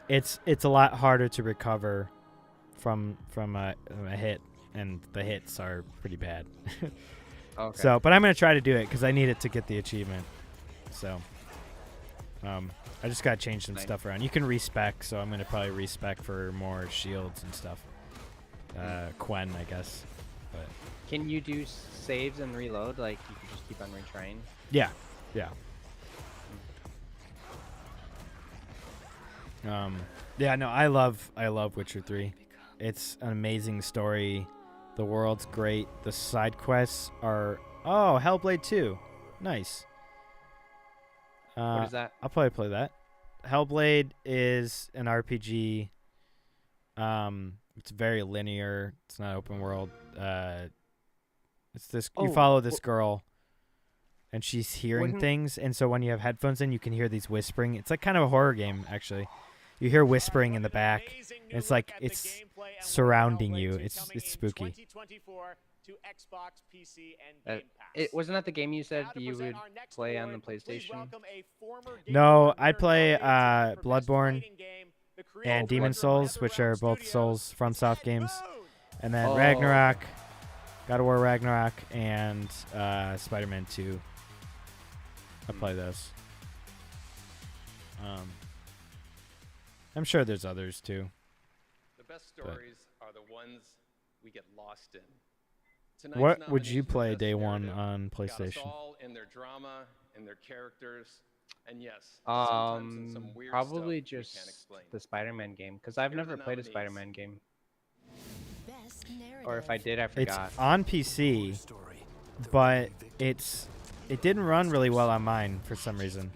it's a lot harder to recover from a hit, and the hits are pretty bad. Okay. So, but I'm gonna try to do it because I need it to get the achievement. So, I just gotta change some stuff around. You can respec, so I'm gonna probably respec for more shields and stuff. Quen, I guess. But can you do saves and reload? Like you can just keep on retrying? Yeah. Yeah, no, I love Witcher 3. It's an amazing story. The world's great. The side quests are Hellblade 2. Nice. What is that? I'll probably play that. Hellblade is an RPG. It's very linear. It's not open world. It's this. You follow this girl, and she's hearing things. And so when you have headphones in, you can hear these whispering. It's like kind of a horror game, actually. You hear whispering in the back. And it's like it's surrounding you. It's spooky. Wasn't that the game you said you would play on the PlayStation? No, I play Bloodborne and Demon Souls, which are both Souls FromSoft games, and then Ragnarok, God of War Ragnarok, and Spider-Man 2. I play those. I'm sure there's others too. The best stories are the ones we get lost in. What would you play day one on PlayStation? Got us all in their drama, in their characters, and yes, sometimes in some weird probably stuff just we can't explain. the Spider-Man game, because I've never played a Spider-Man game. Or if I did, I forgot. It's on PC, but it didn't run really well on mine for some reason.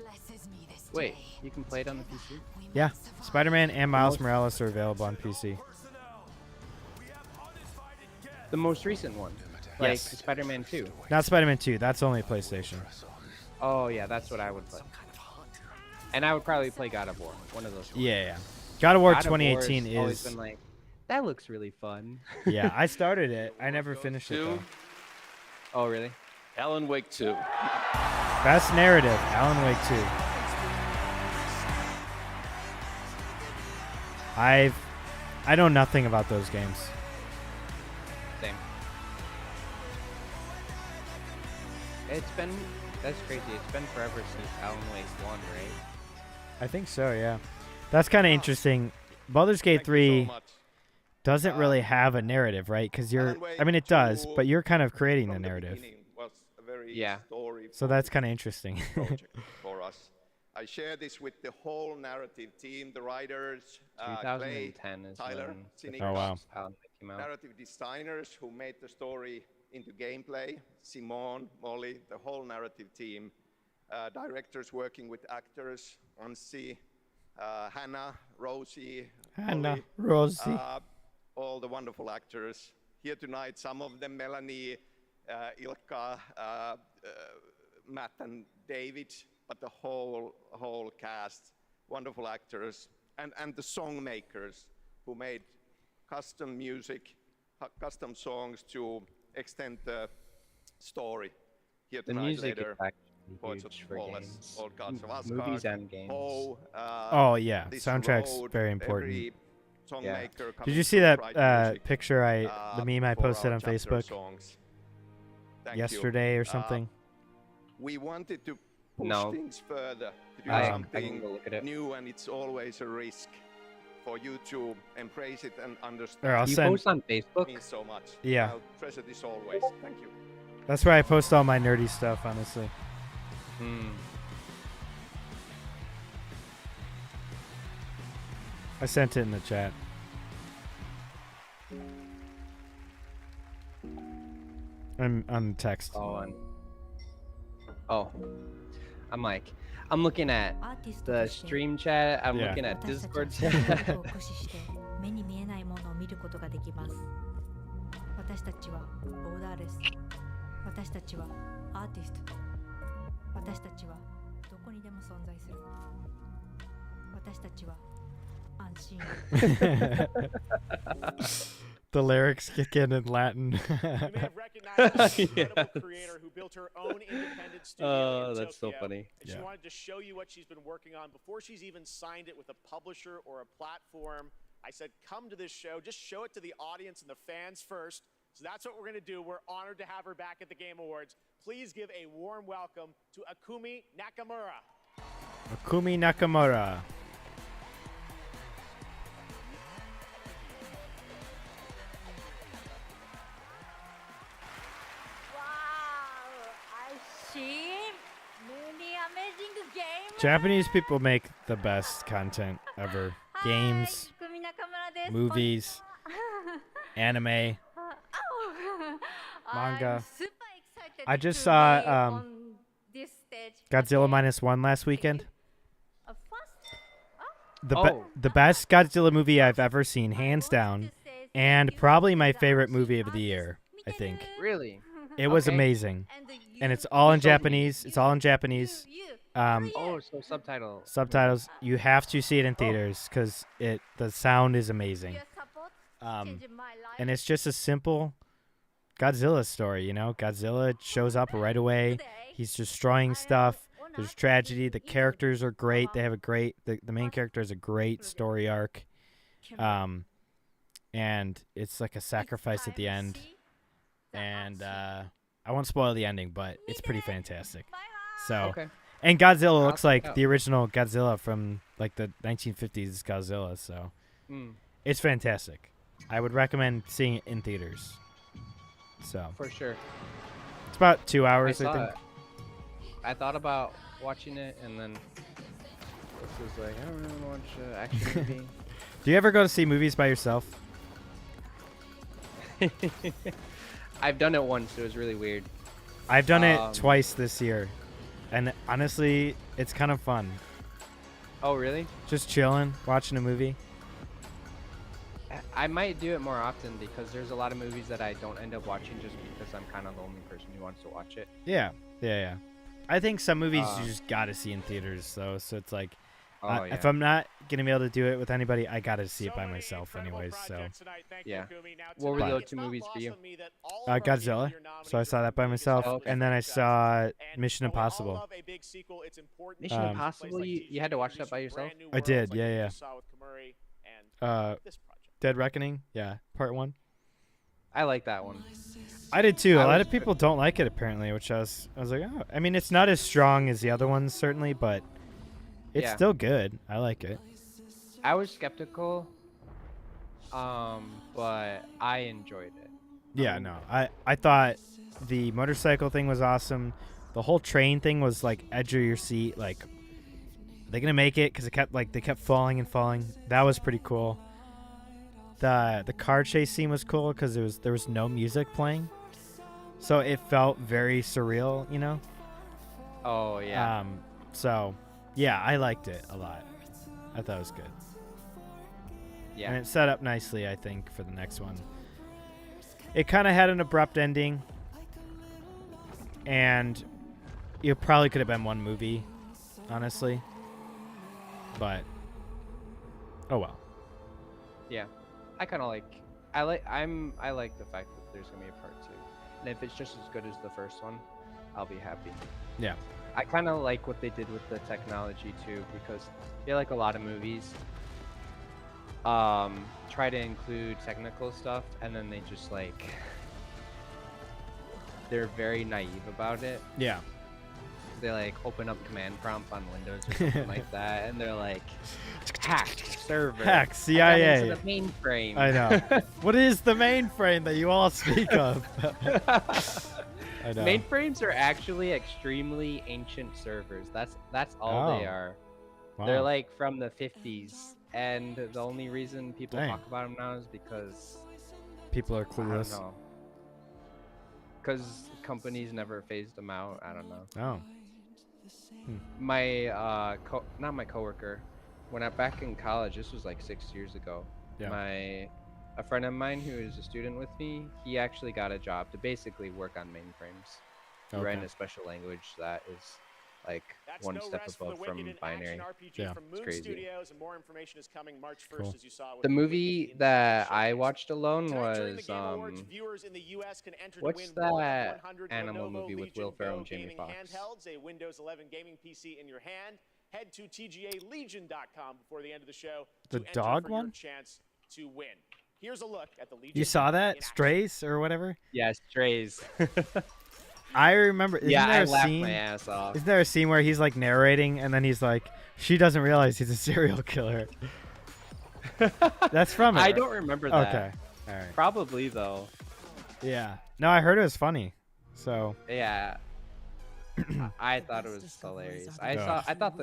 Wait, you can play it on the PC? Yeah, Spider-Man and Miles Morales are available on PC. The most recent one? Like Spider-Man 2? Not Spider-Man 2, that's only PlayStation. Oh yeah, that's what I would play. And I would probably play God of War, one of those. Yeah. God of War 2018 has always been like, that looks really fun. Yeah, I started it. I never finished it though. Oh really? Alan Wake 2. Best narrative, Alan Wake 2. I know nothing about those games. Same. That's crazy. It's been forever since Alan Wake 1, right? I think so, yeah. That's kind of interesting. Baldur's Gate 3 doesn't really have a narrative, right? Because I mean, it does, but you're kind of creating the narrative. Yeah. So that's kind of interesting. For us. I share this with the whole narrative team, the writers, 2010 Clay, is Tyler, when Cynic, oh wow, narrative designers who made the story into gameplay, Simone, Molly, the whole narrative team, directors working with actors, Ansi, Hannah, Rosie, Hannah, Molly, Rosie, all the wonderful actors here tonight. Some of them, Melanie, Ilka, Matt, and David. But the whole cast, wonderful actors, and the song makers who made custom music, custom songs to extend the story. Here tonight, the music later, is actually Poets of huge for Wallace, games. All Gods of Asgard, Movies and games. Oh yeah, This soundtrack's Road, very important. every song maker Did you coming see to that write music, picture the meme I for posted our on chapter Facebook songs. Thank yesterday you. or something? We wanted to push No. things further, to do I can something go look at it. new, and it's always a risk for you to embrace it and understand. Or I'll You send. post on Facebook? It means so much. Yeah. I'll treasure this always. Thank you. That's where I post all my nerdy stuff, honestly. I sent it in the chat. I'm on text. I'm like, I'm looking at the stream chat. I'm looking at Discord chat. 目に見えないものを見ることができます。私たちはボーダーレス。私たちはアーティスト。私たちはどこにでも存在する。私たちは安心。The lyrics kick in Latin. You may have recognized this incredible creator who built her own independent studio in that's so Tokyo, funny. and she wanted to show you what she's been working on before she's even signed it with a publisher or a platform. I said, come to this show, just show it to the audience and the fans first. So that's what we're going to do. We're honored to have her back at the Game Awards. Please give a warm welcome to Akumi Nakamura. Akumi Nakamura. Japanese people make the best content ever. Games, movies, anime, manga. I just saw Godzilla -1 last weekend. The best Godzilla movie I've ever seen, hands down, and probably my favorite movie of the year, I think. Really? It was amazing. And it's all in Japanese. It's all in Japanese. So subtitles. Subtitles. You have to see it in theaters because the sound is amazing. And it's just a simple Godzilla story, you know? Godzilla shows up right away. He's destroying stuff. There's tragedy. The characters are great. They have a great... The main character has a great story arc. And it's like a sacrifice at the end. And I won't spoil the ending, but it's pretty fantastic. So... Okay. And Godzilla looks like the original Godzilla from like the 1950s Godzilla, so it's fantastic. I would recommend seeing it in theaters. So for sure. It's about 2 hours, I think. I thought about watching it, and then this was like, I don't really want to watch an action movie. Do you ever go to see movies by yourself? I've done it once. It was really weird. I've done it twice this year, and honestly, it's kind of fun. Oh, really? Just chilling, watching a movie. I might do it more often because there's a lot of movies that I don't end up watching just because I'm kind of the only person who wants to watch it. Yeah. I think some movies you just gotta see in theaters, though. So it's like, if I'm not gonna be able to do it with anybody, I gotta see it by myself, anyways. So yeah. What were the other 2 movies for you? Godzilla. So I saw that by myself, and then I saw Mission Impossible. Mission Impossible. You had to watch that by yourself? I did. Yeah. Dead Reckoning. Yeah, part 1. I like that one. I did too. A lot of people don't like it apparently, which I was like, oh. I mean, it's not as strong as the other ones certainly, but it's still good. I like it. I was skeptical, but I enjoyed it. Yeah, no. I thought the motorcycle thing was awesome. The whole train thing was like edge of your seat. Like, are they gonna make it? Because they kept falling and falling. That was pretty cool. The car chase scene was cool because there was no music playing, so it felt very surreal, you know. Oh yeah. So yeah, I liked it a lot. I thought it was good. Yeah. And it set up nicely, I think, for the next one. It kind of had an abrupt ending, and it probably could have been one movie, honestly. But oh well. Yeah. I kind of like the fact that there's gonna be a part 2, and if it's just as good as the first one, I'll be happy. Yeah. I kind of like what they did with the technology too, because I feel like a lot of movies try to include technical stuff, and then they just like they're very naive about it. Yeah. They like open up command prompt on Windows or something like that, and they're like, hack server, hack CIA, the mainframe. I know. What is the mainframe that you all speak of? I know. Mainframes are actually extremely ancient servers. That's all they are. Wow. They're like from the 50s, and the only reason people talk about them now is because people are clueless. I don't know. Because companies never phased them out. I don't know. Oh. My not my coworker, when I back in college, this was like 6 years ago. Yeah. A friend of mine who is a student with me, he actually got a job to basically work on mainframes. He ran a special language that is like one step above from binary. Yeah, it's crazy. Studios, and more information is coming March 1st, as you saw with the movie that I watched alone was what's that animal movie with Will Ferrell and Jamie Foxx? Handhelds, a Windows 11 gaming PC in your hand. Head to tgalegion.com before the end of the show. The dog one? Your chance to win. Here's a look at the Legion. You saw that? Strays or whatever? Yeah, Strays. I remember. I laughed my ass off. Isn't there a scene where he's like narrating and then he's like, she doesn't realize he's a serial killer? That's from it. I don't remember that. Okay. All right. Probably though. Yeah. No, I heard it was funny. So. Yeah. I thought it was hilarious. I thought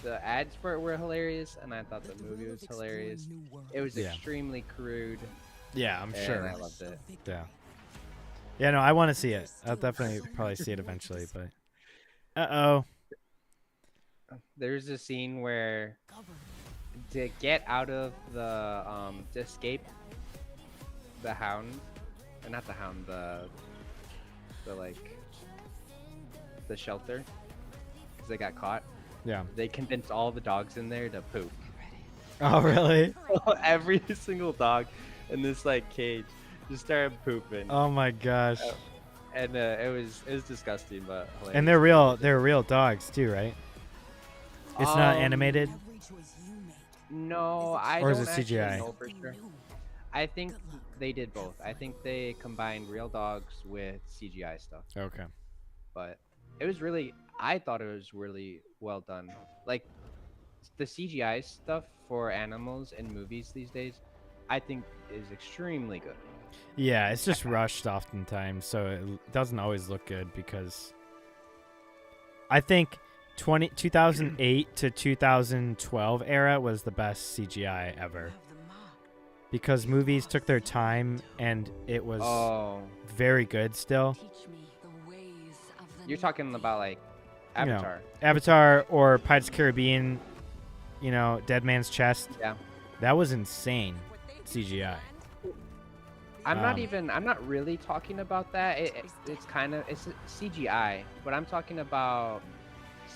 the ads for it were hilarious, and I thought the movie was hilarious. It was extremely crude. Yeah, I'm sure. I loved it. Yeah. Yeah, no, I want to see it. I'll definitely probably see it eventually, but there's a scene where to get out of the to escape the hound, or not the hound, the shelter, because they got caught. Yeah. They condensed all the dogs in there to poop. Oh, really? Every single dog in this like cage just started pooping. Oh my gosh. And it was disgusting, but hilarious. And they're real dogs too, right? It's not animated? No, I or don't is it CGI? know for sure. I think they did both. I think they combined real dogs with CGI stuff. Okay. But I thought it was really well done. Like the CGI stuff for animals in movies these days I think is extremely good. Yeah, it's just rushed oftentimes, so it doesn't always look good because I think 2008 to 2012 era was the best CGI ever. Because movies took their time and it was very good still. You're talking about like Avatar. Avatar or Pirates of the Caribbean, Dead Man's Chest. Yeah. That was insane CGI. I'm not really talking about that. It's CGI, but I'm talking about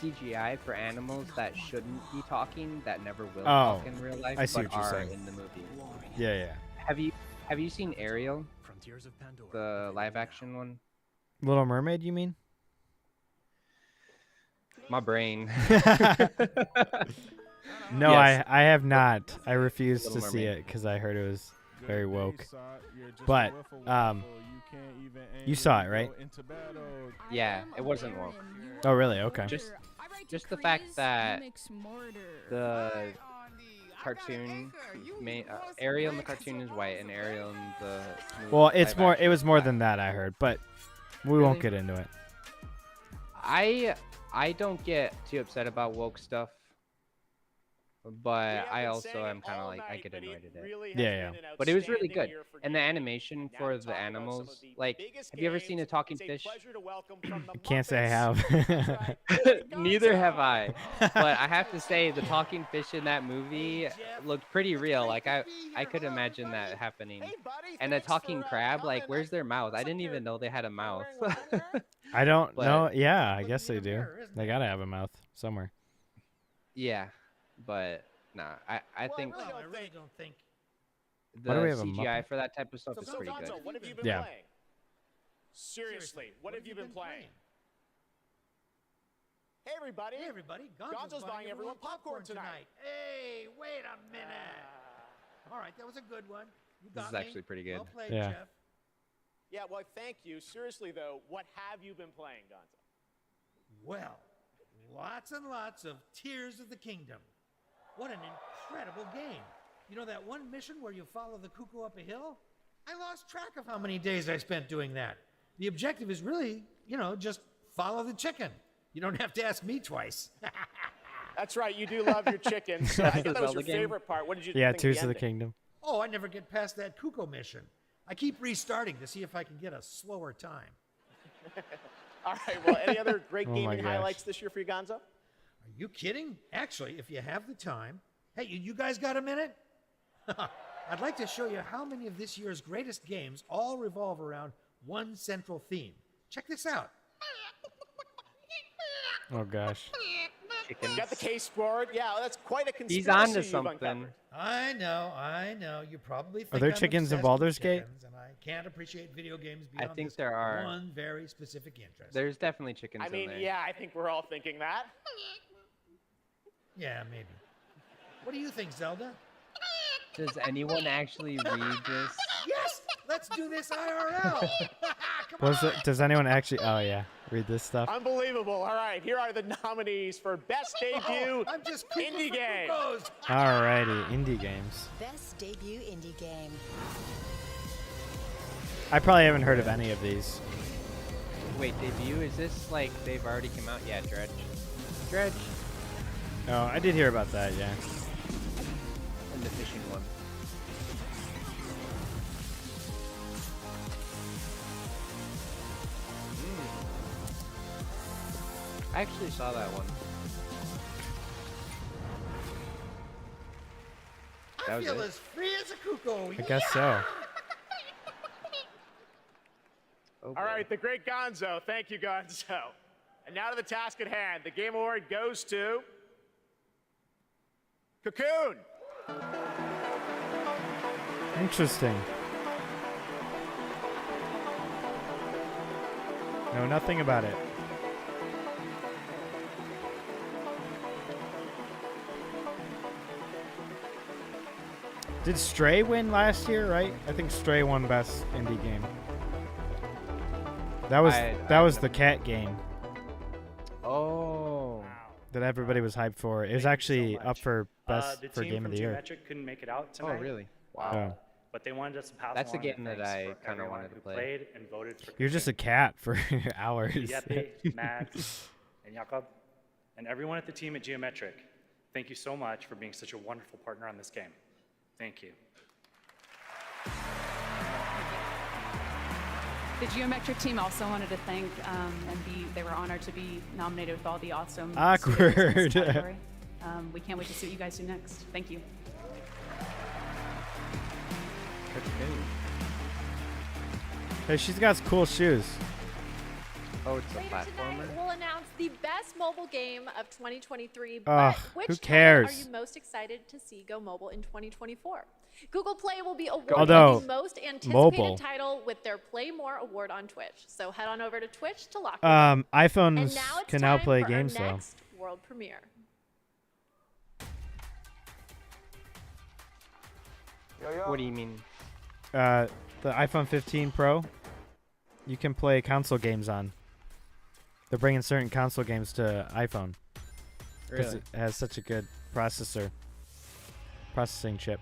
CGI for animals that shouldn't be talking, that never will talk in real life, I see but what you're are saying. in the movie. Yeah. Have you seen Ariel? The live action one? Little Mermaid, you mean? My brain. No, Yes. I have not. I refuse Little to see Mermaid. it because I heard it was very woke. But you saw it, right? Yeah, it wasn't woke. Oh, really? Okay. Just the fact that the cartoon, Ariel in the cartoon is white, and Ariel in the movie Well, it's live more. action It was is more black. than that. I heard, but we won't get into it. I don't get too upset about woke stuff, but I also am kind of like I get annoyed at it. Yeah. But it was really good, and the animation for the animals. Like, have you ever seen a talking fish? I can't say I have. Neither have I, but I have to say the talking fish in that movie looked pretty real. Like I could imagine that happening. And a talking crab, like where's their mouth? I didn't even know they had a mouth. I don't But- know. Yeah, I guess they do. They gotta have a mouth somewhere. Yeah, but nah, I think I really don't think. the Why do we have a CGI Muppet? for that type of stuff is So, pretty Gonzo, good. what have you been Yeah. playing? Seriously, what have you been playing? Hey, everybody. Hey, everybody. Gonzo's buying everyone popcorn tonight. Hey, wait a minute. All right, that was a good one. You This got is me. actually pretty good. Well played, Yeah. Jeff. Yeah, well, thank you. Seriously, though, what have you been playing, Gonzo? Well, lots and lots of Tears of the Kingdom. What an incredible game. You know that one mission where you follow the cuckoo up a hill? I lost track of how many days I spent doing that. The objective is really, just follow the chicken. You don't have to ask me twice. That's right, you do love your chicken. So I think that was your favorite part. What did you Yeah, think Tears the of the ending? Kingdom. Oh, I never get past that cuckoo mission. I keep restarting to see if I can get a slower time. All right, well, any other great Oh my gaming gosh. highlights this year for you, Gonzo? Are you kidding? Actually, if you have the time. Hey, you guys got a minute? I'd like to show you how many of this year's greatest games all revolve around one central theme. Check this out. Oh gosh. Chickens. Got the case board. Yeah, that's quite a conspiracy He's on to you've something. uncovered. I know. You probably think there I'm chickens in obsessed with Baldur's Gate? chickens, and I can't appreciate video games I beyond think this there are. one very specific interest. There's definitely chickens I mean, in there. yeah, I think we're all thinking that. Yeah, maybe. What do you think, Zelda? Does anyone actually read this? Yes, let's do this IRL. Does anyone actually? Oh yeah, read this stuff. Unbelievable. All right, here are the nominees for Best Debut I'm just Indie Game. Alrighty, indie games. Best debut indie game. I probably haven't heard of any of these. Wait, debut? Is this like they've already come out? Yeah, Dredge. Oh, I did hear about that. Yeah. And the fishing one. I actually saw that one. That I was feel it? as free as a cuckoo. I guess so. All right, the great Gonzo. Thank you, Gonzo. And now to the task at hand. The Game Award goes to Cocoon. Interesting. Know nothing about it. Did Stray win last year, right? I think Stray won best indie game. That was the cat game Oh. that everybody was hyped for. It was actually up for best the for team game from of the year. Geometric couldn't make it out tonight. Oh, really? Wow. But they wanted us to pass That's a along game that I kind of everyone wanted to who play. played and voted for You're just a cat for hours. Yeppe, Max, and Jakob, and everyone at the team at Geometric. Thank you so much for being such a wonderful partner on this game. Thank you. The Geometric team also wanted to thank they were honored to be nominated with all the awesome awkward studios in this category. We can't wait to see what you guys do next. Thank you. Hey, she's got cool shoes. Oh, it's a Later platformer. tonight, we'll announce the best mobile game of 2023. Ugh, But which who title cares? are you most excited to see go mobile in 2024? Google Play will be awarded Although, the most anticipated mobile. title with their Play More award on Twitch. So head on over to Twitch to lock it iPhones And now it's can now time play for games our though. next world premiere. What do you mean? The iPhone 15 Pro, you can play console games on. They're bringing certain console games to iPhone because Really? it has such a good processing chip.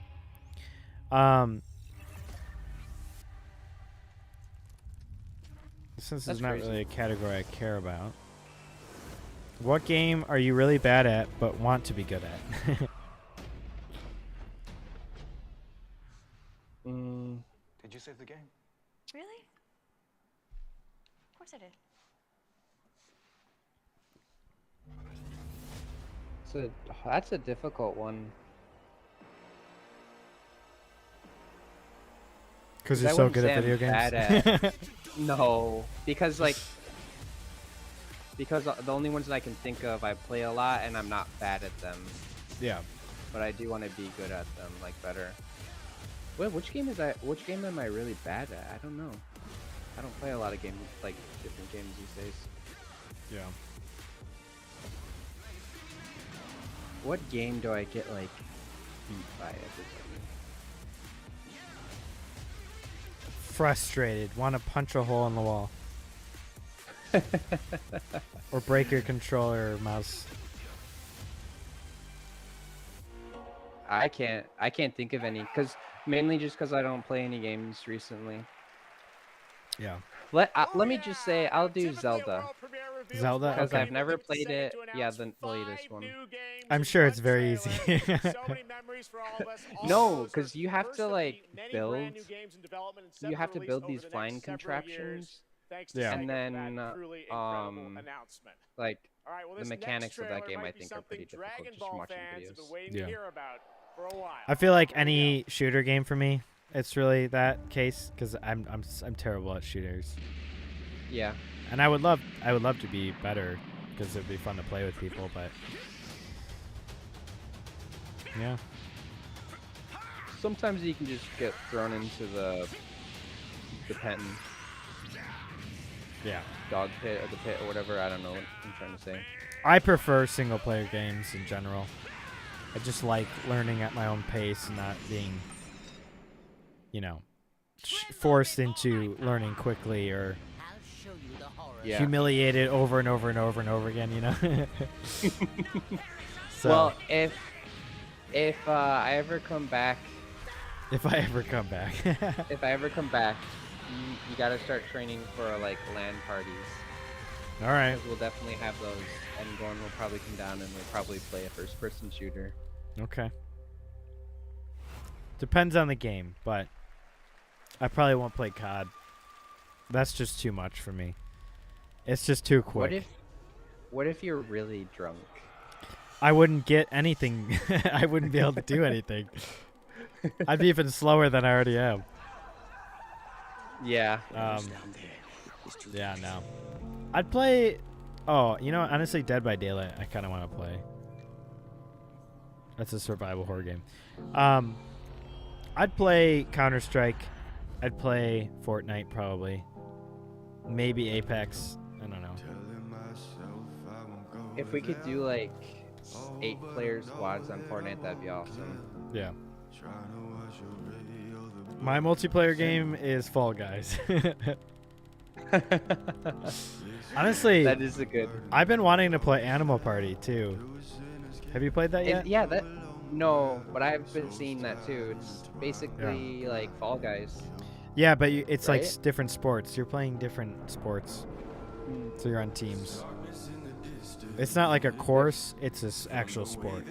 Since That's it's not crazy. really a category I care about, what game are you really bad at but want to be good at? Did you save the game? Really? Of course I did. That's a difficult one. Because you're I so wouldn't good say at I'm video bad games. at- No, because the only ones that I can think of, I play a lot and I'm not bad at them. Yeah. But I do want to be good at them, like better. Wait, which game am I really bad at? I don't know. I don't play a lot of games, like different games these days. Yeah. What game do I get like beat by everybody? Frustrated, want to punch a hole in the wall. Or break your controller or mouse. I can't think of any, mainly just because I don't play any games recently. Yeah. Let me just say I'll do Zelda. Zelda? Because Okay. I've never played it. Yeah, the latest one. I'm sure it's very easy. No, because you have to like build. You have to build these flying contraptions. Yeah. And then like the mechanics of that game, I think, are pretty difficult just from watching videos. Yeah. I feel like any shooter game for me, it's really that case because I'm terrible at shooters. Yeah. And I would love to be better because it'd be fun to play with people, but yeah. Sometimes you can just get thrown into the pen. Yeah. Dog pit or the pit or whatever. I don't know what I'm trying to say. I prefer single player games in general. I just like learning at my own pace and not being, forced into learning quickly or humiliated over and over and over and over again, So, well, if I ever come back, if I ever come back, you gotta start training for like LAN parties. All right. 'Cause we'll definitely have those, and Gorn will probably come down and we'll probably play a first-person shooter. Okay. Depends on the game, but I probably won't play COD. That's just too much for me. It's just too quick. What if you're really drunk? I wouldn't get anything. I wouldn't be able to do anything. I'd be even slower than I already am. Yeah. Yeah, no. I'd play... Oh, honestly, Dead by Daylight, I kind of want to play. That's a survival horror game. I'd play Counter-Strike. I'd play Fortnite, probably. Maybe Apex. I don't know. If we could do, like, 8-player squads on Fortnite, that'd be awesome. Yeah. My multiplayer game is Fall Guys. Honestly, that is a good. I've been wanting to play Animal Party too. Have you played that yet? Yeah, No, but I've been seeing that too. It's basically like Fall Guys. Yeah, but it's right? like different sports. You're playing different sports, so you're on teams. It's not like a course; it's an actual sport.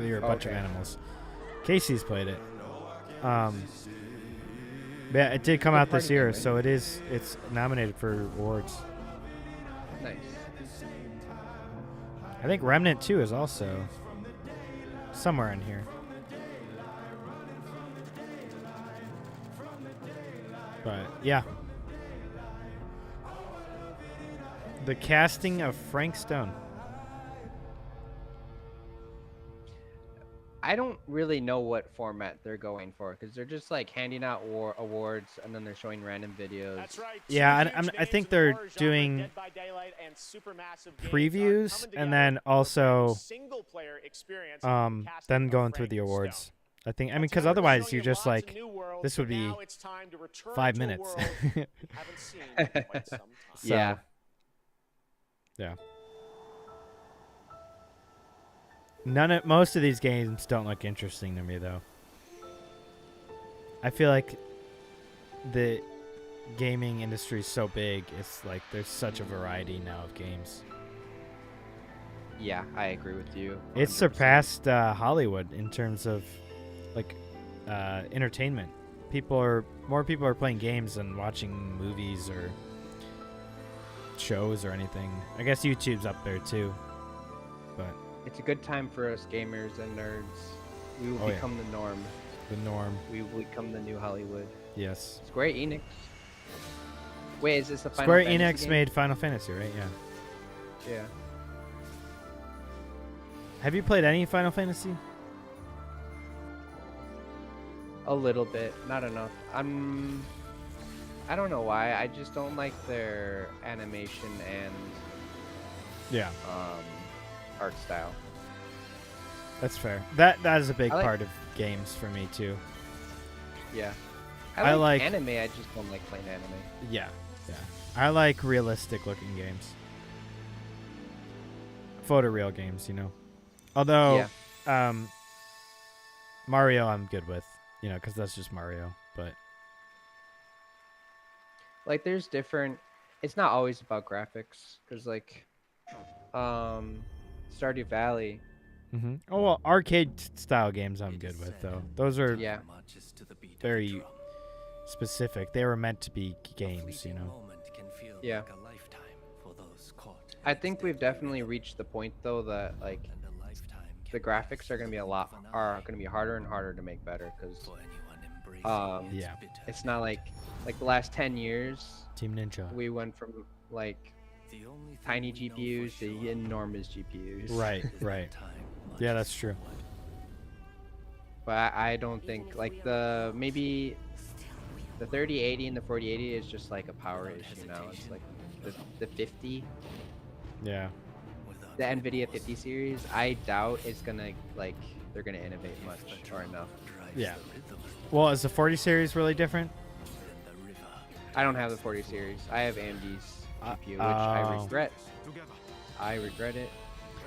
You're a bunch of animals. Casey's played it. Yeah, it did come out this year, so it's nominated for awards. Nice. I think Remnant 2 is also somewhere in here. But yeah. The casting of Frank Stone. I don't really know what format they're going for because they're just like handing out awards and then they're showing random videos. That's right. Yeah, I think they're doing previews and then also then going through the awards. I mean, because otherwise you just like this would be 5 minutes. Yeah. Yeah. Most of these games don't look interesting to me though. I feel like the gaming industry is so big. It's like there's such a variety now of games. Yeah, I agree with you. 100%. It's surpassed Hollywood in terms of like entertainment. More people are playing games than watching movies or shows or anything. I guess YouTube's up there too, but it's a good time for us gamers and nerds. We will become the norm. The norm. We will become the new Hollywood. Yes. Square Enix. Wait, is this a Final Square Fantasy Enix game? made Final Fantasy, right? Yeah. Yeah. Have you played any Final Fantasy? A little bit, not enough. I don't know why. I just don't like their animation and art style. That's fair. That is a big part of games for me too. Yeah. I like anime, I just don't like playing anime. Yeah. I like realistic looking games. Photoreal games, you know. Although Mario I'm good with, you know, because that's just Mario, but like there's different, it's not always about graphics because like Stardew Valley. Oh well, arcade style games I'm good with though. Those are very specific. They were meant to be games, you know. Yeah. I think we've definitely reached the point though that like the graphics are going to be harder and harder to make better because it's not like the last 10 years Team Ninja. We went from like tiny GPUs to enormous GPUs. Right. Yeah, that's true. But I don't think like maybe the 3080 and the 4080 is just like a power issue now. It's like the 50. Yeah. The NVIDIA 50 series, I doubt it's gonna they're gonna innovate much or enough. Yeah. Well, is the 40 series really different? I don't have the 40 series. I have AMD's GPU, which I regret. I regret it.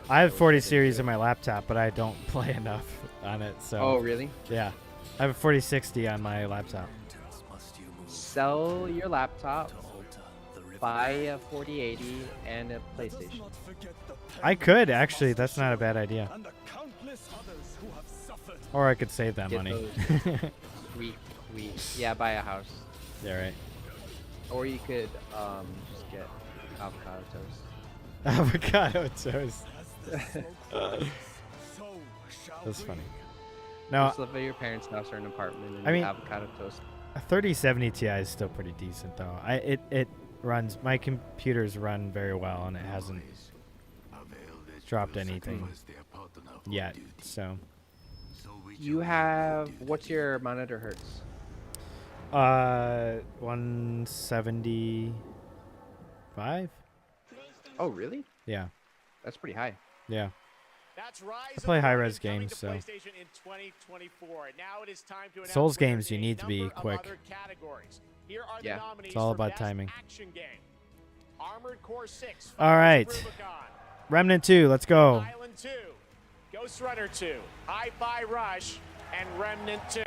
I have 40 series in my laptop, but I don't play enough on it. So. Oh really? Yeah. I have a 4060 on my laptop. Sell your laptop, buy a 4080 and a PlayStation. I could actually. That's not a bad idea. Or I could save that money. Yeah, buy a house. Yeah, right. Or you could just get avocado toast. Avocado toast. That's funny. No, just live at your parents' house or an apartment and avocado toast. A 3070 Ti is still pretty decent though. It runs. My computers run very well, and it hasn't dropped anything yet. So. You have what's your monitor hertz? 175. Oh really? Yeah. That's pretty high. Yeah. I play high-res games, so. Souls games, you need to be quick. Yeah. It's all about timing. All right. Remnant 2, let's go. Ghost Runner 2, Hi-Fi Rush, and Remnant 2.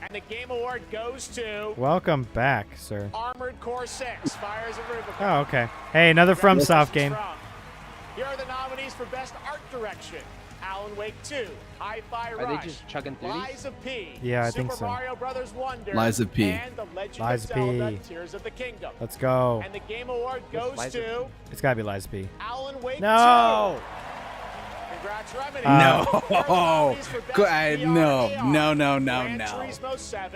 And the Game Award goes to... Welcome back, sir. Armored Core 6, Fires of Rubicon. Oh, okay. Hey, another FromSoft game. Here are the nominees for Best Art Direction. Alan Wake 2, Hi-Fi Rush, Are they just chugging through these? Lies of P, Yeah, I Super think so. Mario Brothers Wonder, Lies of P. and The Legend Lies of of Zelda, P. Tears of the Kingdom. Let's go. And the Game Award goes to It's gotta be Lies P. Alan Wake No! 2. Congrats, Remedy. No.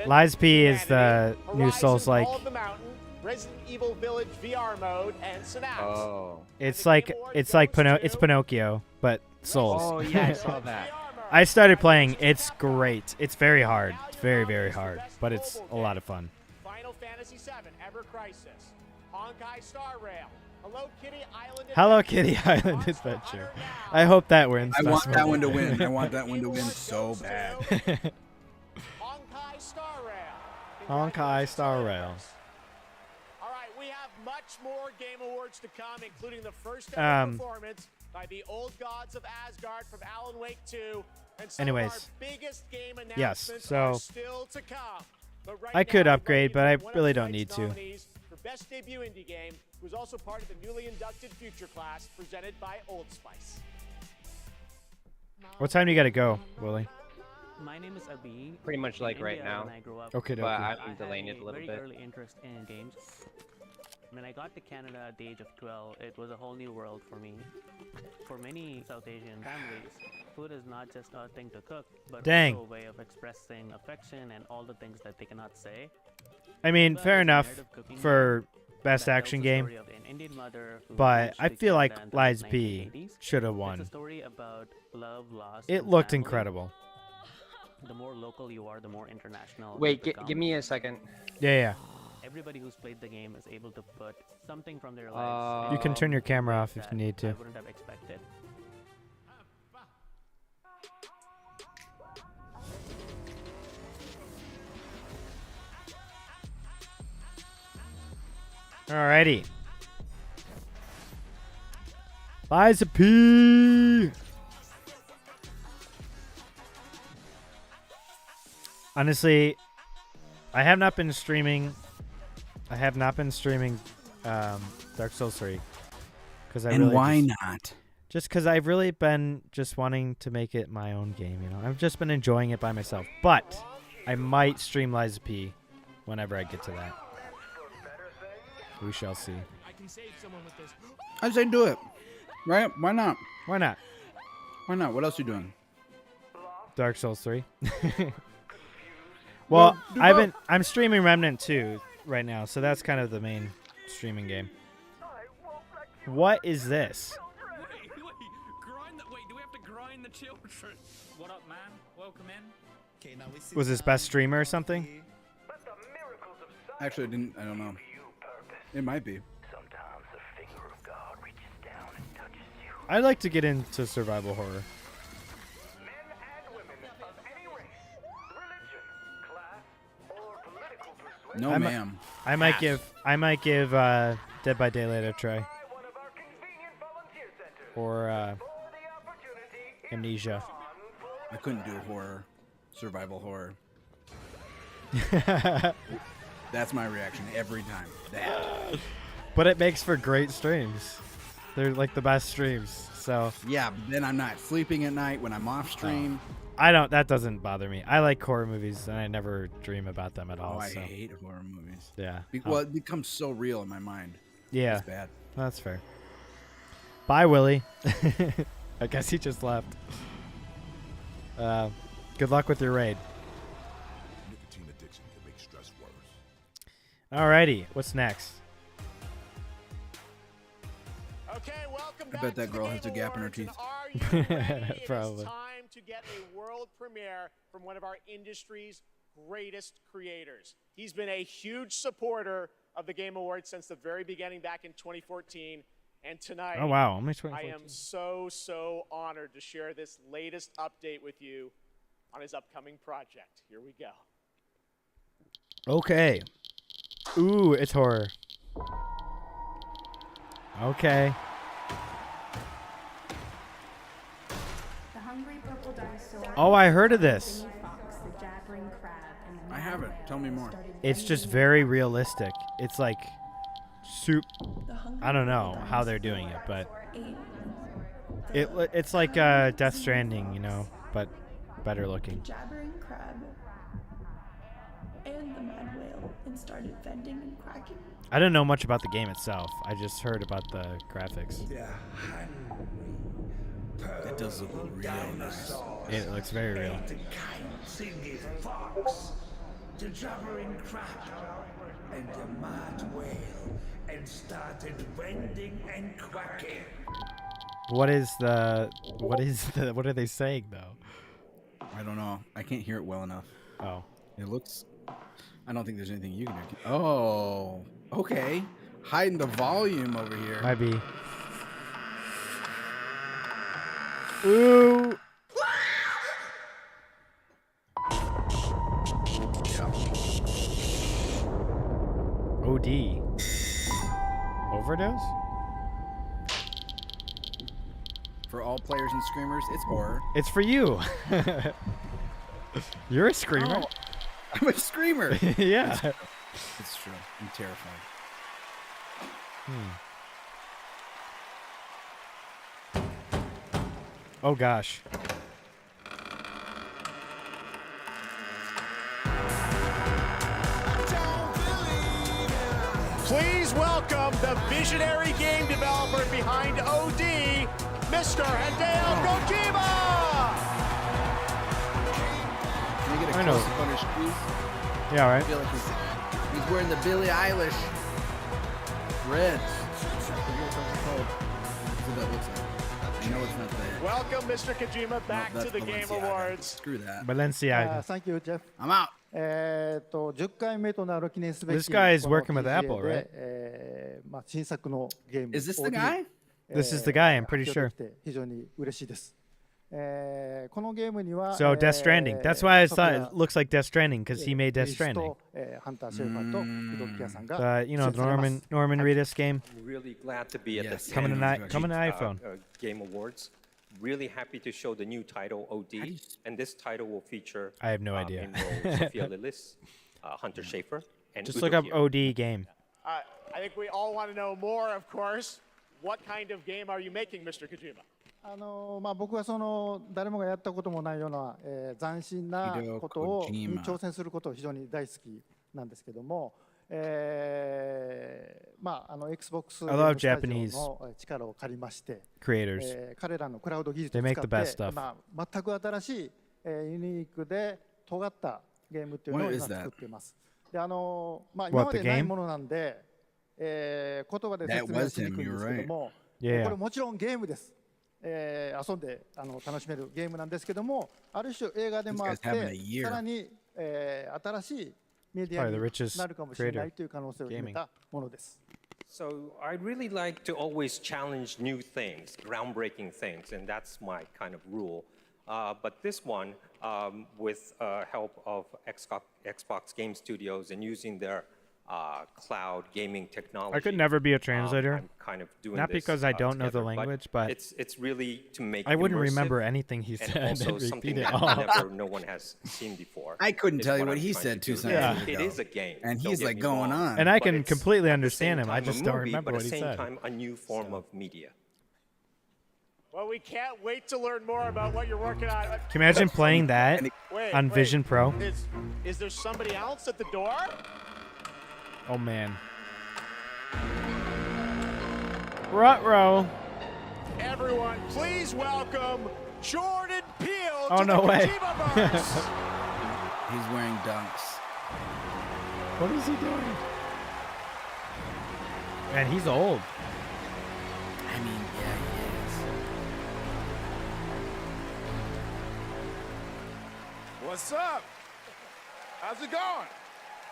Lies P is the new Souls-like. Call of the Mountain, Resident Evil Village VR mode, and Synapse. Oh. It's Pinocchio, but Souls. Oh yeah, I saw that. I started playing. It's great. It's very hard. It's very, very hard, but it's a lot of fun. Final Fantasy VII, Ever Crisis, Honkai Star Rail, Hello Kitty Island Adventure. I hope that wins. I want that one to win. I want that one to win so bad. Honkai Star Rail. Honkai Star Rail. All right, we have much more Game Awards to come, including the first ever performance by the Old Gods of Asgard from Alan Wake 2. And some of our biggest game announcements are still to come. But right I could now, upgrade, but I really don't need to. For Best Debut Indie Game, who's also part of the newly inducted Future Class, presented by Old Spice. What time do you gotta go, Willie? My name is Abi. Pretty much like right now. Okay, but I'm delaying it a little bit. I had a very early interest in games. When I got to Canada at the age of 12, it was a whole new world for me. For many South Asian families, food is not just a thing to cook, but also a way of expressing affection and all the things that they cannot say. I mean, fair enough for best action game, but I feel like Lies P should have won. It looked incredible. The more local you are, the more international. Wait, give me a second. Yeah. Everybody who's played the game is able to put something from their lives. You can turn your camera off if you need to. I wouldn't have expected. Alrighty. Lies of P. Honestly, I have not been streaming. Dark Souls 3 because why not? Just because I've really been just wanting to make it my own game. You know, I've just been enjoying it by myself. But I might stream Lies of P whenever I get to that. We shall see. I say do it. Right? Why not? Why not? Why not? What else are you doing? Dark Souls 3. Well, I'm streaming Remnant 2 right now, so that's kind of the main streaming game. What is this? Wait, do we have to grind the children? What up, man? Welcome in. Was this best streamer or something? Actually, I don't know. It might be. I'd like to get into survival horror. No, ma'am. I might give Dead by Daylight a try. Or Amnesia. I couldn't do horror. Survival horror. That's my reaction every time. That. But it makes for great streams. They're like the best streams. So yeah, but then I'm not sleeping at night when I'm off stream. That doesn't bother me. I like horror movies and I never dream about them at all. I hate horror movies. Yeah. Well, it becomes so real in my mind. Yeah. It's bad. That's fair. Bye, Willie. I guess he just left. Good luck with your raid. Nicotine addiction can make stress worse. Alrighty, what's next? Okay, welcome I bet that girl has a gap in her teeth. Probably. It is time to get a world premiere from one of our industry's greatest creators. He's been a huge supporter of the Game Awards since the very beginning back in 2014. And tonight, oh wow, only I am so honored to share this latest update with you on his upcoming project. Here we go. Okay. Ooh, it's horror. Okay. The Oh, I heard of this. I haven't. Tell me more. It's just very realistic. It's like I don't know how they're doing it, but it's like Death Stranding, you know, but better looking. Jabbering crab and the mad whale and started vending and quacking. I don't know much about the game itself. I just heard about the graphics. That does look real nice. It looks very real. Fox, the jabbering crab, and the mad whale, and started vending and quacking. What are they saying though? I don't know. I can't hear it well enough. Oh. It looks, I don't think there's anything you can do. Oh, okay. Hiding the volume over here. Might be. Ooh. OD. Overdose? For all players and screamers, it's horror. It's for you. You're a screamer. Oh, I'm a screamer. Yeah. It's true. I'm terrified. Oh gosh. Please welcome the visionary game developer behind OD, Mr. Hideo Kojima! Can we get a close-up on his shoes? Yeah, right. I feel like he's wearing the Billie Eilish Reds. That's what that looks like. I know it's not there. Welcome, Mr. Kojima, back to the Game Awards. Screw that. Balenciaga. Thank you, Jeff. I'm out. 10回目となる記念すべき This guy is working with Apple, right? まあ新作のゲーム Is this the guy? This is the guy, I'm pretty sure. 非常に嬉しいです。このゲームには So Death Stranding. That's why I thought it looks like Death Stranding because he made Death Stranding. ハンターシェルパーとウドキヤさんが You know, the Norman Reedus game. Really glad to be at the coming to iPhone. Game Awards. Really happy to show the new title OD, and this title will feature. I have no idea. Sophia Lillis, Hunter Schafer, and just look up OD game. I think we all want to know more, of course. What kind of game are you making, Mr. Kojima? まあ僕はその誰もがやったこともないような、斬新なことに挑戦することを非常に大好きなんですけども、まあXbox の力を借りまして、彼らのクラウド技術を使って、まあ全く新しい、ユニークで尖ったゲームっていうのを今作っています。でまあ今までないものなんで、言葉で説明しにくいんですけども、これもちろんゲームです。遊んで楽しめるゲームなんですけども、ある種映画でもあって、さらに新しいメディアになるかもしれないという可能性を秘めたものです。So I really like to always challenge new things, groundbreaking things, and that's my kind of rule. But this one, with help of Xbox Game Studios and using their cloud gaming technology. I could never be a translator. I'm kind of doing not this, because I don't know the language, but it's really to make. I wouldn't remember anything he said and also repeat it that all. no one has seen before. I couldn't tell you what he said 2 seconds ago. It is a game, and he's like going on. And I can completely understand him. I just don't remember what he said. But at the same time, a new form of media. Well, we can't wait to learn more about what you're working on. Can you imagine playing that on Vision Pro? Is there somebody else at the door? Oh man. Ruh-roh. Everyone, please welcome Jordan Peele. Oh, no way. He's wearing dunks. What is he doing? Man, he's old. I mean, yeah, he is. What's up? How's it going?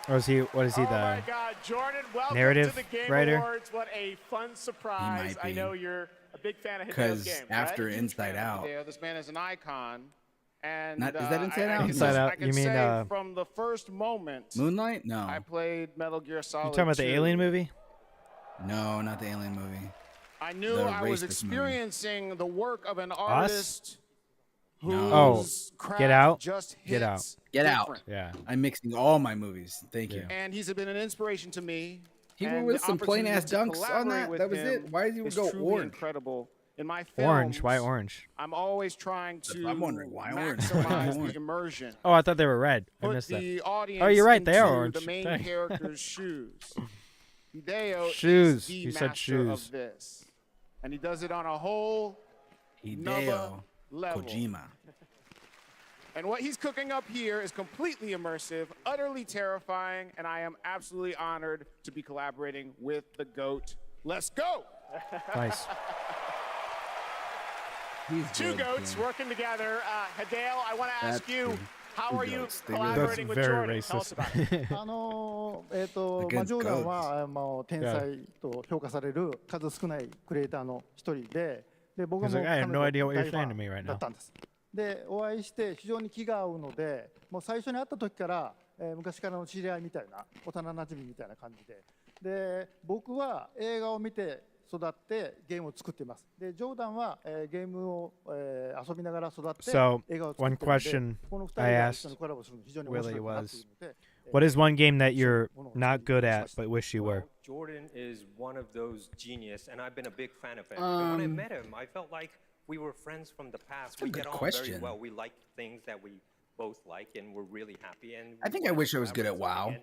What is he, the my God, Jordan, welcome narrative to the Game writer? Awards. What a fun surprise. I know you're a big fan of Hideo's game, because after Inside Out. This man is an icon. And is that Inside Out? Inside Out. I can you mean say from the first moment. Moonlight? No. I played Metal Gear Solid. You talking about the Alien movie? No, not the Alien movie. I knew I was experiencing the work of an artist whose Get Out. Just Get Out. Get Out. Yeah. I'm mixing all my movies. Thank you. And he's been an inspiration to me. He went with some plain ass dunks on that. That was it. Why did he go orange? Incredible. In my films, Orange. Why orange? I'm always trying to I'm wondering why orange. maximize the immersion. Oh, I thought they were red. I Put missed that. the audience Oh, you're right. They are into orange. The main Dang. character's shoes. Hideo Shoes. is the You said master shoes. of this, and he does it on a whole nother Hideo level. Kojima. And what he's cooking up here is completely immersive, utterly terrifying, and I am absolutely honored to be collaborating with the GOAT. Let's go! Nice. Two goats working together. Hideo, I want to ask you, how are you That's collaborating with Jordan? very Tell us racist. about it. ジョーダンは天才と評価される数少ないクリエイターの一人で、僕も He's like, I have no idea what you're 彼 saying の to me right だ now. ったんです。で、お会いして非常に気が合うので、もう最初に会った時から、昔からの知り合いみたいな、幼馴染みたいな感じで、で、僕は映画を見て育ってゲームを作っています。で、ジョーダンは、ゲームを、遊びながら育って So, 映画を作 one っているので、 question この二人 I が一 asked 緒にコラボするの非常に面 Willie 白いかなと was, いうので。 what is one game that you're not good at but wish you were? Jordan is one of those genius, and I've been a big fan of him. And when I met him, I felt like we were friends from the past. We get on very well. We like things that we both like, and we're really happy. And I think I wish I was good at WoW.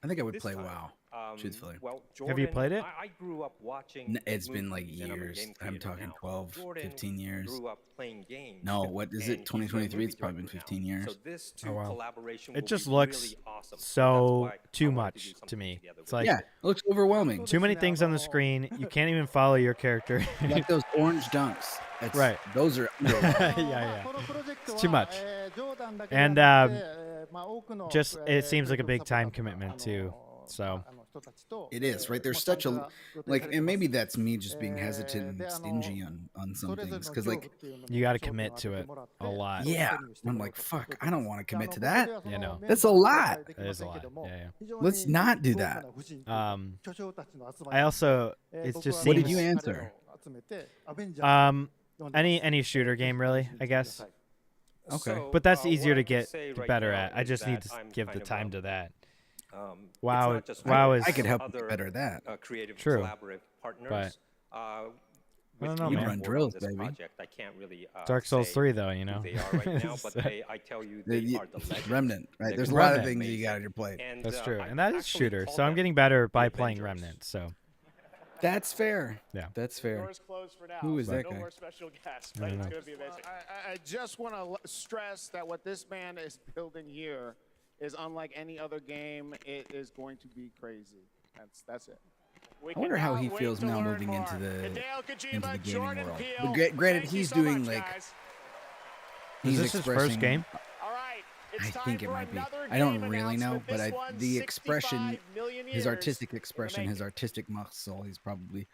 I think I would play WoW, truthfully. Well, Have you played it? I grew up watching. It's been like years. I'm talking 12, 15 years. Grew up playing games. No, what is it? 2023? It's probably been 15 years. So this Oh, wow. collaboration It will just be looks really awesome. so too much to me. It's like Yeah, it looks overwhelming. too many things on the screen. You can't even follow your character. Like those orange dunks. That's, Right. Those are. yeah. It's too much. And just it seems like a big time commitment too. So It is, right? There's such a, like, and maybe that's me just being hesitant and stingy on some things. Because, like, you got to commit to it a lot. yeah. I'm like, fuck, I don't want to commit to that. You know. That's a lot. It is a lot. Yeah. Let's not do that. I also, it just What seems. did you answer? Any shooter game really, I guess. Okay. But that's what easier I to can get say right better now at. I is just need that to I'm give the kind of time to that. It's WoW, not just WoW me, is. I could help you other, get better at that. Creative True. collaborative partners. But I don't know, you man. run drills, this baby. Project. I can't really Dark Souls say 3 though, you know. who they are right now, but I tell you, they are the legends. Remnant, right? They're There's a lot of Remnant. things you got on your plate. And, That's true, I and that is actually shooter. call So I'm them getting better by the playing Avengers. Remnant. So That's fair. Yeah. That's fair. Doors closed for now. Who is so that no guy? more special guests, I but don't it's know. going to be amazing. I just want to stress that what this man is building here is unlike any other game. It is going to be crazy. That's it. I wonder how he feels now moving into the gaming world. But granted, he's doing like is this his first game? I think it might be. I don't really know, but the expression, his artistic expression, his artistic muscle, he's probably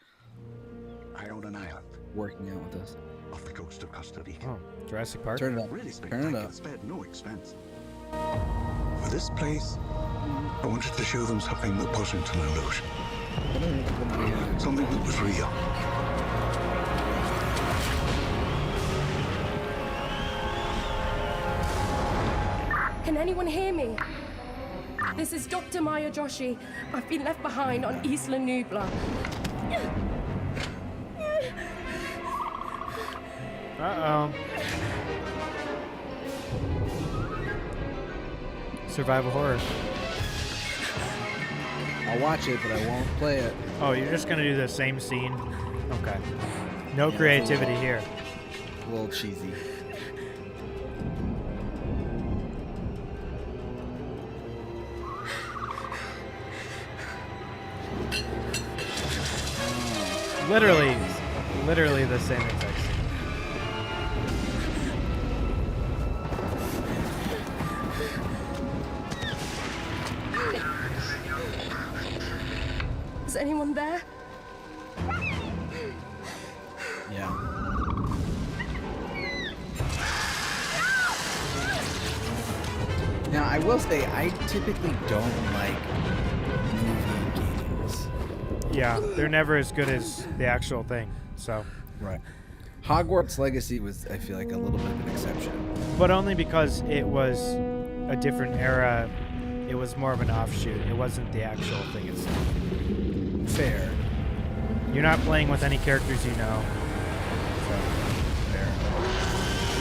I own an island working out with us. off the coast of Costa Rica. Oh, Jurassic Park. Turn it up. Really Turn it spectacular, up. spared no expense. For this place, I wanted to show them something that wasn't an illusion. Something that was real. Can anyone hear me? This is Dr. Maya Joshi. I've been left behind on Isla Nubla. Uh-oh. Survival horror. I'll watch it, but I won't play it. Oh, you're just gonna do the same scene? Okay. No creativity here. A little cheesy. Literally the same exact scene. Is anyone there? Yeah. Now, I will say, I typically don't like movie games. Yeah, they're never as good as the actual thing. So, right. Hogwarts Legacy was, I feel like, a little bit of an exception. But only because it was a different era. It was more of an offshoot. It wasn't the actual thing itself. Fair. You're not playing with any characters you know. So, fair.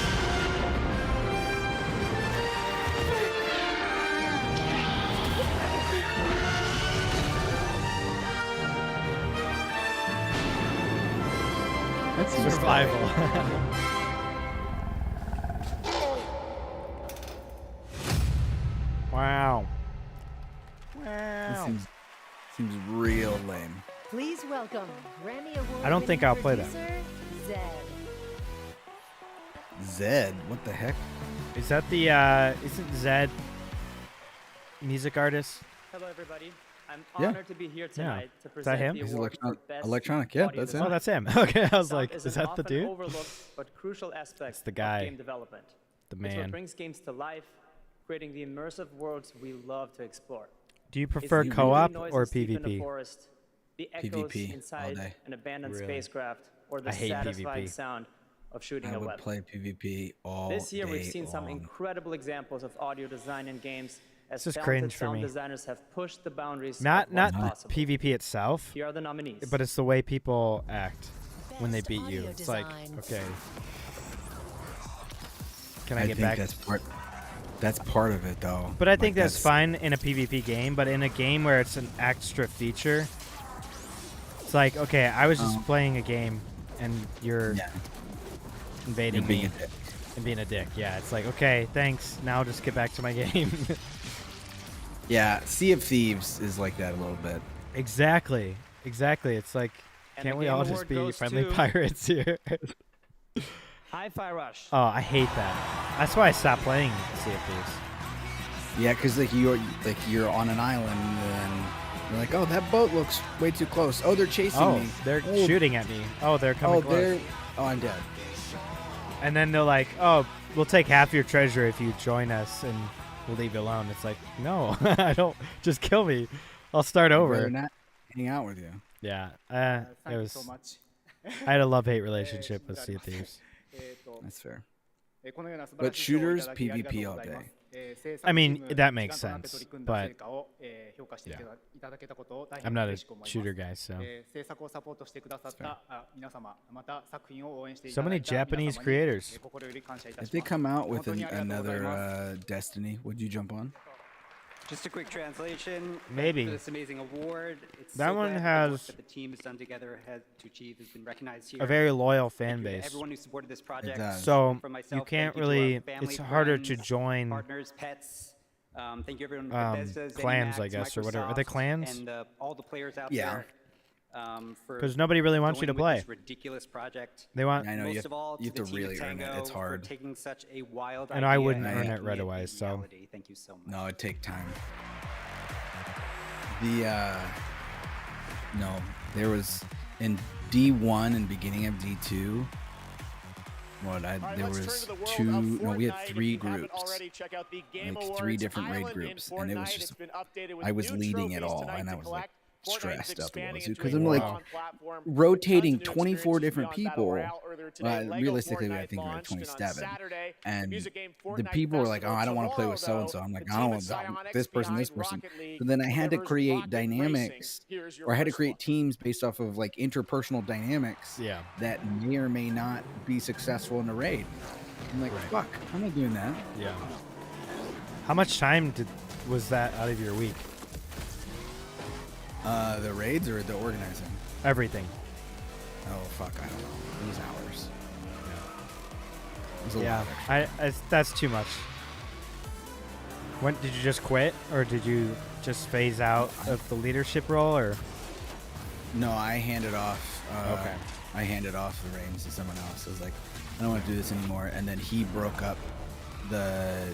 That's survival. Wow. Wow. Seems real lame. Please welcome Grammy Award. I don't think I'll play that. Zed. Zed? What the heck? Is that the isn't Zed music artist? Hello everybody. I'm honored to be here tonight to present Is that him? the He's award for best electronic. Yeah, audio that's him. Oh, that's him. Okay, I was like, Sound is that the an dude? often overlooked but crucial aspect It's the guy. of game development. The It's what man. brings games to life, creating the immersive worlds we love to explore. Do you It's prefer the co-op noises or deep in the PvP? forest, the echoes PvP all inside day. an abandoned Really? spacecraft, or the I hate satisfying PvP. sound of shooting I a would web. play PvP all This year, we've day seen some long. incredible examples of audio design in games as This is talented cringe for sound me. designers have pushed the boundaries Not of what's not possible. PvP itself, Here are the nominees. but it's the way people act when they beat you. audio It's like, design. okay, can I get think back? That's part of it, though. But I think Like, that's fine in a PvP game, but in a game where it's an extra feature, it's like, okay, I was just playing a game, and you're invading You're being me a dick. and being a dick. Yeah, it's like, okay, thanks. Now just get back to my game. Yeah, Sea of Thieves is like that a little bit. Exactly. It's like, And can't the we Game all Award just be goes friendly to- pirates here? Hi-Fi Rush. Oh, I hate that. That's why I stopped playing Sea of Thieves. Yeah, because you're on an island and you're like, oh, that boat looks way too close. Oh, they're chasing me. They're shooting at me. Oh, they're coming close. I'm dead. And then they're like, oh, we'll take half your treasure if you join us, and we'll leave you alone. It's like, no, I don't. Just kill me. I'll start over. I'd rather not hang out with you. Yeah. Thank It you was. so much. I had a love-hate relationship with Sea of Thieves. That's fair. But shooters, PvP all day. I mean, that makes sense, but I'm not a shooter guy, so. So many Japanese creators. If they come out with another Destiny, would you jump on? Just a quick translation. Maybe. For this amazing award. It's That so one glad the has work that the team has done together to achieve has been recognized here. A very loyal fan Thank you to base. Everyone who supported this project. So From myself, you can't thank you to our really. family, It's harder to friends, join partners, pets. Thank you everyone. Bethesda, clans, ZeniMax, I guess, or whatever. Are Microsoft, they clans? And all the players out Yeah. there. For 'Cause nobody really wants you going to with play. This ridiculous project. They want- I know, Most you of all, have to to the team really at earn it. Tango It's hard. For taking such a wild And I idea wouldn't and earn it making right a away, so. reality. Thank you so much. No, it'd take time. There was in D1 and beginning of D2. There was we had 3 groups, like 3 different raid groups, and it was just, I was leading it all, and I was like stressed up because I'm like rotating 24 different people. Realistically, I think we were 27, and the people were like, "Oh, I don't want to play with so and so." I'm like, "I don't want this person." But then I had to create dynamics, or I had to create teams based off of like interpersonal dynamics. Yeah. That may or may not be successful in the raid. I'm like, fuck, I'm not doing that. Yeah. How much time was that out of your week? The raids or the organizing? Everything. Oh fuck, I don't know. It was hours. It was a Yeah, lot. that's too much. When did you just quit, or did you just phase out of the leadership role, or? No, I handed off. Okay. I handed off the reins to someone else. I was like, I don't want to do this anymore. And then he broke up the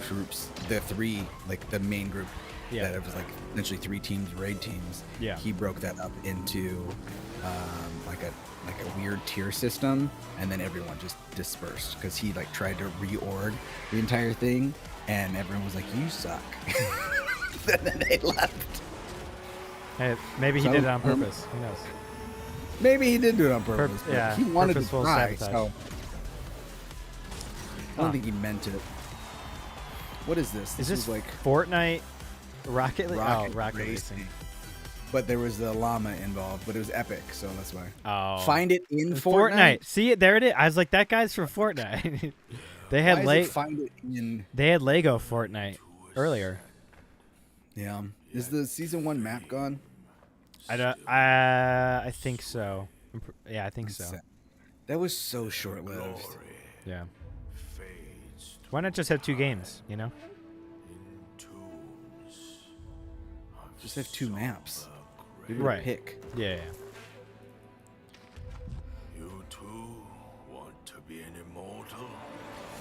groups, the 3, like the main group. Yeah. That it was like essentially 3 teams, raid teams. Yeah. He broke that up into like a weird tier system, and then everyone just dispersed because he like tried to reorg the entire thing, and everyone was like, "You suck." And then they left. Hey, maybe he So, did it on purpose. Who knows? Maybe he did do it on purpose. Yeah, he wanted to purposeful try. sabotage. So I don't think he meant it. What is this? Is this was like Fortnite Rocket League? Rocket Rocket Racing. Racing. But there was the llama involved, but it was epic, so that's why. Oh. Find it in Fortnite. See it? There it is. I was like, that guy's from Fortnite. They had find it in. They had Lego Fortnite earlier. Yeah. Is the season 1 map gone? I think so. Yeah, I think so. That was so short-lived. Yeah. Why not just have 2 games? You know. Just have 2 maps. Right. Pick. Yeah. You too want to be an immortal?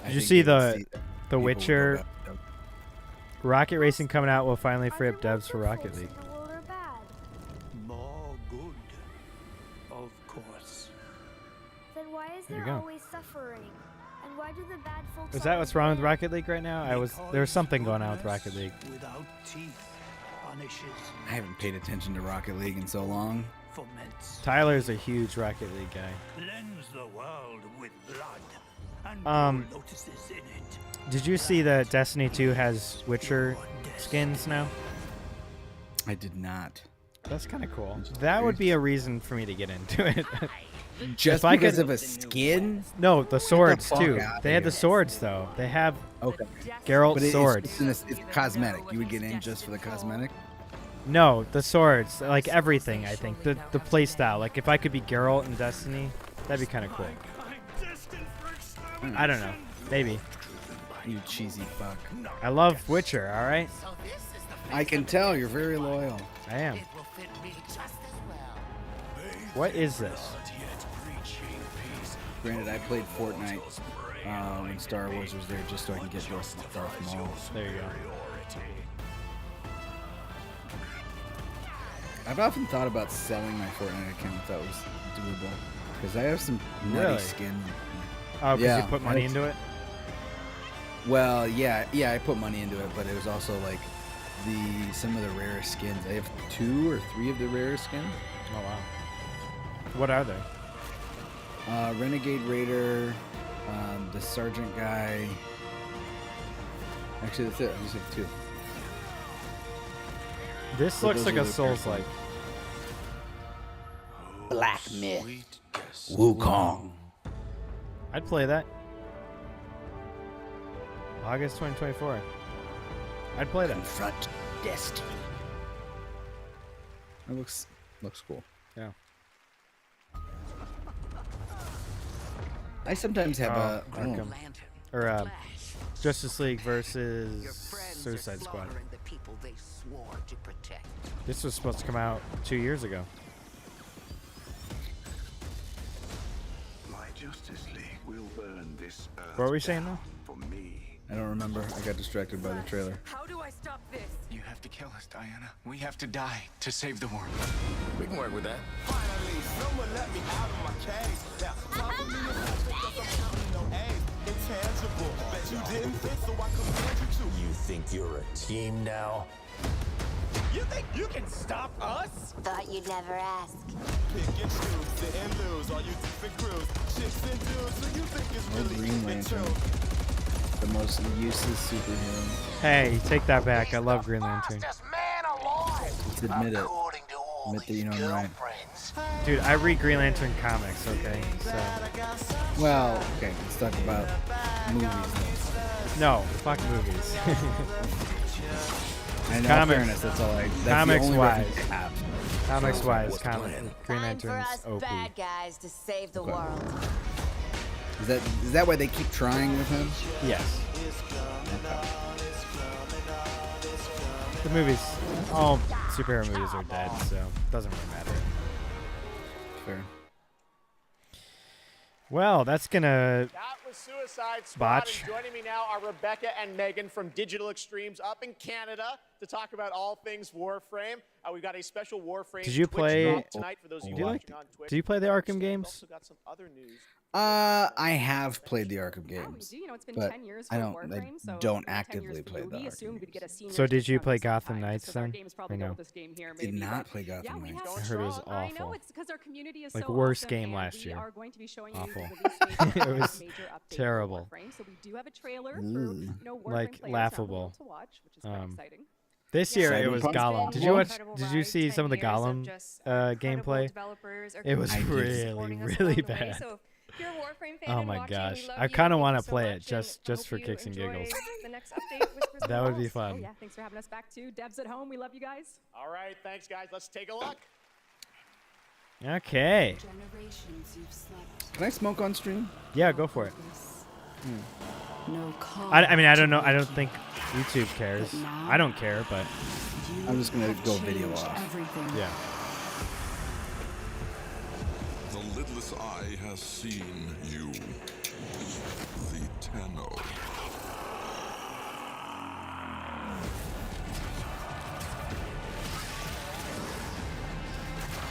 Did you see the Witcher Rocket Racing coming out will finally free up devs for Rocket League? More good, of course. Then why is There you there go. always suffering? And why do the bad folks Is that what's wrong with Rocket League right now? There was something going on with Rocket League. Without teeth punishes I haven't paid attention to Rocket League in so long. foments. Tyler's a huge Rocket League guy. Cleanse the world with blood, and notices in it. Did you see that Destiny 2 has Witcher skins now? I did not. That's kind of cool. That would be a reason for me to get into it. Just because of a skin? No, the swords fuck too. outta They had here. the swords though. They have Geralt Geralt swords. It's cosmetic. You would get in just for the cosmetic? No, the swords, like everything. I think the play style. Like if I could be Geralt in Destiny, that'd be kind of cool. I don't know. Maybe. You cheesy fuck. I love Witcher. All right. I can tell you're very loyal. I am. What is this? Granted, I played Fortnite when Star Wars was there just so I can get Darth Maul. There you go. I've often thought about selling my Fortnite account if that was doable. Because I have some nutty Really? skin. Oh, because you put money into it? Well, yeah, I put money into it, but it was also like some of the rarest skins. I have 2 or 3 of the rarest skins. Oh wow. What are they? Renegade Raider, the Sergeant guy. Actually, that's it. I just have 2. This But looks those like are a the Souls first like. Black Myth. Wukong. I'd play that. August 2024. I'd play that. Confront Destiny. That looks cool. Yeah. I sometimes have Justice League versus Suicide Squad. This was supposed to come out 2 years ago. My Justice League will burn this earth. What were we saying though? For me. I don't remember. I got distracted by the trailer. How do I stop this? You have to kill us, Diana. We have to die to save the world. We can work with that. Finally, someone let me out of my cage. Now, follow me because I'm counting no A's. Intangible. Bet you didn't fit, so I compared you to. You think you're a team now? You think you can stop us? Thought you'd never ask. Pick and choose, sit and lose. All you different crews, chicks and dudes. So you think it's No really Green even Lantern. true? The most useless superhero. Hey, take that back. I love Green Lantern. Just admit it. Admit that you know I'm right. Dude, I read Green Lantern comics, okay? So. Well, okay, let's talk about movies. No, fuck movies. And in all Comics. fairness, that's all I. That's Comics the only wise. reference I have. Comics wise, Green Time for Lantern's us OP. bad guys to save the world. Is that why they keep trying with him? Yes. The movies, all superhero movies are dead, so it doesn't really matter. Fair. Well, that's gonna That was Suicide Squad. botch. And joining me now are Rebecca and Megan from Digital Extremes up in Canada to talk about all things Warframe. We've got a special Warframe Did you Twitch play? drop tonight for those of you watching on Twitch. Did you play the Arkham games? Also got some other news I have played the Arkham games, it's been but 10 years I for don't. Warframe, I so don't 10 actively years for play you. the We Arkham assumed we'd games. get a senior So did you discount play at some Gotham time, Knights because our then? game's probably Or built no? with this game here, Did maybe, not but play Gotham yeah, we Knights. have I heard it was strong- I know awful. it's because our community is Like so worst awesome, game and last we year. are going to be showing Awful. you the release date It of was a major update terrible. for Warframe. So we do have a trailer for Ooh. Warframe Like players laughable. around the world to watch, which is quite exciting. This year it was Cyberpunk? Gollum. Did you watch? Did you see some of the Gollum gameplay? It was really bad. So if you're a Warframe fan Oh and my watching, gosh, we love I you. kind of Thank want you to so play much, it and just I hope for you kicks and enjoy giggles. The next update, Whispers That would be Walls. fun. Oh yeah, thanks for having us back too. Debs at home, we love you guys. All right, thanks, guys. Let's take a look. Okay. Can I smoke on stream? Yeah, go for it. No I mean, I don't know. I don't think YouTube cares. I don't care, but I'm just gonna go video off. yeah. The lidless eye has seen you. The Tenno.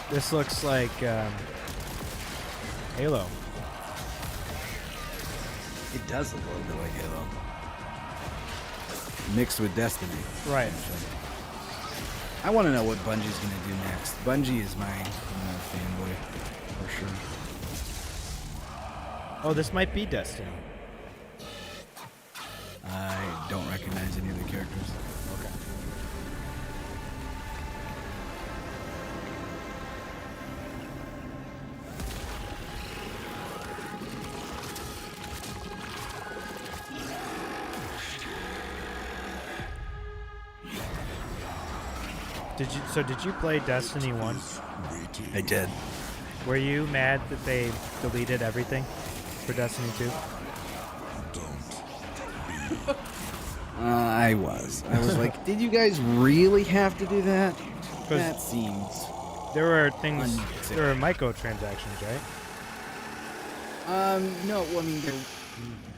This looks like Halo. It does look a little bit like Halo. Mixed with Destiny. Right. I want to know what Bungie's going to do next. Bungie is my fanboy, for sure. Oh, this might be Destiny. I don't recognize any of the characters. Okay. Did you play Destiny 1? I did. Were you mad that they deleted everything for Destiny 2? I was like, did you guys really have to do that? That seems. There were things. There were microtransactions, right? No. Well, I mean,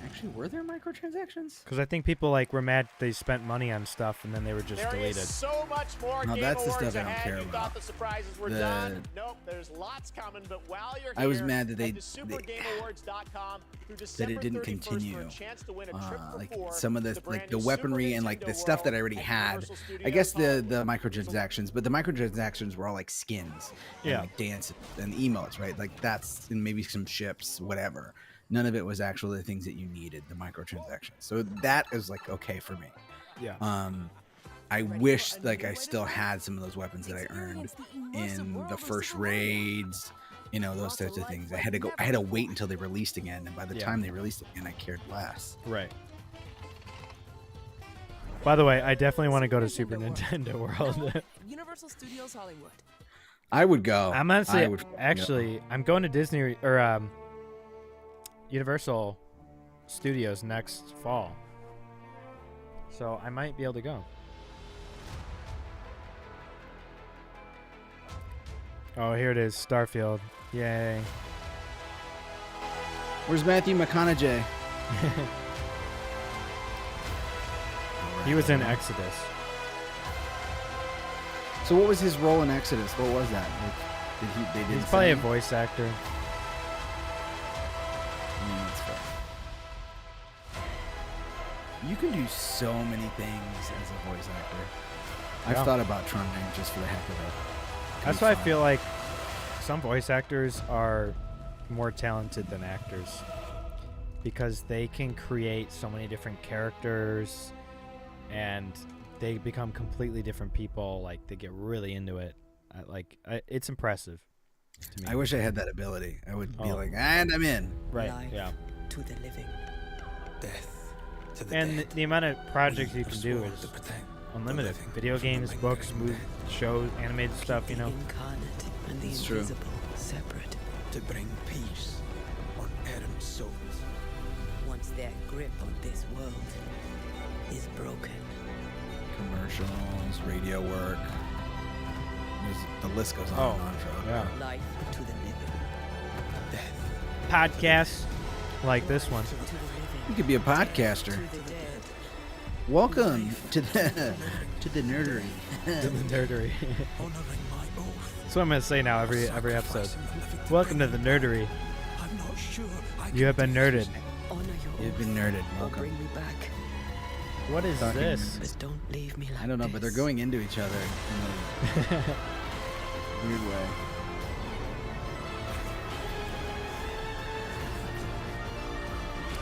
actually, were there microtransactions? Because I think people were mad they spent money on stuff and then they were just deleted. There is so much more No, Game that's the Awards stuff I don't ahead. care You about. thought the surprises were done. Nope, there's lots coming. But while you're here, I was mad that head to supergameawards.com through December that it didn't 31st continue. For a chance to win a trip for Like four some of to the brand the new weaponry Super and the Nintendo stuff that I World already at had. Universal I guess Studios. the microtransactions, but the microtransactions were all like skins, and Yeah. like dance and emotes, right? Like that's and maybe some ships, whatever. None of it was actually the things that you needed, the microtransactions. So that is like okay for me. Yeah. I wish like I still had some of those weapons that I earned in the first raids, those types of things. I had to wait until they released again, and by the time they released again, I cared less. Right. By the way, I definitely want to go to Super Nintendo World. Universal Studios Hollywood. I would go. I'm honestly, I'm going to Disney or Universal Studios next fall, so I might be able to go. Oh, here it is, Starfield! Yay! Where's Matthew McConaughey? He was in Exodus. So what was his role in Exodus? What was that? They didn't. He's probably say? a voice actor. That's fair. You can do so many things as a voice actor. I've thought about trying just for the heck of it. That's why I feel like some voice actors are more talented than actors, because they can create so many different characters and they become completely different people. Like they get really into it. It's impressive to me. I wish I had that ability. I would be like, and I'm in. Right. Life Yeah. to the living. Death to the And dead. the amount of projects you can do is unlimited. Video games, books, movies, shows, animated stuff. The incarnate and the It's true. invisible separate. To bring peace on errant souls. Once their grip on this world is broken. Commercials, radio work. The list goes on and on. Yeah. Life to the living. Death. Podcasts like this one. You could be a podcaster. Welcome to the nerdery. To the nerdery. That's what I'm gonna say now every episode. Welcome to the nerdery. I'm not sure You have been nerded. You've been nerded. Welcome. Bring me back. What is this? But don't leave me like I don't know, but they're going into each other in a weird way.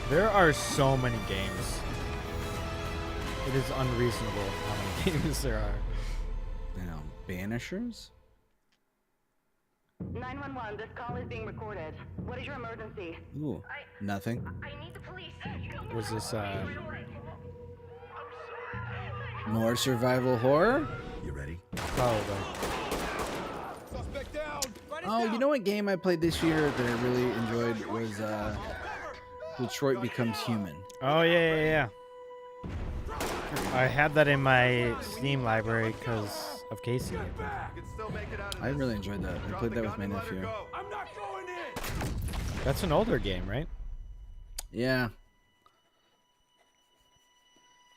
There are so many games. It is unreasonable how many games there are. You know, Banishers? 911, this call is being recorded. What is your emergency? Ooh, nothing. I need the police. Was this More survival horror? You ready? Probably. Oh, you know what game I played this year that I really enjoyed was Detroit Becomes Human. Oh yeah. I had that in my Steam library because of Casey. I really enjoyed that. I played that with my nephew. That's an older game, right? Yeah.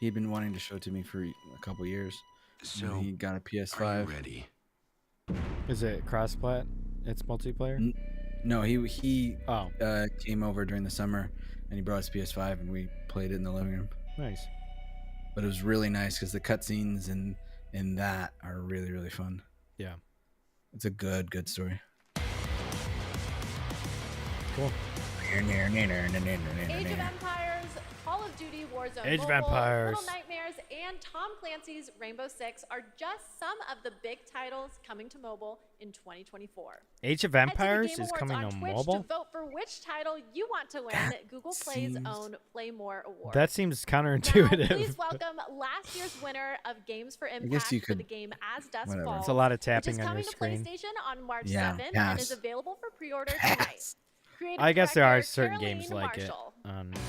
He'd been wanting to show it to me for a couple years. So he got a PS5. Are you ready? Is it cross-plat? It's multiplayer? No, he came over during the summer and he brought his PS5 and we played it in the living room. Nice. But it was really nice because the cutscenes in that are really, really fun. Yeah. It's a good story. Cool. Age of Empires, Call of Duty, Warzone Age of Mobile, Empires. Little Nightmares, and Tom Clancy's Rainbow Six are just some of the big titles coming to mobile in 2024. Age of Head to the Empires Game is Awards coming on to Twitch mobile? to vote for which title you want to win Google Play's own Play More award. That seems Now, counterintuitive. please welcome last year's winner of Games for Impact you for could- the game As Dusk whatever. Falls. It's a lot of which tapping is on your coming screen. to PlayStation on March Yeah, 7th and pass. is available for pre-order tonight. Creative I guess there are director certain Caroline games like Marshall. it on mobile.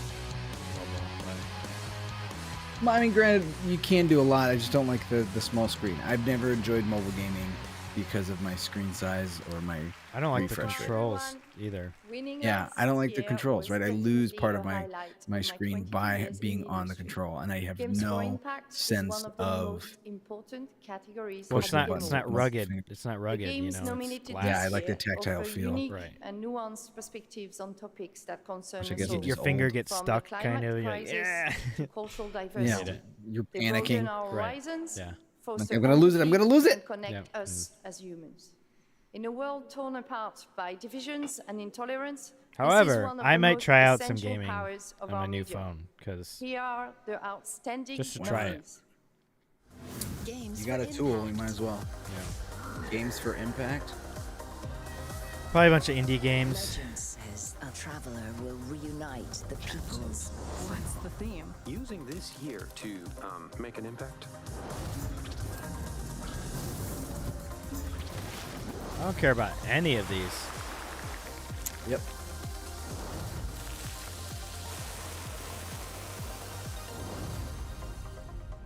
Well, I mean, granted, you can do a lot. I just don't like the small screen. I've never enjoyed mobile gaming because of my screen size or my I don't like the refresh rate. controls either. Yeah, I don't like the controls, right? I lose part of my screen by being on the control, and I have no sense of Well, it's not rugged. It's not rugged, you know. It's glass. Yeah, I like the tactile feel. Right. And nuanced perspectives on topics that concern Which I guess us all. is Your finger gets From stuck, the kind of. climate You're like, crisis yeah. to cultural Yeah, diversity. you're They panicking. broaden our Right. horizons, Yeah. foster I'm gonna lose it. I'm gonna lose it. and connect Yeah. us as humans. In a world torn apart by divisions and intolerance, this is However, one of I the might most try out some essential gaming on powers of my our new medium. phone because Here are the outstanding Just to try it. memories. Games You got a for tool, impact. you might as well. Games for impact. probably a bunch of indie games. Legend says a traveler will reunite the peoples. What's the theme? Using this year to make an impact. I don't care about any of these. Yep.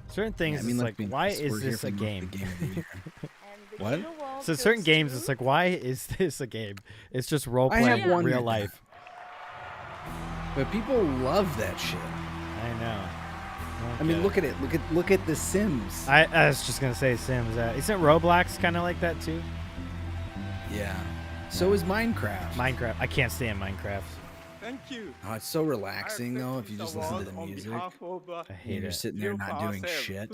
Certain things, I mean, it's let's like, be why honest, is we're here this for a the game? game of the year. And the What? Game Award So certain goes games, to- it's like, why is this a game? It's just role I playing have one- real life. But people love that shit. I know. I mean, look at it. Look at The Sims. I was just gonna say Sims. Isn't Roblox kind of like that too? Yeah. So is Minecraft. Minecraft. I can't stand Minecraft. Thank you. Oh, it's so relaxing though if you just listen to the music. I hate You're it. sitting there not doing shit.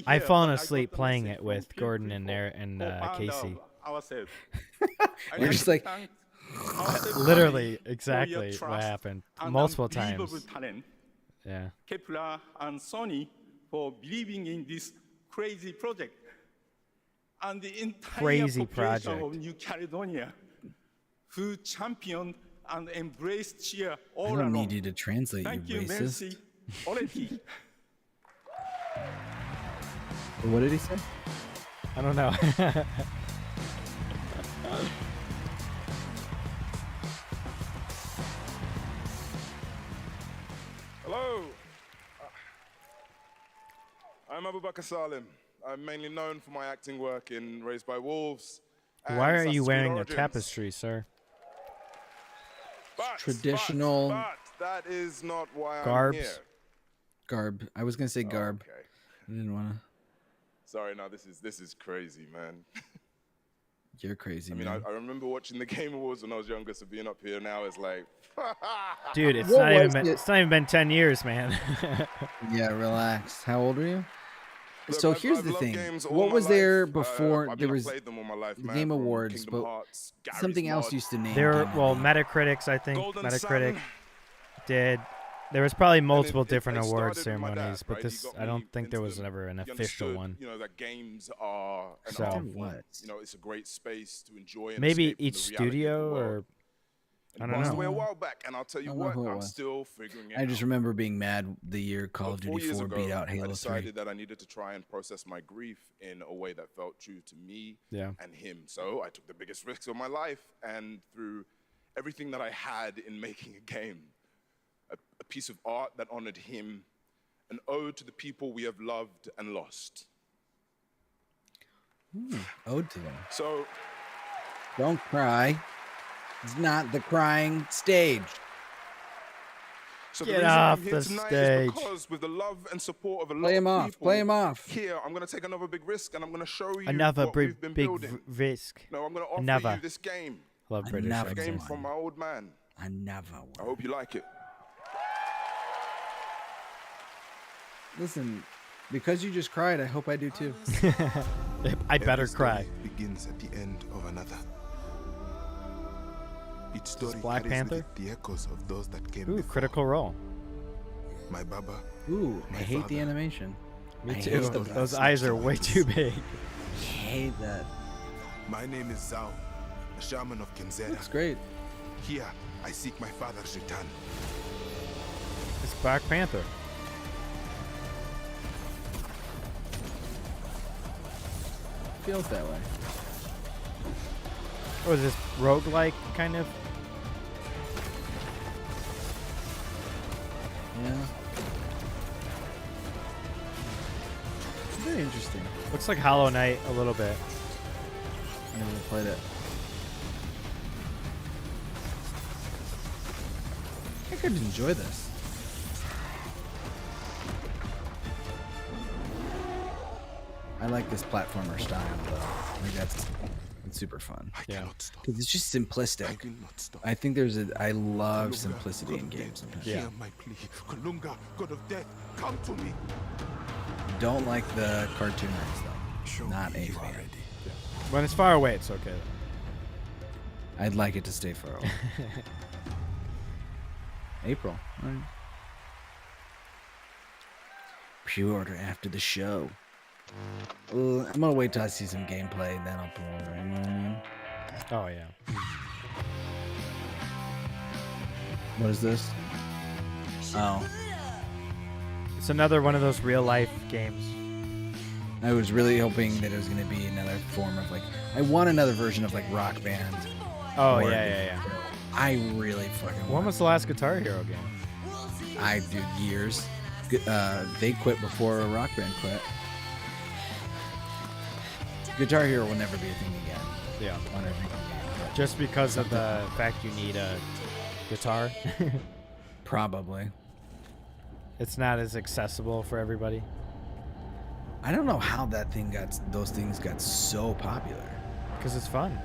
I've fallen asleep playing it with Gordon in there and Casey. You're just like, Literally, exactly what happened multiple times. Yeah. Kepler and Sony for believing in this crazy project. And the entire Crazy population project. of New Caledonia who championed and embraced cheer all I don't along. need you to translate, Thank you you, racist. Mercy. Already. What did he say? I don't know. Hello. I'm Abubakar Salim. I'm mainly known for my acting work in Raised by Wolves. and Why are you Assassin's Creed wearing a Origins. tapestry, sir? Traditional But that is not why Garbs. I'm here. garb. I was gonna say garb. Okay. I didn't wanna. Sorry, no, this is crazy, man. You're crazy, I mean, I remember watching the Game Awards when I was younger, so being up here now is like... Dude, it's not even been 10 years, man. Yeah, relax. How old are you? Look, so here's the thing. What was there before? There was the Game Awards, but something else used to name. Metacritic's, I think. Metacritic did. There was probably multiple different award ceremonies, but I don't think there was ever an official one. You know that games are an art form. You know, it's a great space to enjoy. And maybe each studio, or I don't know. Away a while back, and I'll tell you what, I'm still figuring it out. I just remember being mad the year Call of Duty 4 beat out Halo 3. I decided that I needed to try and process my grief in a way that felt true to me and him. So I took the biggest risks of my life, and through everything that I had in making a game, a piece of art that honored him, an ode to the people we have loved and lost. Ode to them. So, don't cry. It's not the crying stage. So get off the stage. Because with the love and support of a lot of people, play him off. Here, I'm going to take another big risk, and I'm going to show you another what we've been building. Risk. No, I'm going to offer you this game. Love British. A game from my old man. Another one. I hope you like it. Listen, because you just cried, I hope I do too. I better cry. Begins at the end of another. Each story Black Panther. The echoes of those that came before. Critical Role. My Baba. Ooh, I hate the animation. Me too. Those eyes are way too big. I hate that. My name is Zhao, a shaman of Kinzera. Looks great. Here, I seek my father's return. It's Black Panther. Feels that way. What is this, roguelike kind of? Yeah. Very interesting. Looks like Hollow Knight a little bit. I never played it. I could enjoy this. I like this platformer style, though. Like it's super fun. Yeah, because it's just simplistic. I think I love simplicity in games sometimes. Yeah. My plea. Kalunga, God of death, come to me. Don't like the cartoonize though. Not a fan. Yeah. When it's far away, it's okay. I'd like it to stay far away. April. All right. Pre-order after the show. I'm gonna wait till I see some gameplay, and then I'll pre-order. You know what I mean? Oh yeah. What is this? Oh, it's another one of those real life games. I was really hoping that it was gonna be another form of I want another version of Rock Band. Oh yeah. I really fucking. When was the last Guitar Hero game? Years. They quit before Rock Band quit. Guitar Hero will never be a thing again. Yeah. Just because of the fact you need a guitar? Probably. It's not as accessible for everybody. I don't know how those things got so popular. Because it's fun.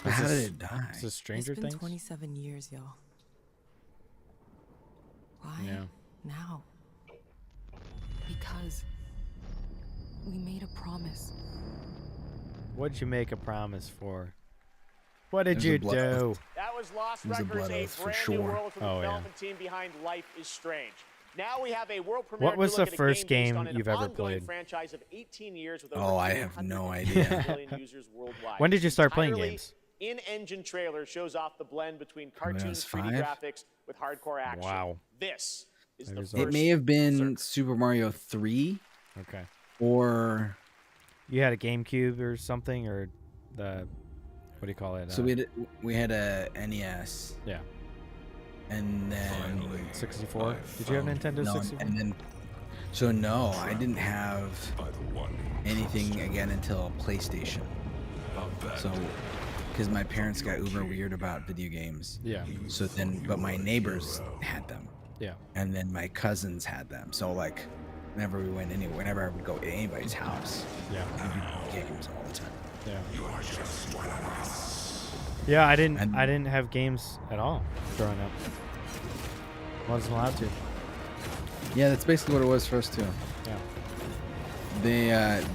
How did it die? Is this Stranger Things? It's been 27 years, y'all. Why now? Because we made a promise. What'd you make a promise for? What did you do? That was Lost Records, a brand new world from the development team behind Life is Strange. Now we have a world premiere. What was the first game you've ever played? Franchise of 18 years with I have no idea. Users worldwide. When did you start playing games? In-engine trailer shows off the blend between cartoon 3D graphics with hardcore action. Wow. This is the first. It may have been Super Mario 3. Okay. Or you had a GameCube or something, or the what do you call it? So we had a NES. Yeah. And then 64. Did you have Nintendo 64? And then I didn't have anything again until PlayStation. So because my parents got uber weird about video games. Yeah. So then, but my neighbors had them. Yeah. And then my cousins had them. So whenever we went anywhere, whenever I would go to anybody's house. Yeah. We did games all the time. Yeah. Yeah, I didn't have games at all growing up. Wasn't allowed to. Yeah, that's basically what it was for us too. Yeah.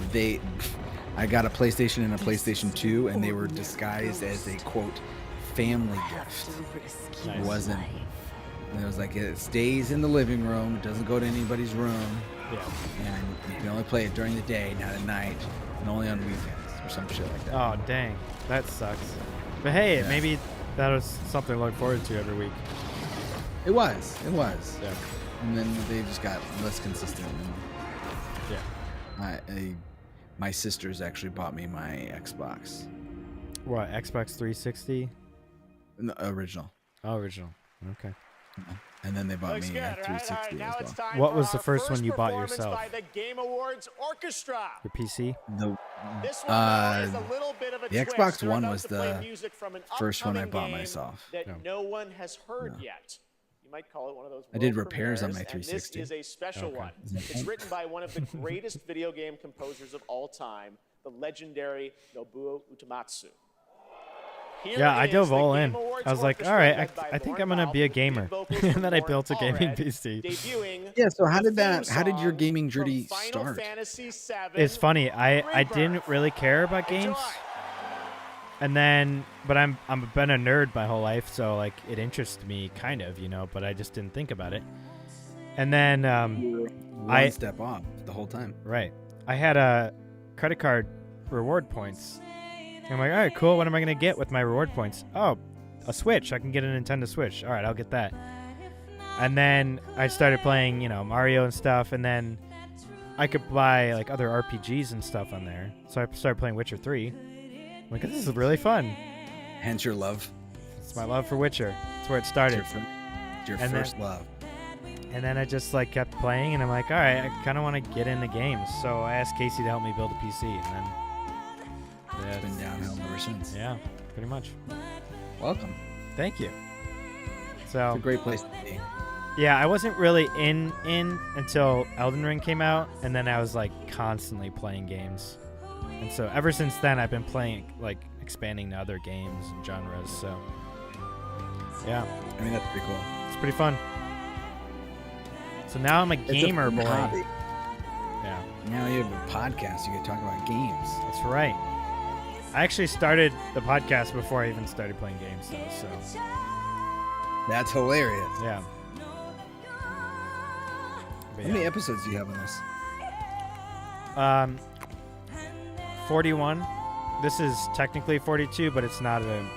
I got a PlayStation and a PlayStation 2, and they were disguised as a quote family gift. Nice. It wasn't. And it was like it stays in the living room. It doesn't go to anybody's room. Yeah. And you can only play it during the day, not at night, and only on weekends or some shit like that. Oh dang, that sucks. But hey, maybe that was something to look forward to every week. It was. Yeah. And then they just got less consistent. Yeah. My sisters actually bought me my Xbox. What, Xbox 360? No, original. Oh, original. Okay. And then they bought me a 360 as well. What was the first one you bought yourself? By the Game Awards Orchestra. Your PC? The Xbox One was the first one I bought myself. That no one has heard yet. You might call it one of those. I did repairs on my and 360. This is a special one. It's written by one of the greatest video game composers of all time, the legendary Nobuo Uematsu. Yeah, I dove all in. I was like, all right, I think I'm going to be a gamer. And then I built a gaming PC. Yeah, so how did your gaming journey start? It's funny. I didn't really care about games. And then, but I've been a nerd my whole life, so like it interests me kind of, but I just didn't think about it. And then one step off the whole time. Right. I had a credit card reward points. I'm like, all right, cool. What am I going to get with my reward points? Oh, a Switch. I can get a Nintendo Switch. All right, I'll get that. And then I started playing, Mario and stuff. And then I could buy like other RPGs and stuff on there. So I started playing Witcher 3. I'm like, this is really fun. Hence your love. It's my love for Witcher. That's where it started. Your first love. And then I just like kept playing, and I'm like, all right, I kind of want to get into games. So I asked Casey to help me build a PC, and then it's been downhill ever since. Yeah, pretty much. Welcome. Thank you. So it's a great place to be. Yeah, I wasn't really in until Elden Ring came out, and then I was like constantly playing games. And so ever since then, I've been playing, like, expanding to other games and genres. So, yeah. I mean, that's pretty cool. It's pretty fun. So now I'm a gamer boy. Hobby. Yeah. Now you have a podcast. You can talk about games. That's right. I actually started the podcast before I even started playing games, though. So that's hilarious. Yeah. How many episodes do you have on this? 41. This is technically 42, but it's not an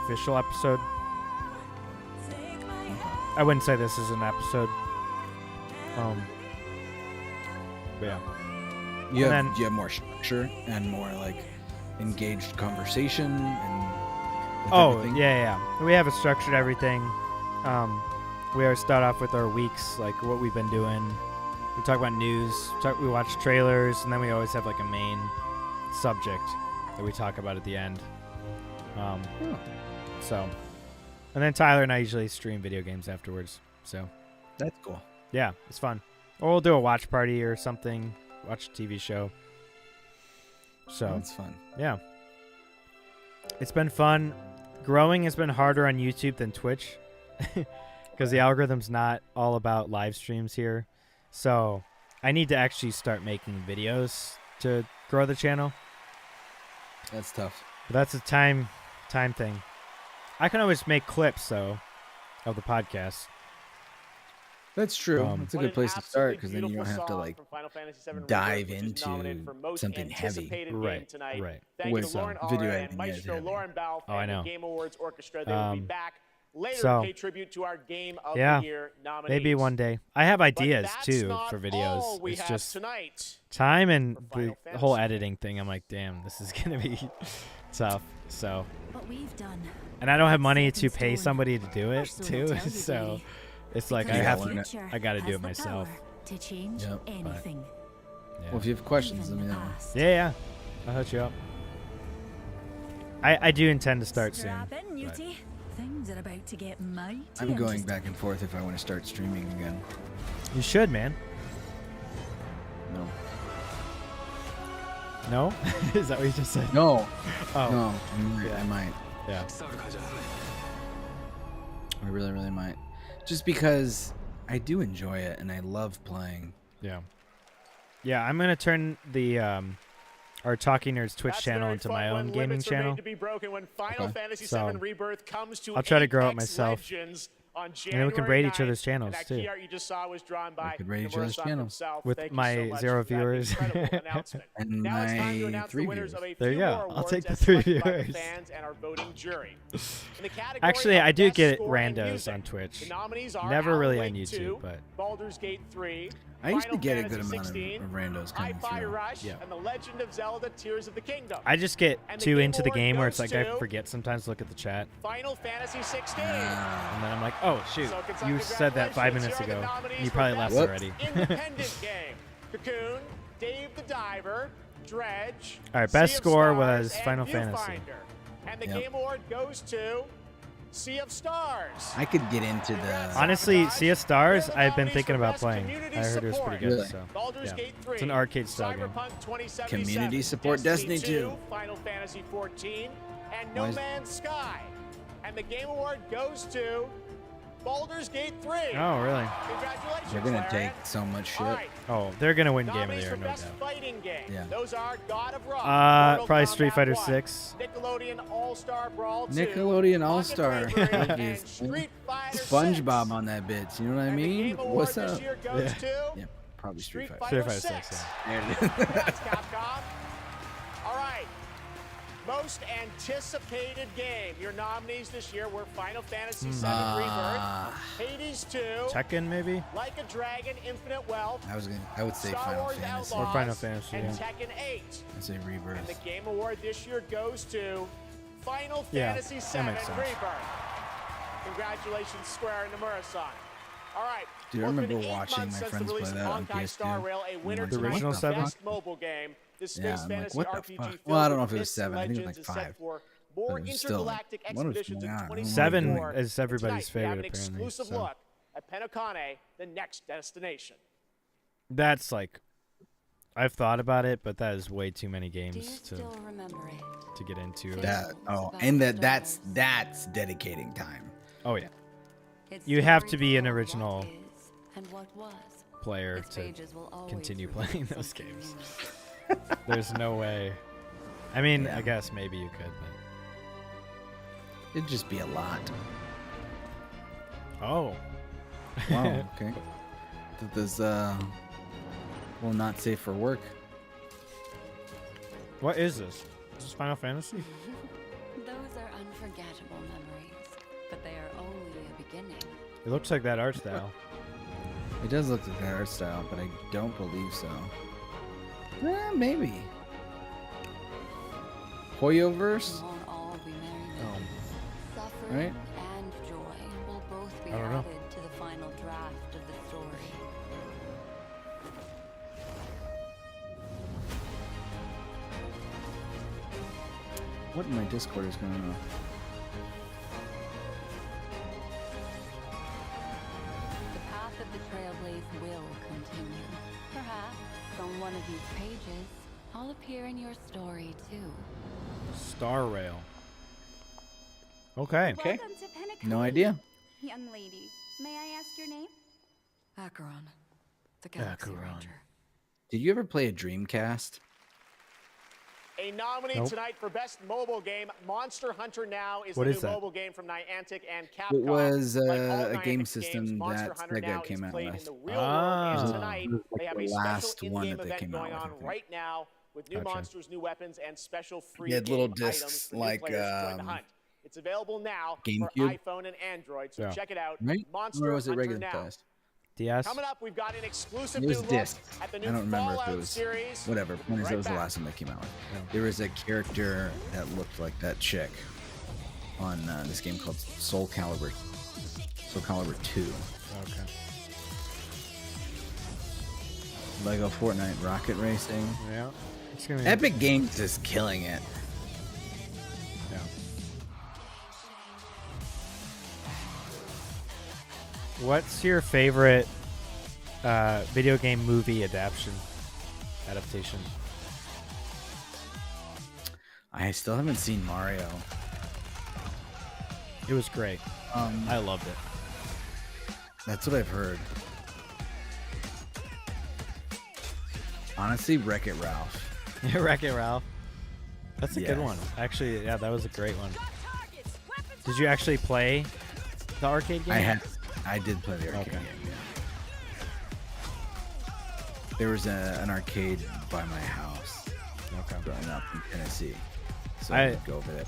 official episode. I wouldn't say this is an episode. But yeah. You have more structure and more like engaged conversation and everything? Yeah. We have a structured everything. We always start off with our weeks, like what we've been doing. We talk about news. We watch trailers, and then we always have like a main subject that we talk about at the end. So, and then Tyler and I usually stream video games afterwards. So that's cool. Yeah, it's fun. Or we'll do a watch party or something. Watch a TV show. So that's fun. Yeah, it's been fun. Growing has been harder on YouTube than Twitch because the algorithm's not all about live streams here. So I need to actually start making videos to grow the channel. That's tough. But that's a time thing. I can always make clips though of the podcast. That's true. It's a good place to start because then you don't have to like dive into something heavy. Right. With video editing. Oh, I know. Game Awards Orchestra. They will be back later to pay tribute to our Game of the Year nominees. Maybe one day. I have ideas too for videos. It's just time and the whole editing thing. I'm like, damn, this is gonna be tough. So, and I don't have money to pay somebody to do it too. So, it's like I got to do it myself. Yep. Well, if you have questions, let me know. Yeah, I'll hook you up. I do intend to start soon. Things are about to get mighty. I'm going back and forth if I want to start streaming again. You should, man. No? Is that what you just said? No. Oh. No. I might. Yeah. I really, really might. Just because I do enjoy it and I love playing. Yeah. Yeah, I'm gonna turn the our Talking Nerds Twitch channel into my own gaming channel. To be broken when Final Fantasy So, VII Rebirth comes to I'll try to grow it Apex myself. Legends on And then we can January raid each 9th, other's channels and that too. key art you just saw was drawn by We could raid each other's Nomura-san channel. himself. With Thank you my so much 0 for that viewers. incredible announcement. And Now it's time to my announce 3 the winners viewers. of a There you few go. more I'll awards take the as 3 selected by the viewers. fans and our voting jury. In the category Actually, of I do best get score in randos music, on Twitch. the nominees are Never Alan really on Wake YouTube, 2, but Baldur's Gate 3, I used to Final get a Fantasy good amount 16, of randos coming Hi-Fi through. Rush, Yeah. and The Legend of Zelda: Tears of the Kingdom. I just get And the too Game into the Award game where it's goes like I to forget sometimes to look at the chat. Final Fantasy 16. And then I'm like, oh, shoot. So You said that 5 minutes Here are the ago. nominees And you for probably Best left already. Independent game: Cocoon, Dave the Diver, Dredge. All right, best Sea of score Stars, was and Final Fantasy. Viewfinder. And the Yep. Game Award goes to Sea of Stars. I could get into the. Honestly, Sea of Stars, I've been nominees thinking for about Best playing. Community I heard it was pretty good. Really? So, Baldur's yeah. Gate 3, It's an arcade style game. Cyberpunk 2077, Community support Destiny 2. Final Fantasy 14, and Why No is- Man's Sky. And the Game Award goes to Baldur's Gate 3. Oh, really? Congratulations, They're gonna Larian. take so much shit. All right. Oh, they're going to win Game of the Nominees Year, for no Best doubt. Fighting Game. Yeah. Those are God of Rock, Mortal Probably Street Kombat Fighter 1, 6. Nickelodeon All-Star Brawl 2, Nickelodeon All Pocket Star. Bravery, and Street Fighter 6. SpongeBob on that bitch. You know what I And the mean? Game Award What's this up? year goes Yeah. to Yeah, probably Street Street Fighter. Fighter Street Fighter 6. 6, There it is. Congrats, Capcom. All right. Most anticipated game. Your nominees this year were Final Fantasy VII Rebirth, Hades 2, Tekken, maybe? Like a Dragon: Infinite Wealth, I would say Star Final Wars Fantasy. Outlaws, Or Final Fantasy, and yeah. Tekken 8. I'd say And the Rebirth. Game Award this year goes to Final Yeah, Fantasy that VII makes sense. Rebirth. Congratulations, Square and Nomura-san. All right. Dude, I well, it's remember been 8 watching months my since friends the release play of that on Honkai PS2. Star Rail, a winner The tonight original for 7? Best mobile game. This Yeah, space I'm like, fantasy what the RPG fuck? filled Well, I don't know with if it was myths and 7. I think it was legends like is set 5. for more But it was still like, intergalactic what was expeditions in going on? 2024. 7 is everybody's Tonight, we have favorite, an apparently. exclusive So. look at Penacone, the next destination. That's like, I've thought about it, but that is way too many Do you games still remember it? to get into. That and that's dedicating time. Oh, yeah. Its You have story to be an told what original is and what was. player Its to pages will always continue reveal playing those something games. new. There's no way. I mean, Yeah. I guess maybe you could, It'd just be a lot. but. Oh. Wow. Okay. That is well, not safe for work. What is this? Is this Final Fantasy? Those are unforgettable memories, but they are only a beginning. It looks like that art style. It does look like that art style, but I don't believe so. Maybe. Hoyoverse? Won't all be merriment. Suffering Right? and joy will both be I don't know. added to the final draft of the story. What in my Discord is going on? The path of the Trailblaze will continue. Perhaps on one of these pages, I'll appear in your story too. Star Rail. Okay. Okay. Welcome to Penacony, No idea. young lady. May I ask your name? Acheron, the Galaxy Acheron. Ranger. Did you ever play a Dreamcast? A nominee Nope. tonight for Best Mobile Game, Monster Hunter Now is What the is new that? mobile game from Niantic and Capcom. It was Like all a game Niantic system games, Monster that Hunter Sega Now came is out played with. in the real Ah. world, and It tonight was like they have the a special last one in-game that they event came out going with, I on think. right now with new Gotcha. monsters, new weapons, and special free You had little game items discs for new like, players to join the hunt. It's available now for GameCube? iPhone and Android, so Yeah. check it out. Right? Monster Or was it Hunter regular Now. size? DS? Coming up, we've got an exclusive It was new look discs. at the I new don't remember if Fallout it was series. whatever. We'll be When right that was the back. last one that came out with. Yeah. There was a character that looked like that chick on this game called Soul Calibur 2. Okay. Lego Fortnite Rocket Racing. Yeah. It's gonna be Epic Games is killing it. Yeah. What's your favorite video game movie adaptation? I still haven't seen Mario. It was great. I loved it. That's what I've heard. Honestly, Wreck-It Ralph. Wreck-It Ralph. That's a good one. Actually, yeah, that was a great one. Did you actually play the arcade game? I did play the arcade game. Yeah. There was an arcade by my house. Growing up in Tennessee, so I would go over there.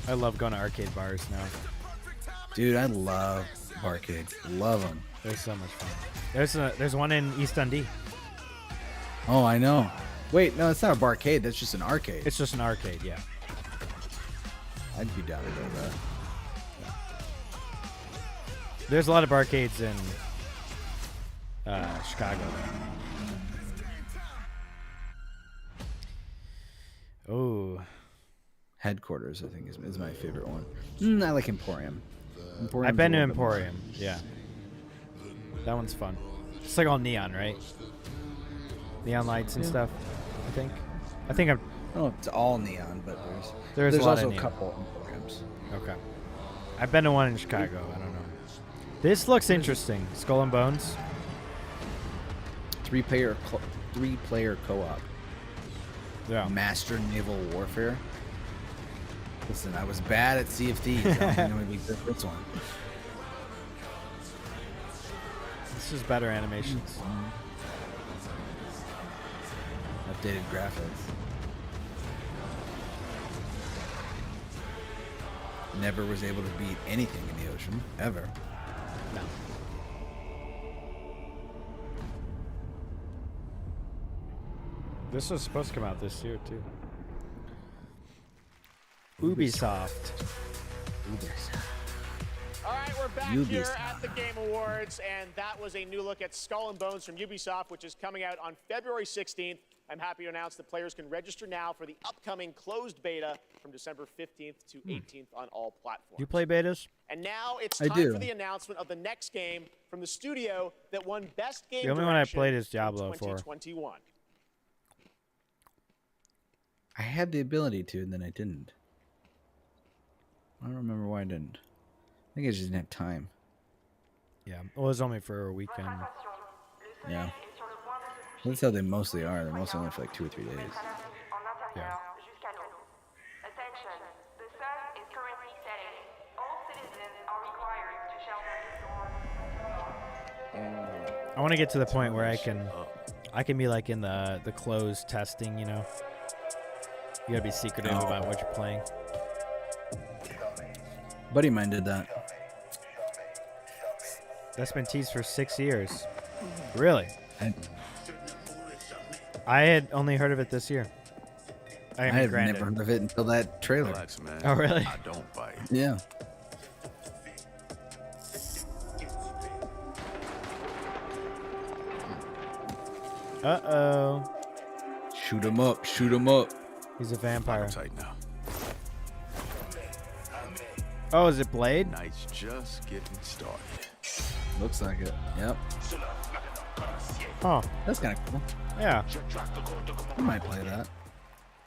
I love going to arcade bars now. Dude, I love arcades. Love them. They're so much fun. There's one in East Dundee. Oh, I know. Wait, no, it's not a barcade. That's just an arcade. It's just an arcade, yeah. I'd be down to go to that. There's a lot of arcades in Chicago. Oh. Headquarters, I think, is my favorite one. I like Emporium. I've been to Emporium, yeah. That one's fun. It's like all neon, right? Neon lights and stuff, I think. I don't know, it's all neon, but there's a lot also of a couple Emporiums. Okay. I've been to one in Chicago. I don't know. This looks interesting. Skull and Bones. Three-player co-op. Yeah. Master Naval Warfare. Listen, I was bad at Sea of Thieves. I don't think I'm gonna be good at this one. This is better animations. Updated graphics. Never was able to beat anything in the ocean, ever. No. This was supposed to come out this year, too. Ubisoft. All right, we're back here at the Game Awards, and that was a new look at Skull and Bones from Ubisoft, which is coming out on February 16th. I'm happy to announce that players can register now for the upcoming closed beta from December 15th to 18th on all platforms. You play betas? And now it's time for the announcement of the next game from the studio that won Best Game Direction. The only one I played is Diablo 4. 2021. I had the ability to, and then I didn't. I don't remember why I didn't. I think I just didn't have time. Yeah, well, it was only for a weekend. Yeah. That's how they mostly are. They're mostly only for like 2 or 3 days. Yeah. I want to get to the point where I can be like in the closed testing, you know. You gotta be secretive about what you're playing. Buddy of mine did that. That's been teased for 6 years. Really? I had only heard of it this year. I had never heard of it until that trailer. Relax, man. Oh, really? I don't bite. Yeah. Uh-oh. Shoot him up. Shoot him up. He's a vampire. Tight now. Oh, is it Blade? Night's just getting started. Looks like it. Yep. Oh, that's kind of cool. Yeah. I might play that.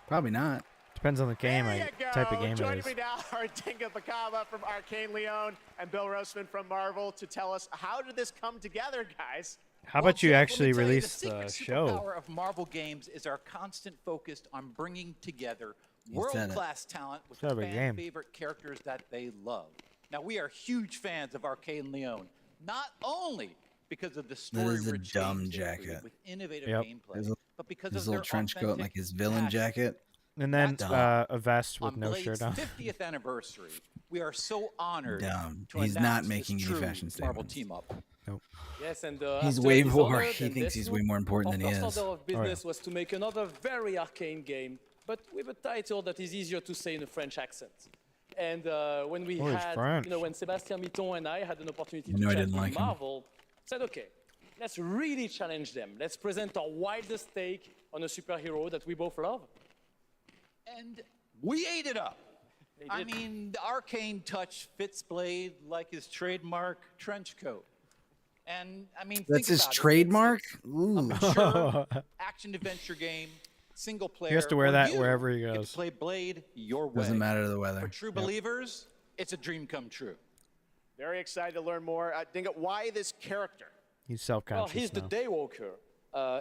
Probably not. Depends on the game, type of game it is. Joining me now are Tinka Bakava from Arcane Leon and Bill Roseman from Marvel to tell us, how did this come together, guys? How about you actually release the The show? power of Marvel Games is our constant focus on bringing together world-class talent with fan favorite characters that they love. Now, we are huge fans of Arcane Leon, not only because of the story-rich dumb jacket with innovative gameplay, but because his of their little trench coat, authentic like his villain jacket. And then a vest with on no Blade's shirt on. 50th anniversary, we are so honored Dumb. to He's announce not making this any true fashion Marvel statements. team up. Nope. Yes, and He's way more. He thinks he's way more important than he Our is. first order of business was to make another very arcane game, but with a title that is easier to say in a French accent. And when we had, when Sébastien Mitton and I had an opportunity to chat with Marvel, said, okay, let's really challenge them. Let's present our wildest take on a superhero that we both love. And we ate it up. I mean, the arcane touch fits Blade like his trademark trench coat. And I mean, that's think his about trademark. A mature action adventure game single player. He has to wear that wherever he goes. Get to play Blade your way. Doesn't matter the weather. For true believers, it's a dream come true. Very excited to learn more. Dinga, why this character? He's self-conscious. Well, he's the Daywalker.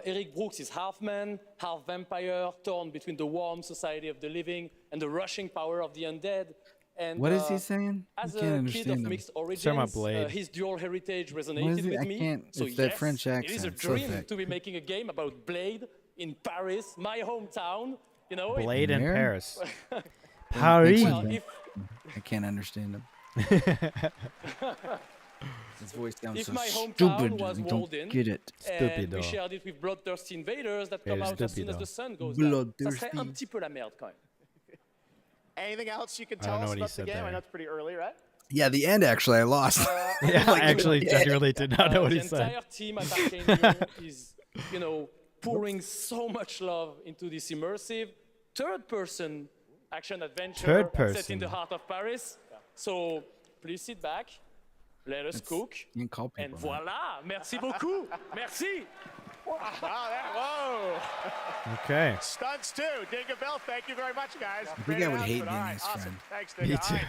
Eric Brooks is half man, half vampire, torn between the warm society of the living and the rushing power of the undead. And, what is he saying? As I can't a understand kid of him. mixed origins, his dual heritage resonated with me. Can't. So it's that French accent. It is a dream to be making a game about Blade in Paris, my hometown. You know, Blade in Paris. Paris. Well, I can't understand him. His voice sounds so stupid. I don't get it. And we shared it with bloodthirsty invaders that come out as soon as the sun goes down. Ça serait un petit peu la merde quand même. Anything else you can tell us about the game? I know it's pretty early, right? Yeah, the end actually I lost. Yeah, I actually genuinely did not know what he said. The entire team at Arcane is, pouring so much love into this immersive third-person action adventure set in the heart of Paris. So please sit back, let us cook, and voila! Merci beaucoup. Merci. Whoa. Okay. Stunts too. Dinga Bell, thank you very much, guys. I think I would hate being his friend. Thanks, Dinga. Me too. Right.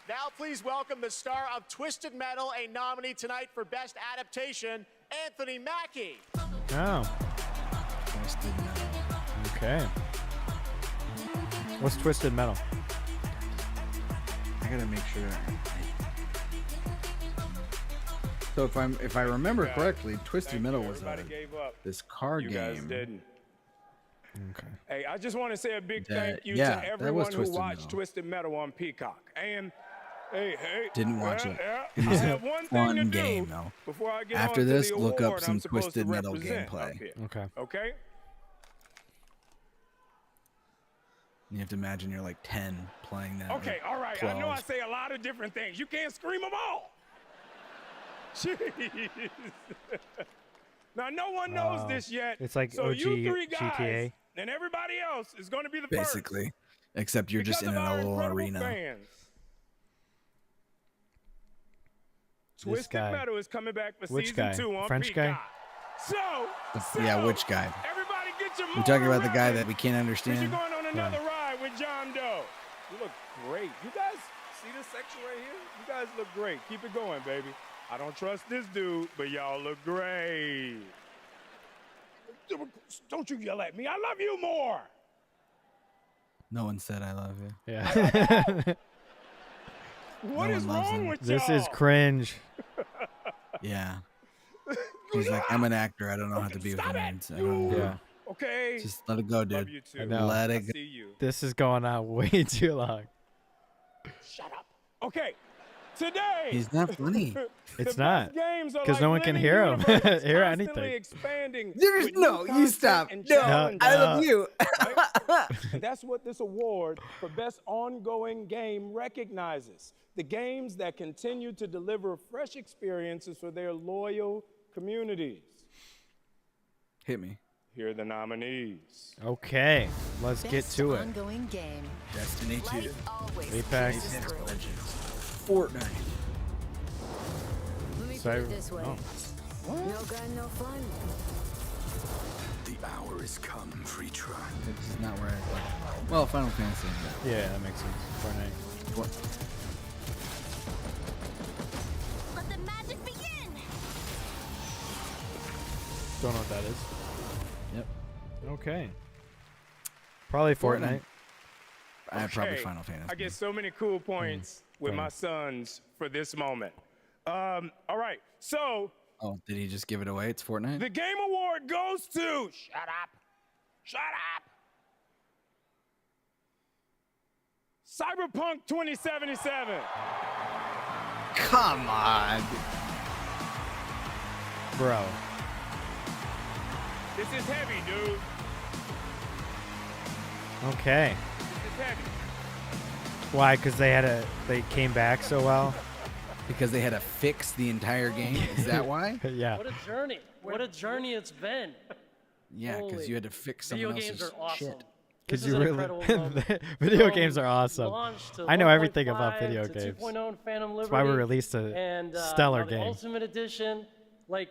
Now please welcome the star of Twisted Metal, a nominee tonight for Best Adaptation, Anthony Mackie. Oh. Okay. What's Twisted Metal? I gotta make sure. So if I remember correctly, Twisted Metal was this card game. Didn't. Okay. Hey, I just want to say a big thank you to everyone who watched Twisted Metal on Peacock. And hey, didn't watch it. It was a fun game though. After this, look up some Twisted Metal gameplay. Okay. Okay. You have to imagine you're like 10 playing that. Okay, all right. 12. I know I say a lot of different things. You can't scream them all. Jeez. Now, no one knows this yet. It's like so OG you three guys GTA. And everybody else is going to be the Basically. Except you're just in a little arena. Fans. Twisted Metal is coming back for season 2 on French Peacock. guy? So, yeah, which guy? Everybody get your We're talking about the guy that we can't understand. You're going on another ride with John Doe. You look great. You guys see this section right here? You guys look great. Keep it going, baby. I don't trust this dude, but y'all look great. Don't you yell at me. I love you more. No one said I love you. Yeah. What is wrong with y'all? This is cringe. Yeah. He's like, I'm an actor. I don't know how to be with names. I don't know. Yeah. Okay. Just let it go, dude. I know. Let it go. This is going on way too long. Shut up. Okay. Today. He's not funny. It's not. Because no one can hear him. Hear anything. There's no. You stop. No. I love you. And that's what this award for Best Ongoing Game recognizes. The games that continue to deliver fresh experiences for their loyal communities. Hit me. Here are the nominees. Okay, let's get to it. Ongoing game. Destiny 2. Apex. Fortnite. Let me put it this way. No gun, no fun. The hour has come, free tron. This is not where I play. Well, Final Fantasy. Yeah, that makes sense. Fortnite. What? Let the magic begin. Don't know what that is. Yep. Okay. Probably Fortnite. Probably Final Fantasy. I get so many cool points with my sons for this moment. All right, so. Oh, did he just give it away? It's Fortnite? The Game Award goes to. Shut up. Shut up. Cyberpunk 2077. Come on. Bro. This is heavy, dude. Okay. This is heavy. Why? Because they came back so well? Because they had to fix the entire game? Is that why? Yeah. What a journey. What a journey it's been. Yeah, because you had to fix someone else's games are awesome. shit. Because you really video games are awesome. I know everything about video games. That's why we released a stellar game. The Ultimate Edition, like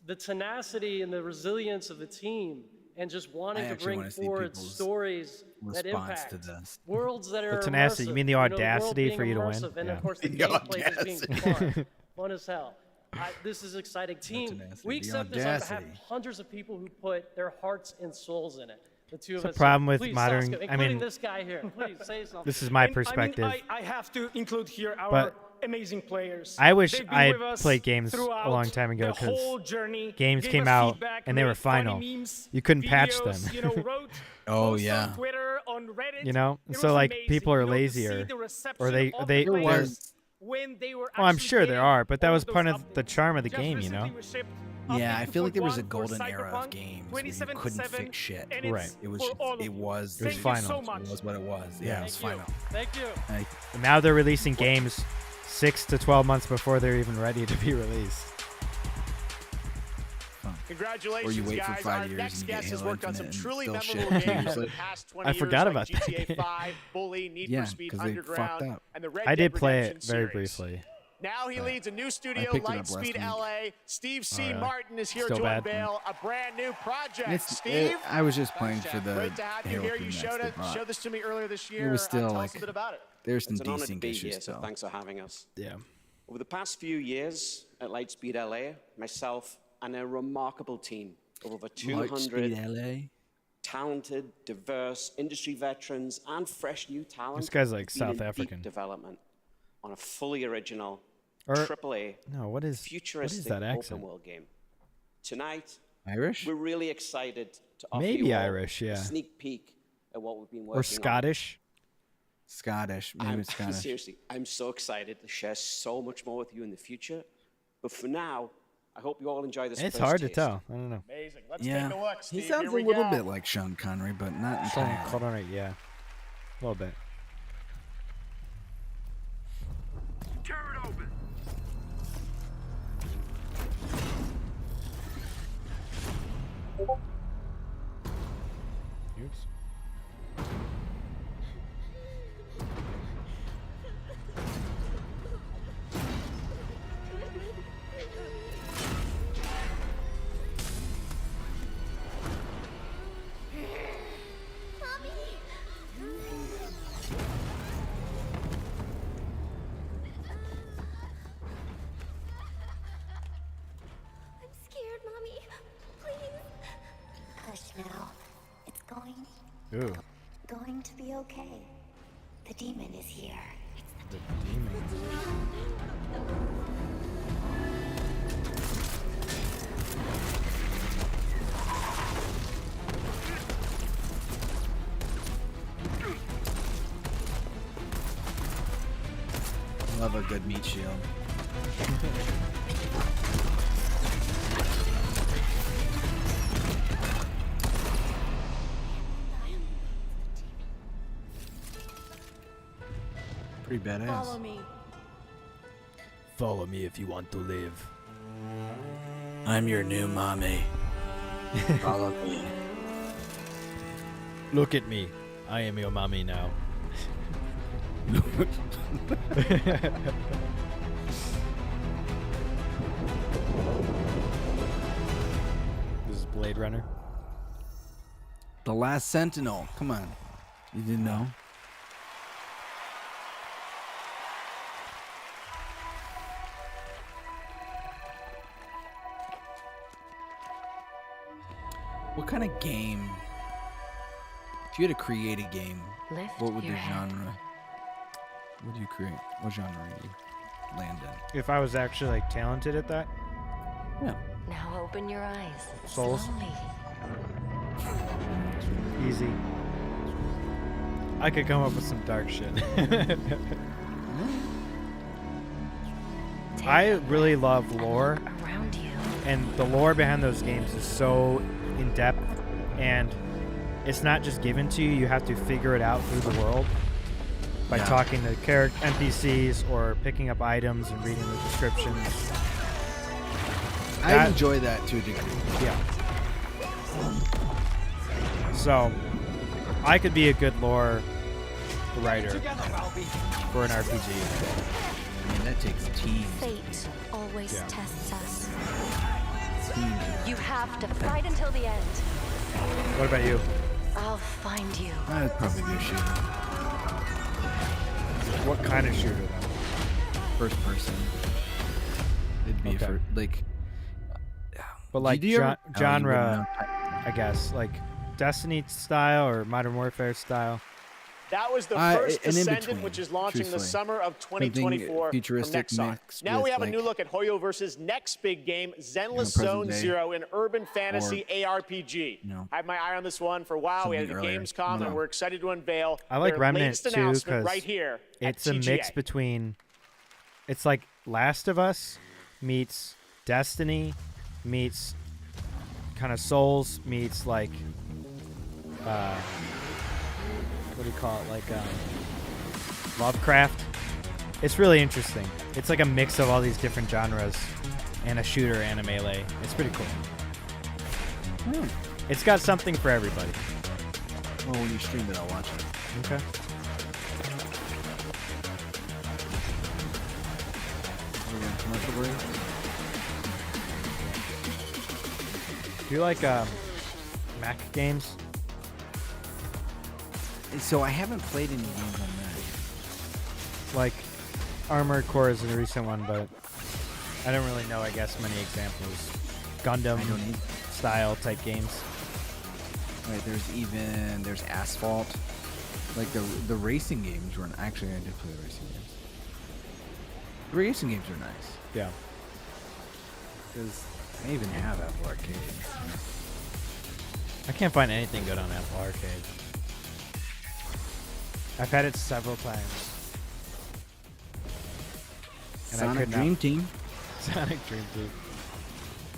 the tenacity and the resilience of the team and just wanting to bring forward stories that impact worlds that are the tenacity. You mean the audacity for you to win? And of course, the gameplay is being fun as hell. This is exciting. Team, we accept this on behalf of hundreds of people who put their hearts and souls in it. The two of us. The problem with please, modern, Saskia, I mean, this guy here. Please say something. This is my perspective. I have to include here our amazing players. I wish I played games a long time ago because games came out and they were final. You couldn't patch them. Oh yeah. Twitter, on Reddit, you know, so like people are lazier, or they when they were. Oh, I'm sure there are, but that was part of the charm of the game, you know. Yeah, I feel like there was a golden era of games where you couldn't fix shit. Right. It was final. It was what it was. Yeah, it was final. Thank you. And now they're releasing games 6 to 12 months before they're even ready to be released. Congratulations, or you wait guys. for 5 Our years next and you get guest has Halo worked on some Infinite truly and memorable bullshit. games in the past 20 I years, forgot like about that GTA game. 5, Bully, Need for Speed because they fucked Underground, up. and the Red I Dead did play Redemption it very series. briefly. Now he leads a new studio, picked it up Lightspeed last LA. Steve C. really? Martin is here Still to bad. unveil a brand new project. Steve, I was just playing for the great to have you Halo here. You Connects showed this to me earlier this year. It was still tell like us a bit about it. there's some It's an honor to decent be issues here, so still. thanks for having us. Yeah. Over the past few years at Lightspeed LA, myself and a remarkable team of over 200 Lightspeed LA. talented, diverse industry veterans and fresh new talent. This guy's like have been South in African. Deep development on a fully original Or- AAA No, what is futuristic that accent? open world game. Tonight, Irish? we're really excited to offer Maybe you all Irish, yeah. a sneak peek at what we've been working Or on. Scottish? Scottish. Maybe it's Scottish. Seriously, I'm so excited to share so much more with you in the future. But for now, I hope you all enjoy this. It's first hard to taste. tell. I don't know. Amazing. Let's Yeah, take a look, Steve. he sounds Here a we little go. bit like Sean Connery, but not Sean entirely. Connery, yeah. A little bit. Tear it open. Oops. I'm scared, Mommy. Please. Hush now. It's Ooh. going to be okay. The demon is here. The demon. Love a good meat shield. Pretty badass. Follow me. Follow me if you want to live. I'm your new mommy. Follow me. Look at me. I am your mommy now. This is Blade Runner. The Last Sentinel. Come on. You didn't know? What kind of game? If you had to create a game, what would the genre? What do you create? What genre would you land in? If I was actually like talented at that, Yeah. Now open your eyes. Souls. Slowly. Easy. I could come up with some dark shit. I really love lore, Around you. and the lore behind those games is so in depth, and it's not just given to you. You have to figure it out through the world by Yeah. talking to NPCs or picking up items and reading the descriptions. I enjoy that to a degree. Yeah. So, I could be a good lore writer for an RPG. I mean, that takes teams. Fate always Yeah. tests us. Teams. You have to fight until the end. What about you? I'll find you. I'd probably be a shooter. What kind of shooter though? First person. It'd be for like. But like genre, I guess, like Destiny style or Modern Warfare style. That was the first Descendant, which is launching the summer of 2024 from Nexon. Now we have a new look at Hoyo versus next big game, Zenless Zone Zero, an urban fantasy ARPG. I have my eye on this one for a while. We had the Gamescom, and we're excited to unveil I like their Remnant latest too announcement because right here it's at a TGA. mix between, it's like Last of Us meets Destiny meets kind of Souls meets like what do you call it, like Lovecraft. It's really interesting. It's like a mix of all these different genres and a shooter and a melee. It's pretty cool. It's got something for everybody. Well, when you stream it, I'll watch it. Okay. Commercial break? Do you like Mac games? So I haven't played any games on Mac. Like Armored Core is a recent one, but I don't really know, I guess, many examples. Gundam style type games. Right, there's Asphalt. Like the racing games were actually I did play the racing games. The racing games are nice. Yeah. Because I even have Apple Arcade. I can't find anything good on Apple Arcade. I've had it several times. And Sonic Dream Team. Sonic Dream Team.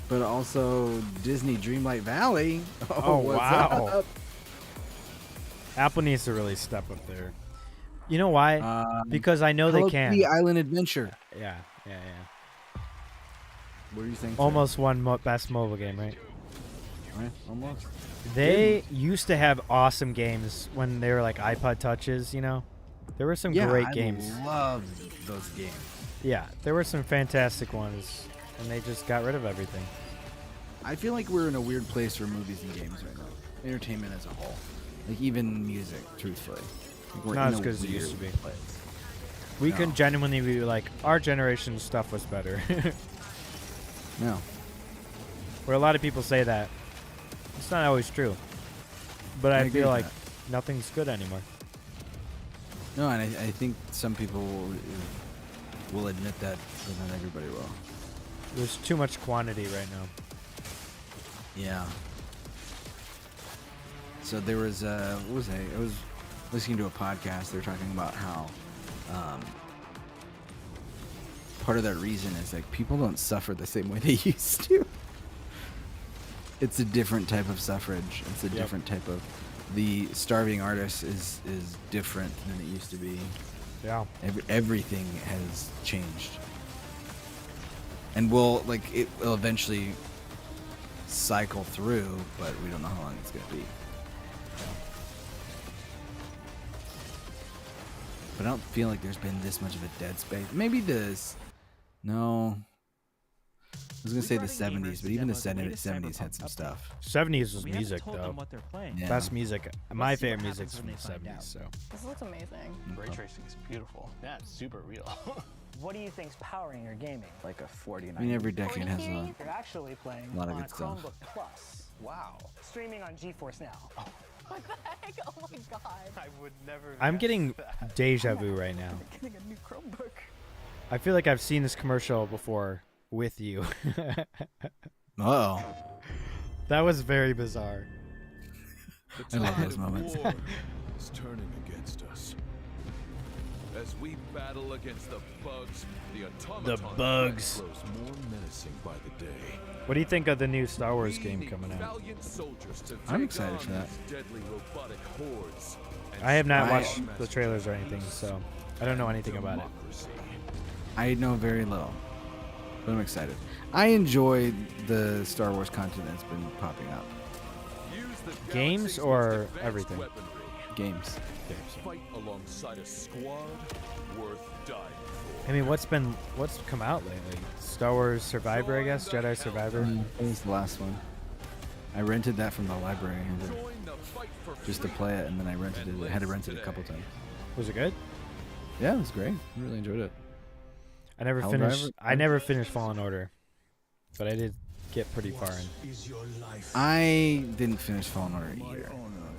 But also Disney Dreamlight Valley. Oh, what's wow. up? Apple needs to really step up there. You know why? Because I know they can. The Island Adventure. Yeah. What do you think? Almost won best mobile game, right? Right, almost. They used to have awesome games when they were like iPod touches, you know? There were some great games. I love those games. Yeah, there were some fantastic ones, and they just got rid of everything. I feel like we're in a weird place for movies and games right now. Entertainment as a whole. Like even music, truthfully. Like we're not as good as it used to be. We can genuinely be like, our generation's stuff was better. No. Where a lot of people say that. It's not always true. But I feel like nothing's good anymore. No, and I think some people will admit that, but not everybody will. There's too much quantity right now. Yeah. So there was, what was I was listening to a podcast. They were talking about how part of that reason is like people don't suffer the same way they used to. It's a different type of suffrage. It's a different type of. The starving artist is different than it used to be. Yeah. Everything has changed, and it will eventually cycle through, but we don't know how long it's gonna be. But I don't feel like there's been this much of a dead space. Maybe this. No. I was going to say the 70s, but even the 70s had some stuff. 70s was music, though. What they're playing. Yeah. Best music. My favorite music's from the 70s, so. This looks amazing. Ray tracing is beautiful. Yeah, it's super real. What do you think's powering your gaming? Like a 49. I mean, every decade has You're actually playing a lot of on good stuff. Chromebook Plus. Wow. Streaming on GeForce Now. What the heck? Oh my god. I would never. I'm getting deja vu right now. Getting a new Chromebook. I feel like I've seen this commercial before with you. Uh-oh. That was very bizarre. I love those moments. War is turning against us. As we battle against the bugs, the automaton bugs grows more menacing by the day. What do you think of the new Star Wars game coming out? I'm excited for that. I have not watched the trailers or anything, so I don't know anything about it. I know very little, but I'm excited. I enjoy the Star Wars content that's been popping up. Games or everything? Games. Fight alongside a squad worth dying for. I mean, what's come out lately? Star Wars Survivor, I guess. Jedi Survivor. That was the last one. I rented that from the library just to play it, and then I rented it. I had to rent it a couple times. Was it good? Yeah, it was great. I really enjoyed it. I never finished. I never finished Fallen Order, but I did get pretty far in. I didn't finish Fallen Order either.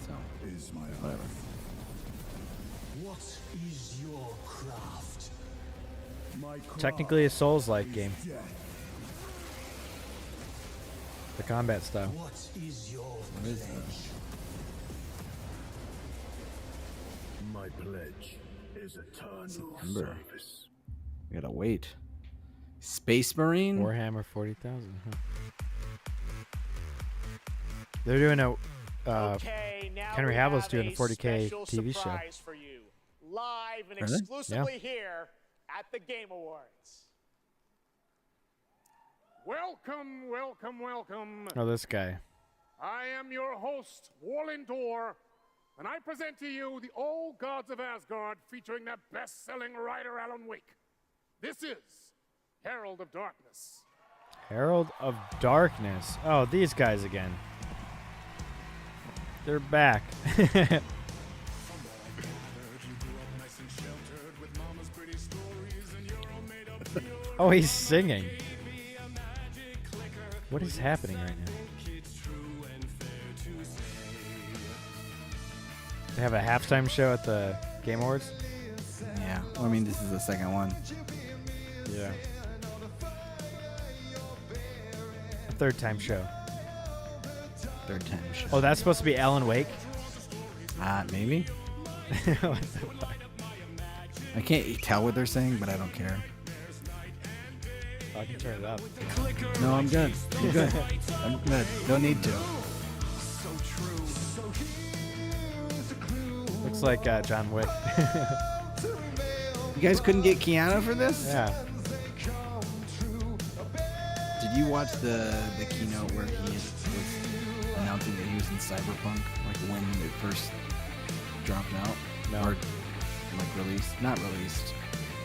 So whatever. What is your craft? Technically a Souls-like game. The combat style. What is your pledge? My pledge is eternal service. We gotta wait. Space Marine? Warhammer 40,000. Huh? They're doing a. Henry Havill's doing a 40K TV show. For you, live and exclusively here at the Game Awards. Welcome, welcome, welcome. Oh, this guy. I am your host, Warlindor, and I present to you the Old Gods of Asgard featuring that best-selling writer Alan Wake. This is Herald of Darkness. Herald of Darkness. Oh, these guys again. They're back. Oh, he's singing. What is happening right now? They have a halftime show at the Game Awards? Yeah. Well, I mean, this is the second one. Yeah. A third time show. Third time show. Oh, that's supposed to be Alan Wake? Maybe. What the fuck? I can't tell what they're saying, but I don't care. I can turn it up. No, I'm good. I'm good. I'm good. Don't need to. Looks like John Wick. You guys couldn't get Keanu for this? Yeah. Did you watch the keynote where he was announcing that he was in Cyberpunk, like when it first dropped out? No. Or like released? Not released.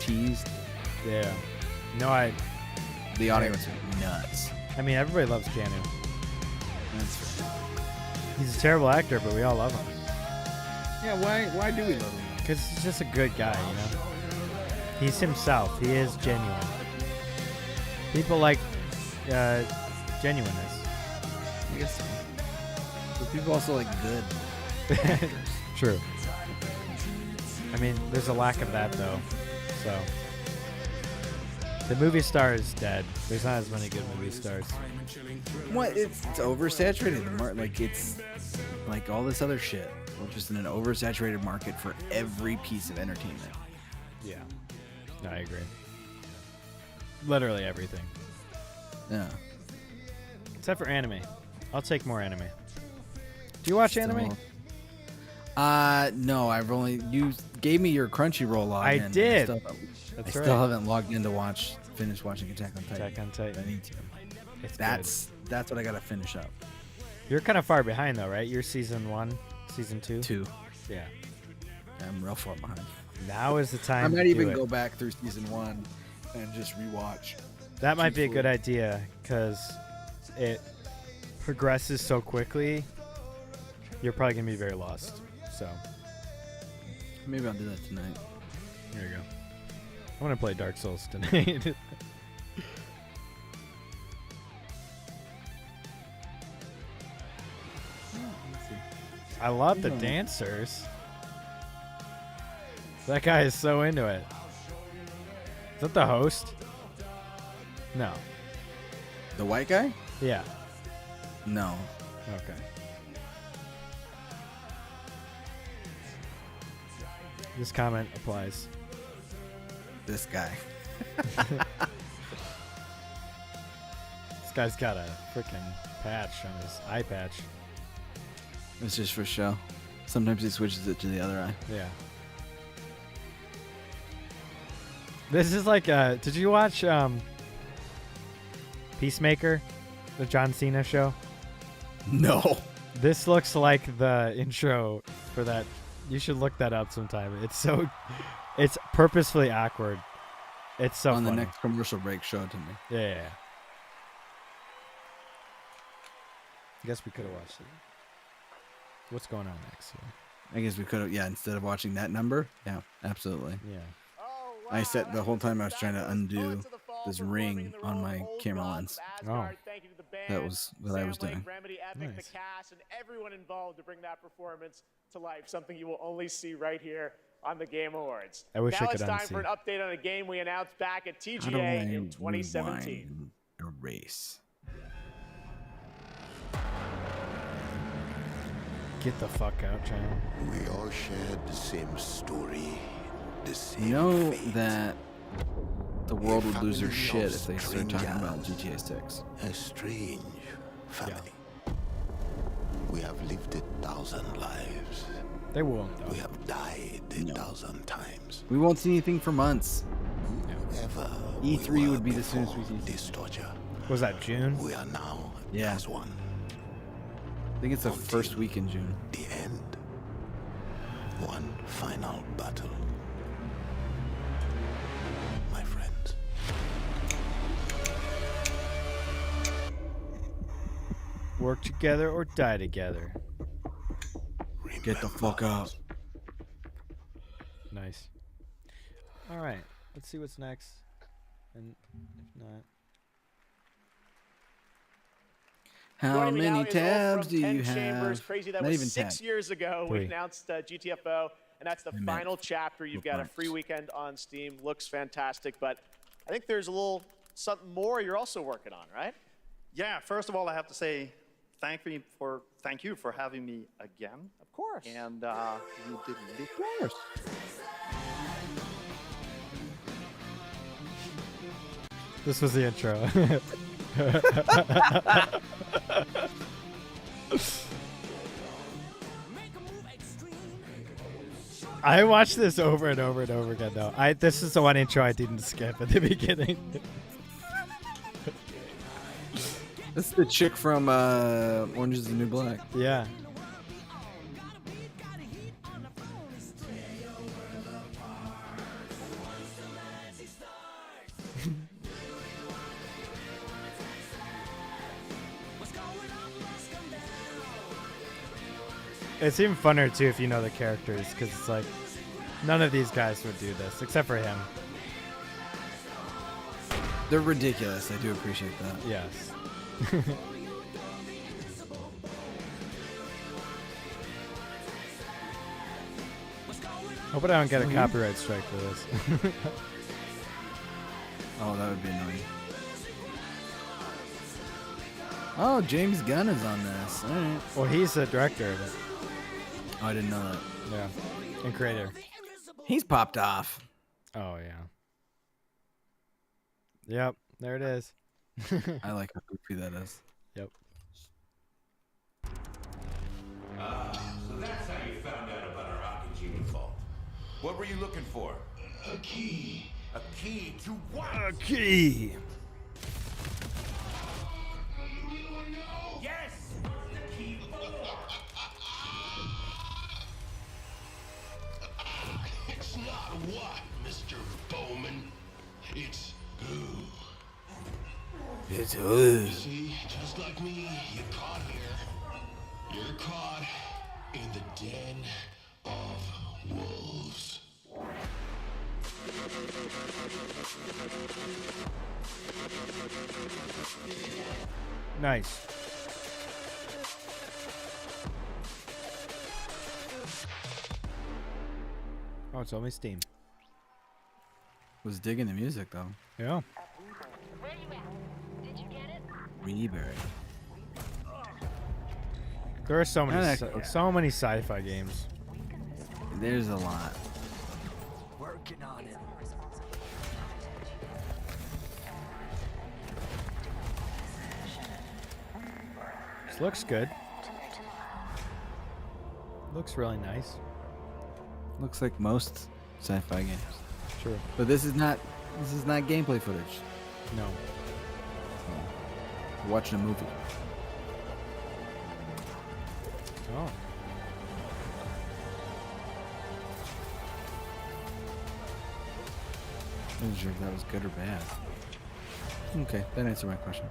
Teased? Yeah. No, The audience went nuts. I mean, everybody loves Keanu. That's fair. He's a terrible actor, but we all love him. Yeah, why do we love him? Because he's just a good guy, you know? He's himself. He is genuine. People like genuineness. I guess so. But people also like good actors. True. I mean, there's a lack of that, though. So... The movie star is dead. There's not as many good movie stars. What? It's oversaturated. Like it's like all this other shit. We're just in an oversaturated market for every piece of entertainment. Yeah. No, I agree. Literally everything. Yeah. Except for anime. I'll take more anime. Do you watch anime? No. You gave me your Crunchyroll login. I did. I still haven't logged in to finish watching Attack on Titan. Attack on Titan. I need to. That's what I gotta finish up. You're kind of far behind though, right? You're season 1, season 2? 2. Yeah. I'm real far behind. Now is the time. I might even go back through season 1 and just rewatch. That might be a good idea because it progresses so quickly. You're probably gonna be very lost. So maybe I'll do that tonight. There you go. I want to play Dark Souls tonight. I love the dancers. That guy is so into it. Is that the host? No. The white guy? Yeah. No. Okay. This comment applies. This guy. This guy's got a freaking patch on his eye patch. It's just for show. Sometimes he switches it to the other eye. Yeah. This is like did you watch Peacemaker, the John Cena show? No. This looks like the intro for that. You should look that up sometime. It's purposefully awkward. It's so on funny. The next commercial break, show it to me. Yeah. I guess we could have watched it. What's going on next? I guess we could have, instead of watching that number. Yeah, absolutely. Yeah. I set the whole time I was trying to undo this ring on my camera lens. Oh. That was what I was doing. Remedy, Epic, the cast, and everyone involved to bring that performance to life. Something you will only see right here on the Game Awards. I wish now I could it's time unsee. for an update on a game we announced back at TGA in 2017. Erase. Get the fuck out, channel. We all shared the same story, the same You know fate. that the world would lose their shit if they start talking about GTA 6. A strange family. We have lived 1,000 lives. They won't, though. We have died 1,000 times. We won't see anything for months. Whoever E3 would be the soonest we see this torture. Was that June? We are now as one. I think it's the first week in June. The end. One final battle. My friends. Work together or die together. Get the fuck out. Nice. All right. Let's see what's next. And if not. How many tabs do you Chambers. have? Crazy, that Not was even 6 years ago. We announced GTFO, and that's the final chapter. You've got a free weekend on Steam. Looks fantastic, but I think there's a little something more you're also working on, right? Yeah. First of all, I have to say thank you for having me again. Of course. And you did it. Of course. This was the intro. I watched this over and over and over again, though. This is the one intro I didn't skip at the beginning. That's the chick from Orange is the New Black. Yeah. It's even funner too if you know the characters, because it's like none of these guys would do this except for him. They're ridiculous. I do appreciate that. Yes. Hope I don't get a copyright strike for this. Oh, that would be annoying. Oh, James Gunn is on this. All right. Well, he's the director of it. Oh, I didn't know that. Yeah. And creator. He's popped off. Oh, yeah. Yep. There it is. I like how goofy that is. Yep. So that's how you found out about our Akajima vault. What were you looking for? A key. A key to what? A key. Yes! What's the key for? It's not what, Mr. Bowman. It's who. It's who. You see, just like me, you're caught here. You're caught in the den of wolves. Nice. Oh, it's only Steam. Was digging the music though. Yeah. Where you at? Did you get it? Reberry. There are so many sci-fi games. There's a lot. Working on it. This looks good. Looks really nice. Looks like most sci-fi games. True. But this is not gameplay footage. No. We're watching a movie. Oh. I wasn't sure if that was good or bad. Okay, that answered my question.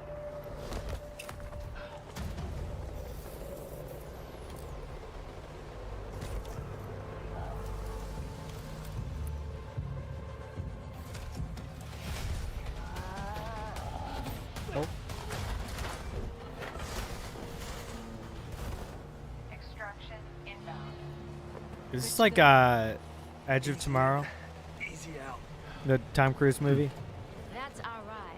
Is this like Edge of Tomorrow? Easy out. The Tom Cruise movie? That's our ride.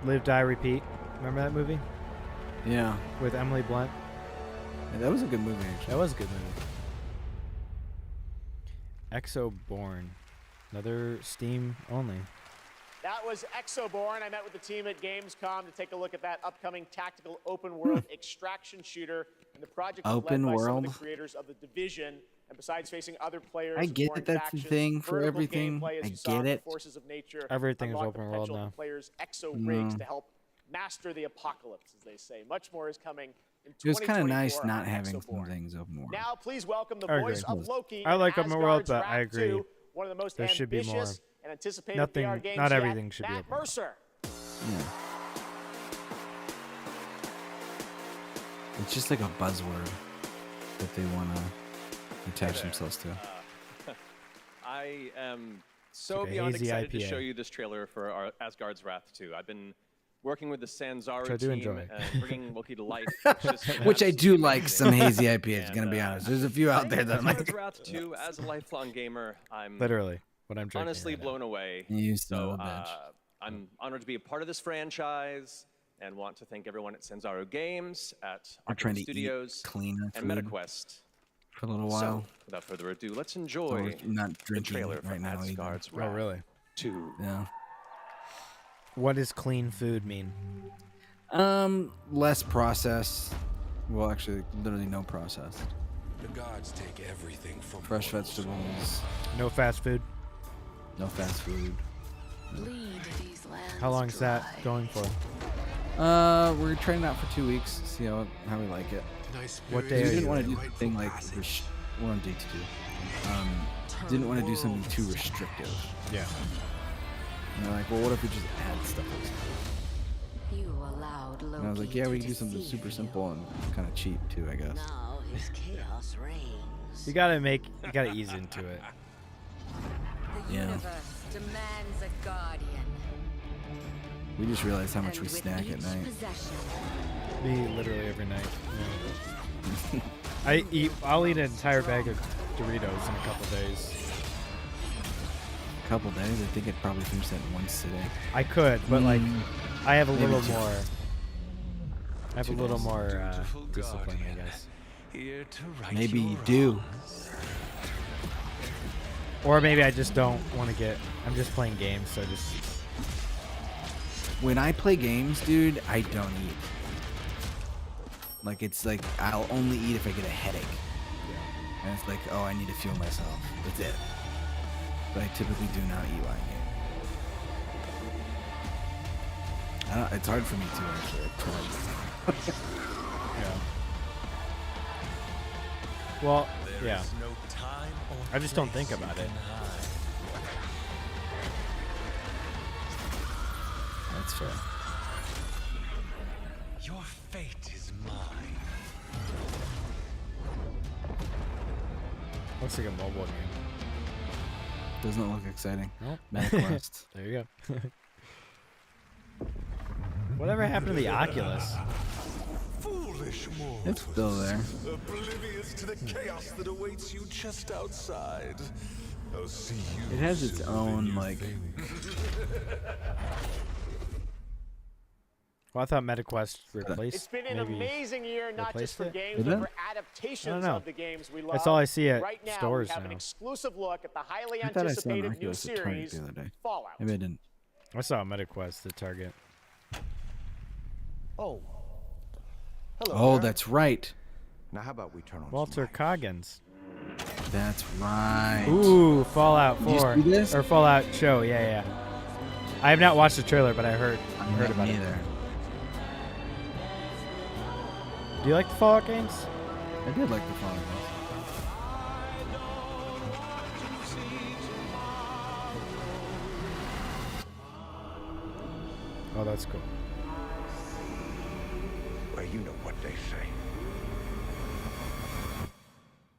Live, Die, Repeat. Remember that movie? Yeah. With Emily Blunt? Yeah, that was a good movie, actually. That was a good movie. Exoborn. Another Steam only. That was Exoborn. I met with the team at Gamescom to take a look at that upcoming tactical open world extraction shooter. And the project was led by some of the creators of The Division. And besides facing other players, I get that that's the thing for everything. I get it. Forces of nature, everything is open world now. Players' exo rigs to help master the apocalypse, as they say. Much more is coming in 2024. It was kind of nice not having some things open world. Now, please welcome the voice of Loki. I like open world, but I agree. 2, one of the most there should be more. And anticipated Nothing, VR games not yet. everything should be Matt open. Mercer. Yeah. It's just like a buzzword that they want to attach themselves to. I am so like beyond excited IPA. to show you this trailer for our Asgard's Wrath 2. I've been working with the Sanzaru Which I do team enjoy. and bringing Loki to life. Which I do like some hazy IPAs, gonna be honest. There's a few out there that I'm like. Asgard's Wrath 2, as a lifelong gamer, I'm literally what I'm drinking. honestly blown away. You So I'm honored to be a part of this franchise and want to thank everyone at Sanzaru Games, at I'm trying Arkham to Studios, eat cleaner and food MetaQuest. for a little while. So, without further ado, let's enjoy not the drinking trailer right for now either. Asgard's Oh, Wrath really? 2. Yeah. What does clean food mean? Less processed. Well, actually, literally no processed. The gods take everything from Fresh vegetables. No fast food. No fast food. How long is that going for? We're trying it out for 2 weeks. See how we like it. What day? We are didn't you? want to do something like we're on day 2. Didn't want to do something too restrictive. Yeah. And they're like, well, what if we just add stuff? You allowed Loki And I was like, yeah, we can do something super simple and kind of cheap too, I guess. Now his chaos reigns. You gotta ease into it. The Yeah. universe demands a guardian. We just realized how much we And with snack at each night. possession, Me literally every night. Yeah. I'll eat an entire bag of Doritos in a couple days. A couple days? I think I'd probably finish that in one sitting. I could, but like, I have a Maybe little two. more. I have a 2 little days. more discipline, I guess. Here to right Maybe your you do. Or maybe I just don't want to get. I'm just playing games, so just. When I play games, dude, I don't eat. Like, it's like, I'll only eat if I get a headache. Yeah. And it's like, oh, I need to fuel myself. That's it. But I typically do not eat while I game. It's hard for me to, actually. Yeah. Well, yeah. I just don't think about it. That's fair. Your fate is mine. Looks like a mobile game. Doesn't look exciting. Nope. MetaQuest. There you go. Whatever happened to the Oculus? Foolish mortals. It's still there. Oblivious to the chaos that awaits you just outside. I'll see you. It has its soon own, in your like. Well, I thought MetaQuest replaced. It's been an amazing year, not just for games, Did but it? for adaptations of the games we love. That's all I see at right now, stores we have an now. exclusive look at the highly I thought I saw an anticipated new Oculus at Target series, the other day. Fallout. Maybe I didn't. I saw MetaQuest at Target. Oh. Hello. Oh, that's right. Now, how about we turn on Walter Coggins. That's right. Ooh, Fallout 4. Did you see this? Or Fallout show, yeah. I have not watched the trailer, but I heard about it. Neither. Do you like the Fallout games? I did like the Fallout games. Oh, that's cool. Well, you know what they say.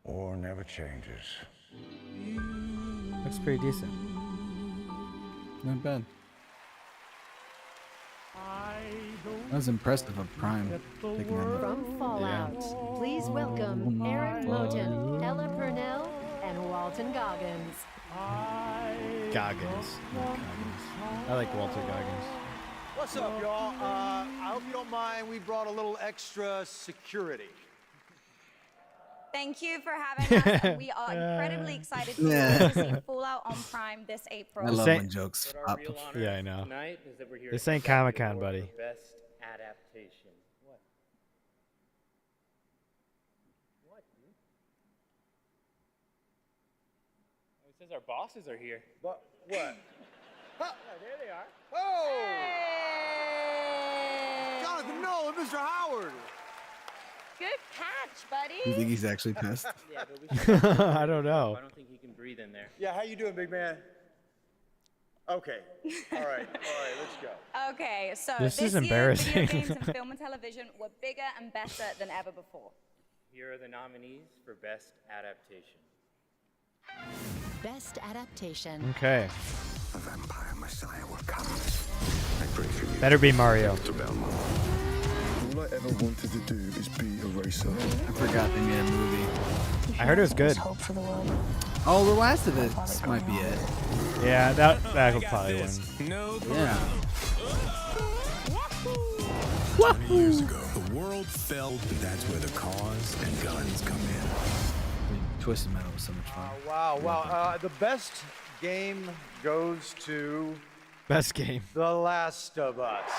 War never changes. Looks pretty decent. Not bad. I That was impressive of Prime. From Fallout, please welcome Aaron Moten, Ella Purnell, and Walton Goggins. Goggins. I like Walter Goggins. What's up, y'all? I hope you don't mind. We brought a little extra security. Thank you for having us. And we are incredibly excited to see Fallout on Prime this April. I love when jokes pop. Yeah, I know. Tonight is that we're here This to ain't present the Comic-Con, award buddy. for Best adaptation. What? What, dude? Oh, it says our bosses are here. What? Huh? Yeah, there they are. Oh! Jonathan Nolan, Mr. Howard. Good catch, buddy. You think he's actually pissed? Yeah, but we should I don't know. I don't think he can breathe in there. Yeah, how you doing, big man? Okay. All right, let's go. Okay, so This is year, embarrassing. video games and film and television were bigger and better than ever before. Here are the nominees for Best Adaptation. Best adaptation. Okay. A vampire messiah will come. I pray for you. Better be Mario. Mr. Belmont. All I ever wanted to do is be a racer. I forgot they made a movie. I heard it was good. Oh, The Last of It might be it. Yeah, that will probably win. No. Yeah. 20 years ago, the world felt that's where the cars and guns come in. Twisted Metal was so much fun. Wow. The best game goes to Best game. The Last of Us.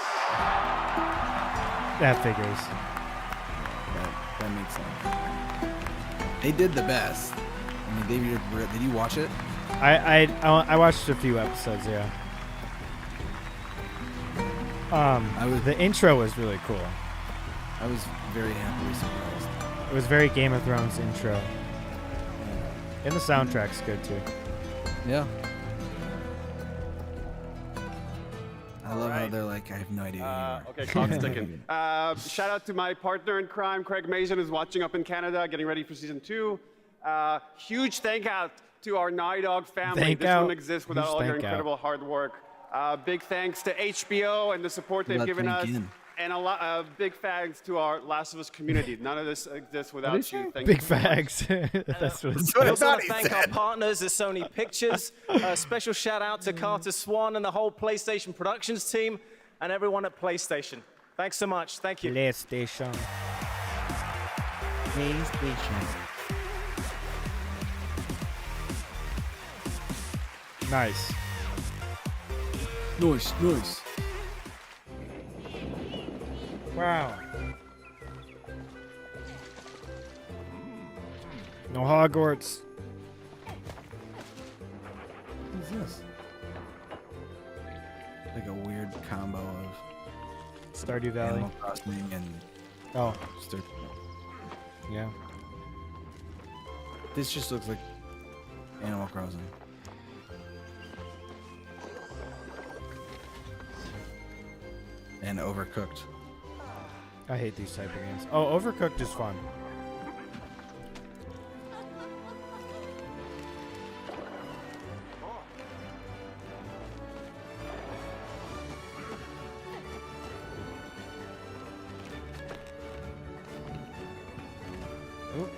That figures. That makes sense. They did the best. I mean, did you watch it? I watched a few episodes. Yeah. The intro was really cool. I was very happily surprised. It was very Game of Thrones intro. And the soundtrack's good too. Yeah. I love how they're like, I have no idea who you are. Okay, clock's ticking. Shout out to my partner in crime, Craig Mason, who's watching up in Canada, getting ready for season 2. Huge thank out to our Naughty Dog family. This wouldn't exist without all your incredible hard work. Big thanks to HBO and the support they've given us. And a lot big thanks to our Last of Us community. None of this exists without you. Thank Big you so much. fags. That's what it's I also want to thank our partners at Sony Pictures. A special shout out to Carter Swan and the whole PlayStation Productions team and everyone at PlayStation. Thanks so much. Thank you. PlayStation. Nice. Nice. Wow. No Hogwarts. Who's this? Like a weird combo of Stardew Valley. Animal Crossing and yeah. This just looks like Animal Crossing. And Overcooked. I hate these type of games. Oh, Overcooked is fun. Oop.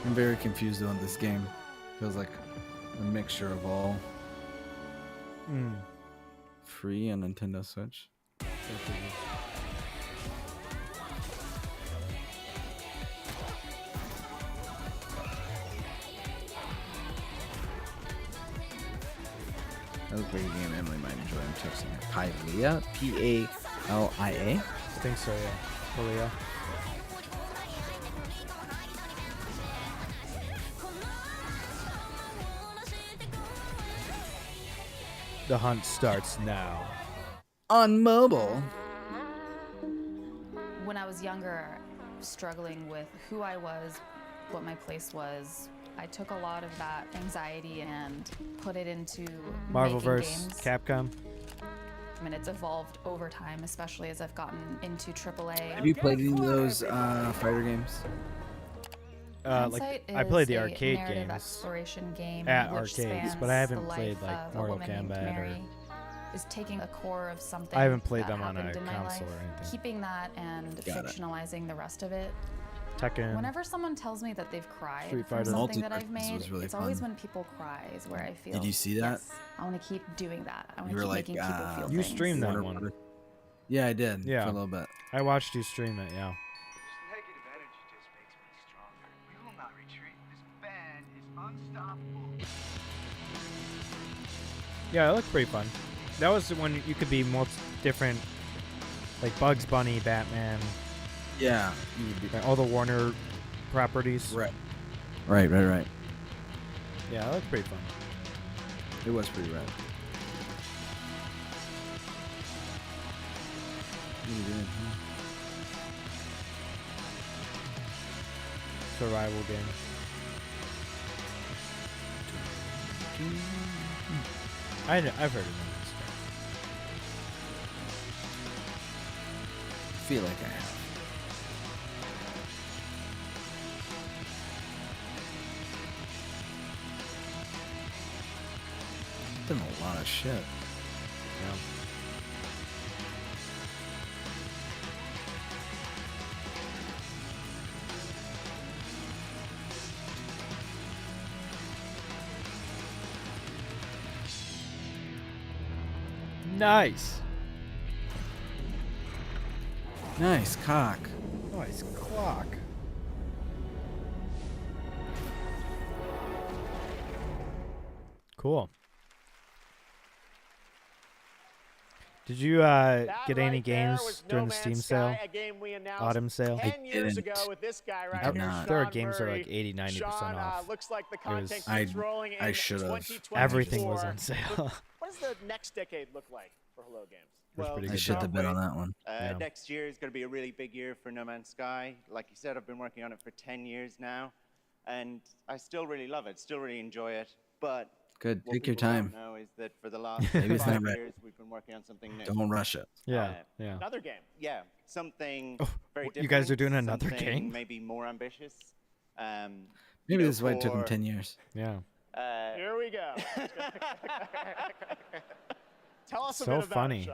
I'm very confused on this game. Feels like a mixture of all. Free on Nintendo Switch. That looks like a game Emily might enjoy. I'm texting her. Palia? P-A-L-I-A? I think so, yeah. Palia. The hunt starts now. On mobile. When I was younger, struggling with who I was, what my place was, I took a lot of that anxiety and put it into Marvel making vs. games. Capcom. I mean, it's evolved over time, especially as I've gotten into AAA. Have you played any of those fighter games? Hindsight I played the is a arcade narrative games exploration game at which arcades, spans but I haven't the played life like of a Mortal woman named Kombat or Mary. is taking a core of something. I haven't played that them on a happened in my console life, or anything. keeping that and fictionalizing the rest of it. Tekken. Whenever someone tells me that they've cried Street from Fighter. something that I've Multiverse made, was really it's always fun. when people cry is where I feel. Did you see that? Yes, I want to keep doing that. I want You to were keep like, making people feel You things. streamed that one. Yeah, I did. Yeah. For a little bit. I watched you stream it, yeah. Negative energy just makes me stronger. We will not retreat. This band is unstoppable. Yeah, it looked pretty fun. That was when you could be different, like Bugs Bunny, Batman. Yeah. All the Warner properties. Right. Yeah, it looked pretty fun. It was pretty rad. Survival game. I've heard of it. I feel like I have. Done a lot of shit. Yeah. Nice. Nice cock. Nice clock. Cool. Did you get any games during the Steam sale? Autumn sale? 10 years ago with this guy right here, There are Sean games that are like Murray. 80-90% Sean, off. looks like the content keeps rolling in I should have. 2024. Everything was on sale. What does the next decade look like for Hello Games? Well, I should have bet on that one. Next year is going to be a really big year for No Man's Sky. Like you said, I've been working on it for 10 years now, and I still really love it, still really enjoy it. But Good. what Take your people time. don't know is that for the last Maybe it's 5 not right. years, we've been working on something new. Don't rush it. Yeah. Another game. Yeah, something very you different. guys are doing another something game? Maybe more ambitious. Maybe this is why it took him 10 years. Yeah. Here we go. Tell us a So bit about funny. it,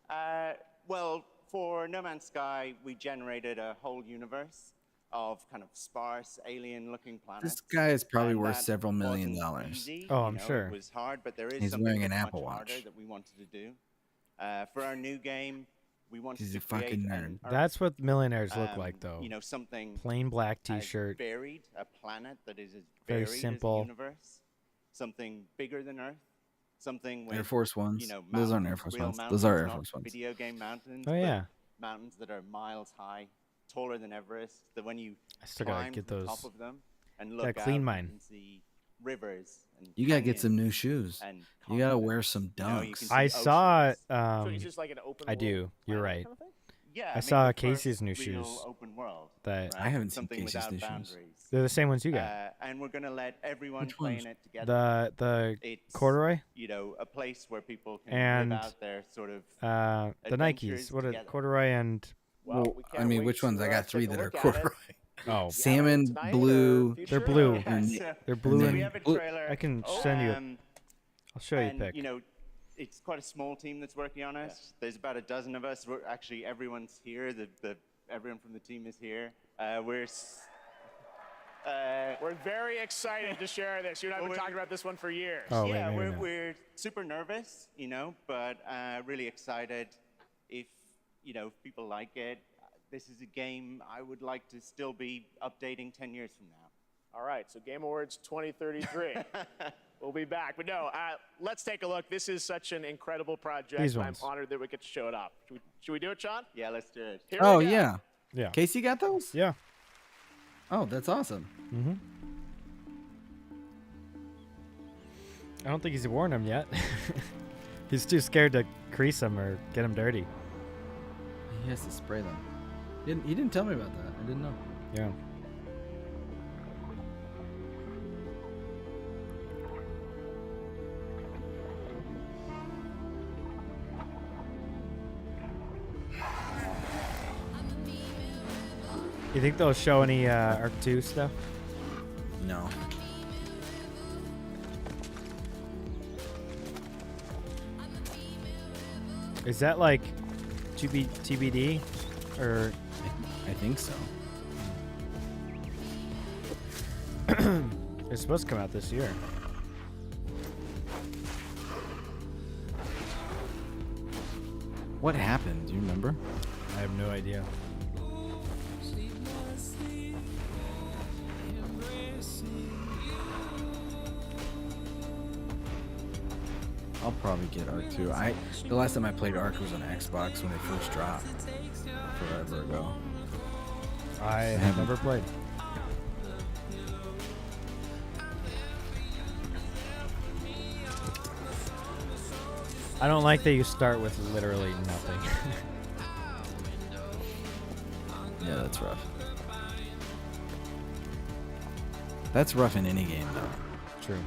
Sean. Well, for No Man's Sky, we generated a whole universe of kind of sparse, alien-looking planets. This guy is probably and worth that several million wasn't dollars. easy, Oh, you I'm know, sure. It was hard, but there is He's something wearing an that's Apple much harder Watch. that we wanted to do. For our new game, we wanted He's to a fucking create nerd. an That's Earth, what millionaires look like, though. You know, something Plain black as T-shirt. varied, a planet that is as Very varied simple. as the universe, something bigger than Earth, something with Air Force Ones. You know, Those aren't Air mountains, Force real Ones. Those are mountains, Air not Force Ones. Video game mountains. Oh, but yeah. Mountains that are miles high, taller than Everest. That when you I still gotta climb get to the those. top of them and Gotta look clean out mine. and see rivers. And You gotta get some canyons new shoes. and You gotta continents. wear some You know, you can dunks. see I saw. oceans. So it's just like an open I world do. You're planet right. kind of thing? Yeah, I mean, saw the Casey's first new real shoes Open world, that- right? I haven't seen Something Casey's without new shoes. boundaries. They're the same ones you got. And we're gonna let everyone Which play ones? in it together. The It's, corduroy You know, a place where people can and live out their sort of the adventures Nikes. What are together. corduroy and Well, Well, we I can't mean, wait which ones? to, I got take 3 a that are look at corduroy. it. oh, Salmon, tonight or blue. future they're blue. show? and- Yeah, so They're blue we and have a blue- trailer. I can send you. Um, I'll show you a and, pic. you know, it's quite a small team that's working on it. There's about a dozen of us. Actually, everyone's here. Everyone from the team is here. We're very excited to share this. You and I have been talking about this one for years. Oh, yeah, wait, no. we're super nervous, you know, but really excited. If you know, if people like it, this is a game I would like to still be updating 10 years from now. All right, so Game Awards 2033. We'll be back. But no, let's take a look. This is such an incredible project. These I'm ones. honored that we get to show it off. Should we do it, Sean? Yeah, let's do it. Here Oh, we go. yeah. Yeah. Casey got those? Yeah. Oh, that's awesome. Mm-hmm. I don't think he's worn them yet. He's too scared to crease them or get them dirty. He has to spray them. He didn't tell me about that. I didn't know. Yeah. You think they'll show any Arc 2 stuff? No. Is that like TBD or? I think so. It's supposed to come out this year. What happened? Do you remember? I have no idea. I'll probably get Ark 2. The last time I played Ark was on Xbox when they first dropped. Forever ago. I have never played. I don't like that you start with literally nothing. Yeah, that's rough. That's rough in any game, though. True.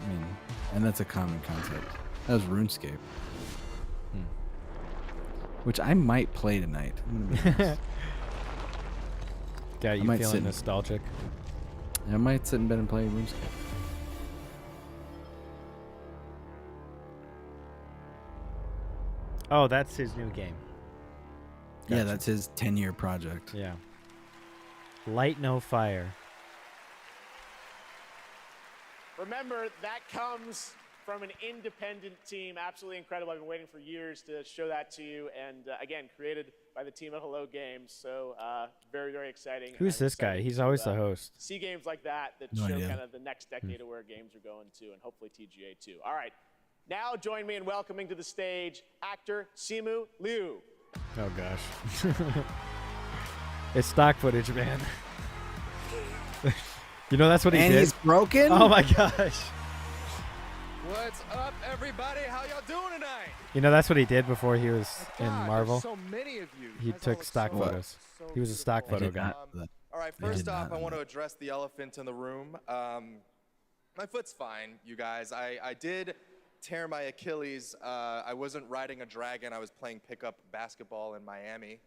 I mean, and that's a common concept. That was RuneScape. Which I might play tonight. Got you feeling nostalgic? I might sit in bed and play RuneScape. Oh, that's his new game. Gotcha. Yeah, that's his 10-year project. Yeah. Light No Fire. Remember, that comes from an independent team. Absolutely incredible. I've been waiting for years to show that to you. And again, created by the team at Hello Games. So very, very exciting. Who's this guy? He's always the host. See games like that show kind of the next decade of where games are going to, and hopefully TGA too. All right. Now join me in welcoming to the stage actor Simu Liu. Oh, gosh. It's stock footage, man. You know, that's what he did. And he's broken? Oh, my gosh. What's up, everybody? How y'all doing tonight? You know, that's what he did before he was in Marvel. So many of you. He took stock photos. He was a stock photo guy. All right, first off, I want to address the elephant in the room. My foot's fine, you guys. I did tear my Achilles. I wasn't riding a dragon. I was playing pickup basketball in Miami.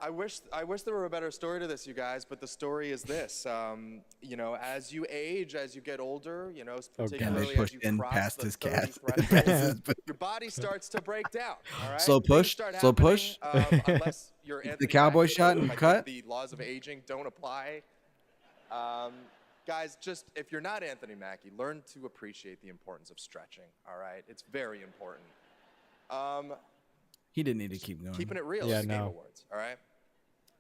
I wish there were a better story to this, you guys, but the story is this. You know, as you age, as you get older, you know, particularly as you cross the 30 threshold, your body starts to break down, all right? Slow push, slow push. Unless you're the cowboy shot and cut. The laws of aging don't apply. Guys, just if you're not Anthony Mackie, learn to appreciate the importance of stretching, all right? It's very important. He didn't need to keep going. Keeping it real. Yeah, is Game no. Awards, all right?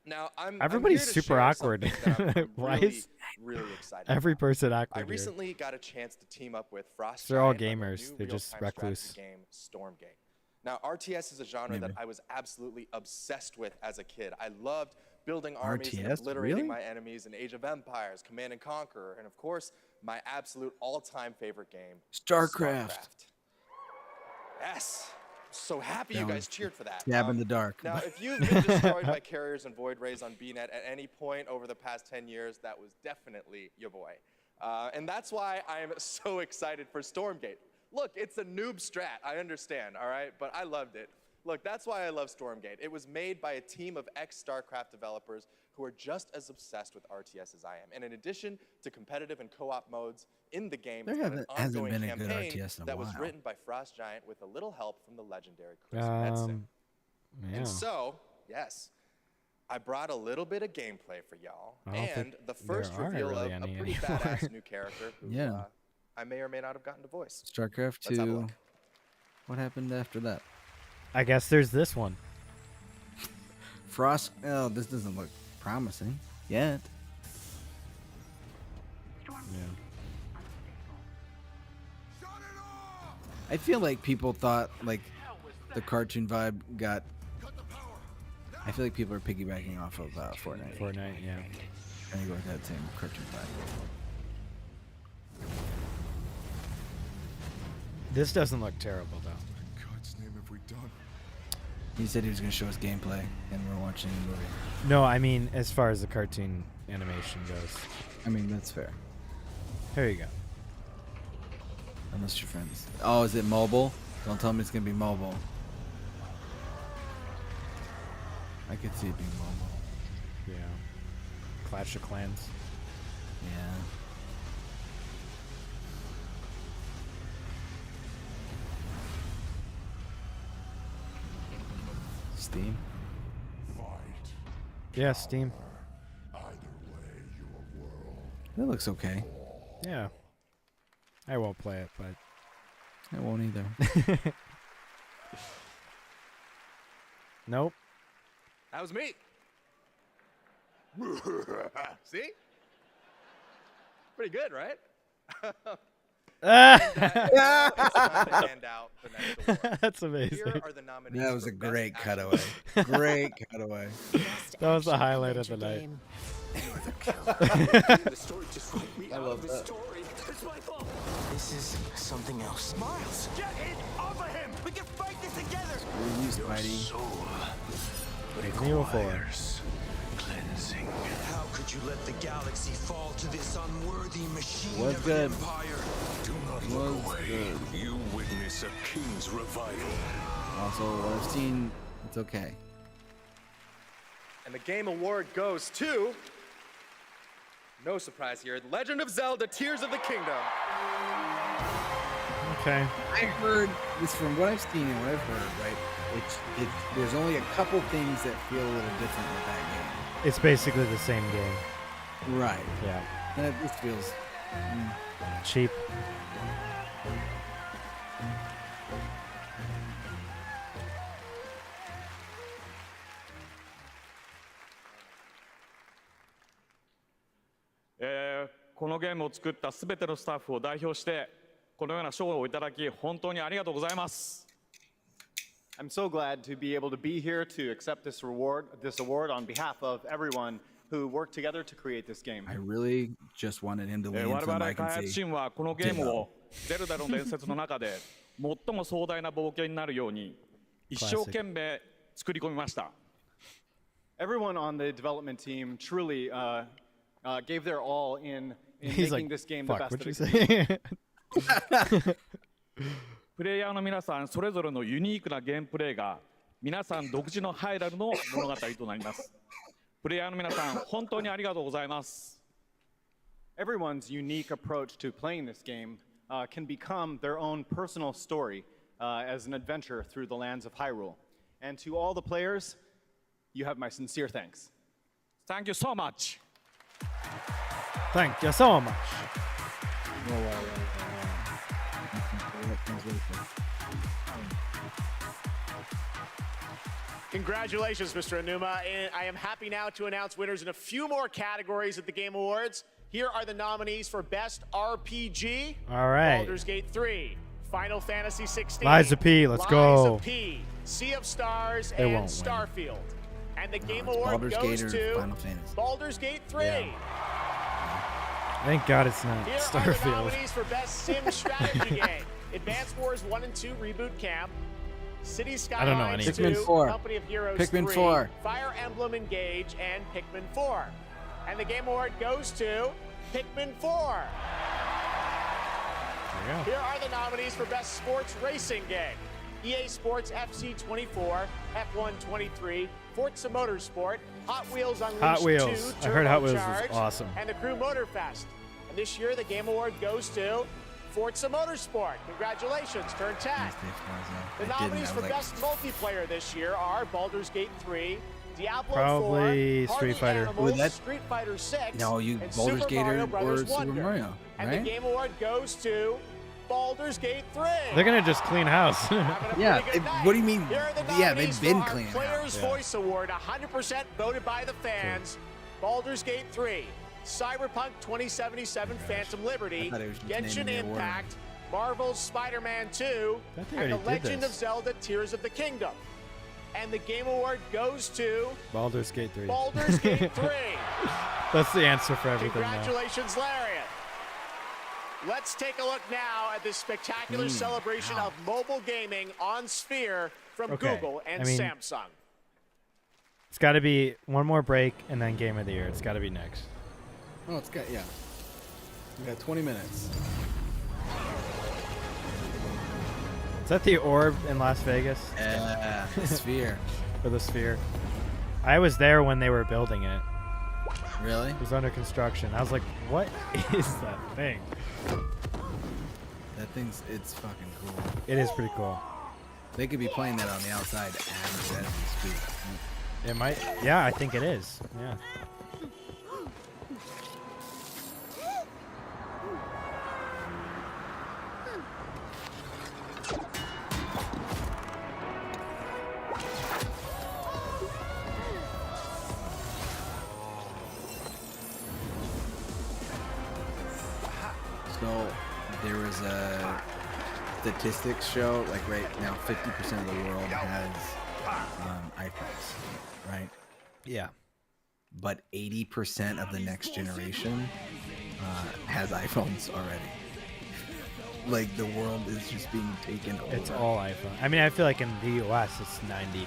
Now, Everybody's I'm here to super share awkward. something that I'm Why really, is really excited every about. person awkward I here? recently got a chance to team up with Frost They're all Giant on the gamers. new They're just real-time recluse. strategy game Stormgate. Now, RTS is a genre that I was absolutely obsessed with as a kid. I loved building armies and RTS? obliterating Really? my enemies in Age of Empires, Command and Conquer, and of course, my absolute all-time favorite game, StarCraft. Yes. So happy you guys cheered for that. Stab in the dark. Now, if you've been destroyed by carriers and void rays on BNet at any point over the past 10 years, that was definitely your boy. And that's why I am so excited for Stormgate. Look, it's a noob strat, I understand, all right? But I loved it. Look, that's why I love Stormgate. It was made by a team of ex-StarCraft developers who are just as obsessed with RTS as I am. And in addition to competitive and co-op modes in the game, it's got an ongoing campaign that was written by Frost Giant with a little help from the legendary Chris Metzen. Yeah. And so, yes, I brought a little bit of gameplay for y'all, and the first there are reveal really of a any pretty anymore. badass new character who Yeah. I may or may not have gotten to voice. StarCraft Let's have a 2. look. What happened after that? I guess there's this one. Frost. Oh, this doesn't look promising yet. I feel like people thought like the cartoon vibe got. I feel like people are piggybacking off of Fortnite. Fortnite, yeah. Trying to go with that same cartoon vibe. This doesn't look terrible, though. In God's name have we done? He said he was going to show us gameplay, and we're watching the movie. No, I mean, as far as the cartoon animation goes. I mean, that's fair. Here you go. Unless you're friends. Oh, is it mobile? Don't tell me it's going to be mobile. I could see it being mobile. Yeah. Clash of Clans. Yeah. Steam. Yeah, Steam. That looks okay. Yeah. I won't play it, but I won't either. Nope. That was me. See? Pretty good, right? That's amazing. Here are the nominees That was for a Best great Action cutaway. Great cutaway. That was the highlight of the night. The story just wrote me out of the that. story. It's my fault. This is something else. Miles, get it off of him. We can fight this together. Screw you, Spidey. Soul requires cleansing. How could you let the galaxy fall to this unworthy machine Was of good. an empire? Do not look away. You witness a king's revival. Also, what I've seen, it's okay. And the Game Award goes to, no surprise here, Legend of Zelda Tears of the Kingdom. Okay. I heard this from what I've seen and what I've heard, right? There's only a couple things that feel a little different with that game. It's basically the same game. Right. Yeah. This feels cheap. I'm so glad to be able to be here to accept this award on behalf of everyone who worked together to create this game. I really just wanted him to lean into the mic and say, このゲームをゼルダの伝説の中で最も壮大な冒険になるように一生懸命作り込みました。 Everyone on the development team truly gave their all in He's making like, this game the fuck, best what'd that you it can say? プレイヤーの皆さんそれぞれのユニークなゲームプレイが皆さん独自のハイラルの物語となります。プレイヤーの皆さん本当にありがとうございます。 Everyone's unique approach to playing this game can become their own personal story as an adventure through the lands of Hyrule. And to all the players, you have my sincere thanks. Thank you so much. Thank you so much. Congratulations, Mr. Anuma. And I am happy now to announce winners in a few more categories at the Game Awards. Here are the nominees for Best RPG. All right. Baldur's Gate 3, Final Fantasy 16. Liza P, let's go. Liza P, Sea of Stars, They and won't Starfield. And the Game it's Award Baldur's goes Gate or to Final Fantasy. Baldur's Gate 3. Yeah. Thank God it's not Here are the Starfield. nominees for Best Sim Strategy Game. Advance Wars 1 and 2 Reboot Camp. City I don't know any Skylines of 2, these. Pikmin 4. Company of Heroes Pikmin 3, 4. Fire Emblem Engage, and Pikmin 4. And the Game Award goes to Pikmin 4. There you go. Here are the nominees for Best Sports Racing Game. EA Sports FC 24, F1 23, Forza Motorsport, Hot Wheels Unleashed Hot Wheels. 2, I heard Hot Wheels was Turbocharged, awesome. and the Crew Motorfest. And this year, the Game Award goes to Forza Motorsport. Congratulations, turn 10. The nominees for Best Multiplayer this year are Baldur's Gate 3, Diablo Probably 4, Street Fighter. Party Animals, Would that- Street Fighter 6, No, you and Baldur's Super Gate Mario or Brothers Super Wonder. Mario, And right? the Game Award goes to Baldur's Gate 3. They're gonna just clean house. Yeah, Pretty good night. what do you mean? Here are the Yeah, nominees they've been for our cleaning Players' house. Voice Award, 100% voted by the fans. Baldur's Gate 3, Cyberpunk 2077 Phantom Liberty, I thought it was just Genshin naming the award. Impact, Marvel's Spider-Man 2, I thought they and The already did Legend this. of Zelda Tears of the Kingdom. And the Game Award goes to Baldur's Gate 3. Baldur's Gate 3. That's the answer for everything now. Congratulations, Lariat. Let's take a look now at this spectacular celebration of mobile gaming on Sphere from Okay, Google and I mean- Samsung. It's got to be one more break and then Game of the Year. It's got to be next. Oh, it's got, yeah. We got 20 minutes. Is that the orb in Las Vegas? Yeah, the Sphere. Or the Sphere. I was there when they were building it. Really? It was under construction. I was like, what is that thing? That thing's, it's fucking cool. It is pretty cool. They could be playing that on the outside as we speak. It might. Yeah, I think it is. Yeah. So there was a statistics show, like right now 50% of the world has iPhones, right? Yeah. But 80% of the next generation has iPhones already. Like the world is just being taken over. It's all iPhone. I mean, I feel like in the US it's 90%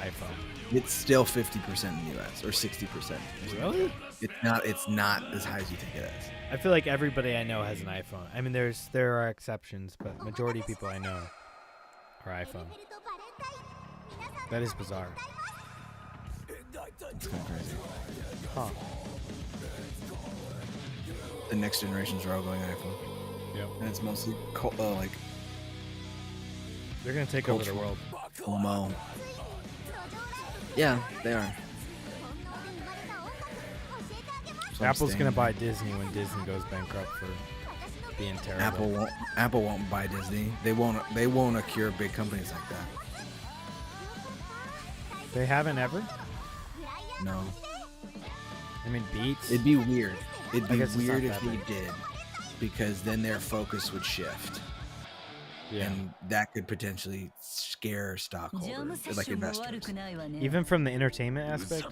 iPhone. It's still 50% in the US or 60%. Really? It's not as high as you think it is. I feel like everybody I know has an iPhone. I mean, there are exceptions, but majority of people I know are iPhone. That is bizarre. It's kind of crazy. Huh. The next generations are all going iPhone. Yep. And it's mostly like they're gonna take over the world. Homo. Yeah, they are. So Apple's gonna buy Disney when Disney goes bankrupt for being terrible. Apple won't buy Disney. They won't acquire big companies like that. They haven't ever? No. I mean, Beats. It'd be weird. It'd be weird if that they big. did, because then their focus would shift. Yeah. And that could potentially scare stockholders, like investors. Even from the entertainment aspect?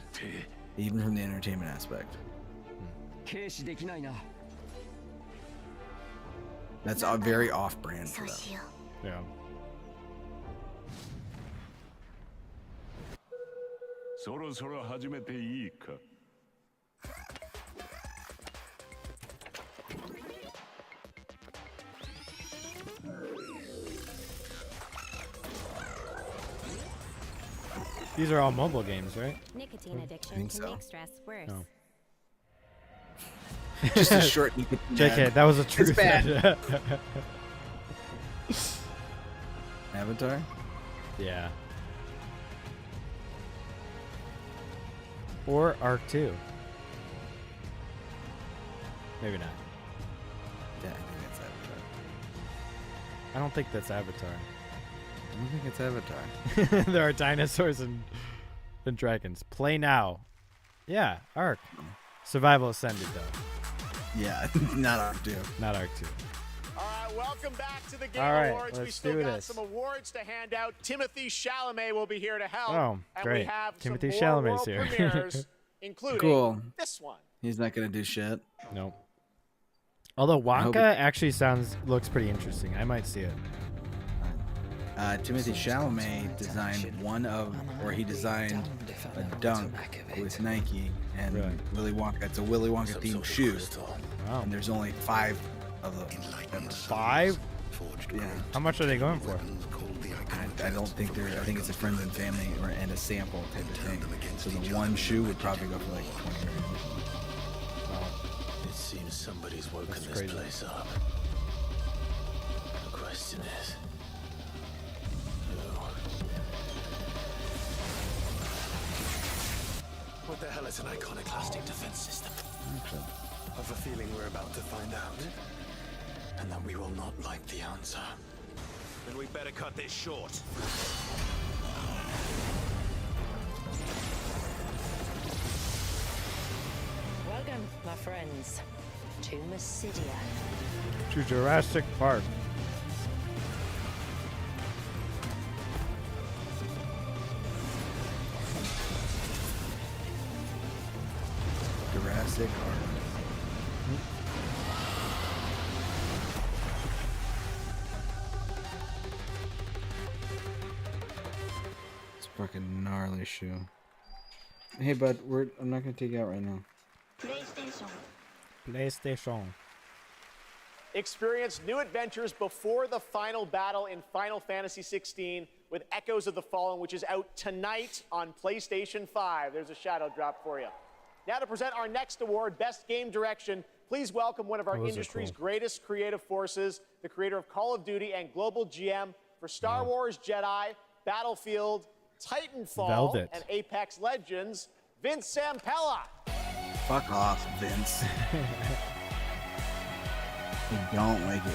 Even from the entertainment aspect. That's very off-brand for them. Yeah. These are all mobile games, right? Nicotine addiction can make stress worse. No. Just a short nicotine JK, ad. that was a truth. It's bad. Avatar? Yeah. Or Arc 2. Maybe not. Yeah, I think that's Avatar. I don't think that's Avatar. I don't think it's Avatar. There are dinosaurs and dragons. Play now. Yeah, Arc. Survival Ascended, though. Yeah, not Arc 2. Not Arc 2. All right, welcome back to the Game All right, Awards. We let's still do got this. some awards to hand out. Timothy Chalamet will be here to help. Oh, and great. we have Timothy some more Chalamet's world here. premieres, including Cool. this one. He's not gonna do shit. Nope. Although Wonka actually looks pretty interesting. I might see it. Timothy Chalamet designed he designed a dunk with Nike and Willy Wonka. It's a Willy Wonka themed shoe. Wow. And there's only 5 of them. 5? Yeah. How much are they going for? I don't think they're. I think it's a friends and family and a sample type of thing. So the one shoe would probably go for like 20 grand. Wow. It seems somebody's woken That's this crazy. place up. The question is, what the hell is an iconoclastic defense system? I have a feeling we're about to find out. And that we will not like the answer. Then we better cut this short. Welcome, my friends, to Mysidia. To Jurassic Park. Jurassic Park. It's a fucking gnarly shoe. Hey, bud, I'm not gonna take you out right now. PlayStation. Experience new adventures before the final battle in Final Fantasy XVI with Echoes of the Fallen, which is out tonight on PlayStation 5. There's a shadow drop for you. Now to present our next award, Best Game Direction, please welcome one of our Those are industry's cool. greatest creative forces, the creator of Call of Duty and global GM for Star Wars Jedi, Battlefield, Titanfall, Velvet. and Apex Legends, Vince Zampella. Fuck off, Vince. I don't like it.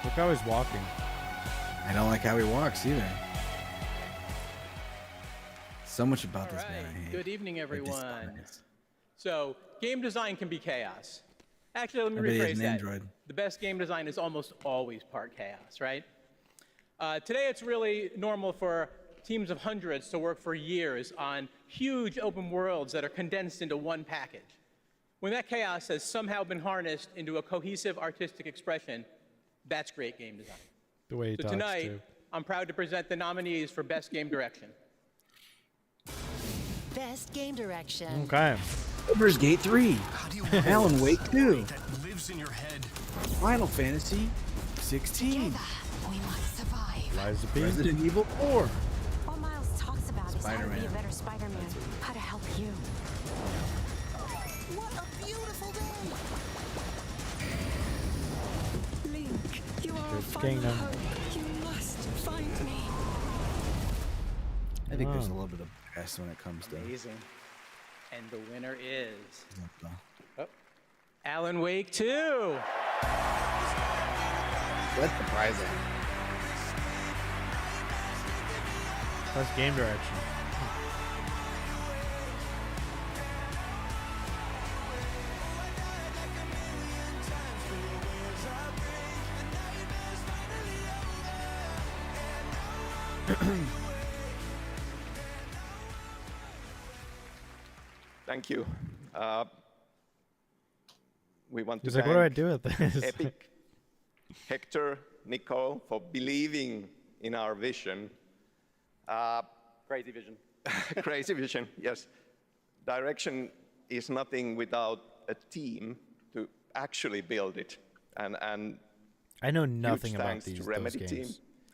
Look how he's walking. I don't like how he walks either. So much about this man. I hate. Good evening, everyone. So, game design can be chaos. Actually, let me rephrase that. Android. The best game design is almost always part chaos, right? Today, it's really normal for teams of hundreds to work for years on huge open worlds that are condensed into one package. When that chaos has somehow been harnessed into a cohesive artistic expression, that's great game design. The way he talks, tonight, too. I'm proud to present the nominees for Best Game Direction. Best game direction. Okay. Baldur's Gate 3. Alan Wake 2. That lives in your head. Final Fantasy 16. Together, we must survive. Liza P. Resident Evil 4. All Miles talks about is how to be a Spider-Man. better Spider-Man, how to help you. What a beautiful day! Link, you are Good a final kingdom. hope. You must find me. I think there's a little bit of bias when it comes to. Amazing. And the winner is Alan Wake 2. That's surprising. Best game direction. Thank you. We want to He's like, thank what do I do with this? Epic, Hector, Nicole, for believing in our vision. Crazy vision. Crazy vision, yes. Direction is nothing without a team to actually build it. And I know nothing huge about thanks those to Remedy games. team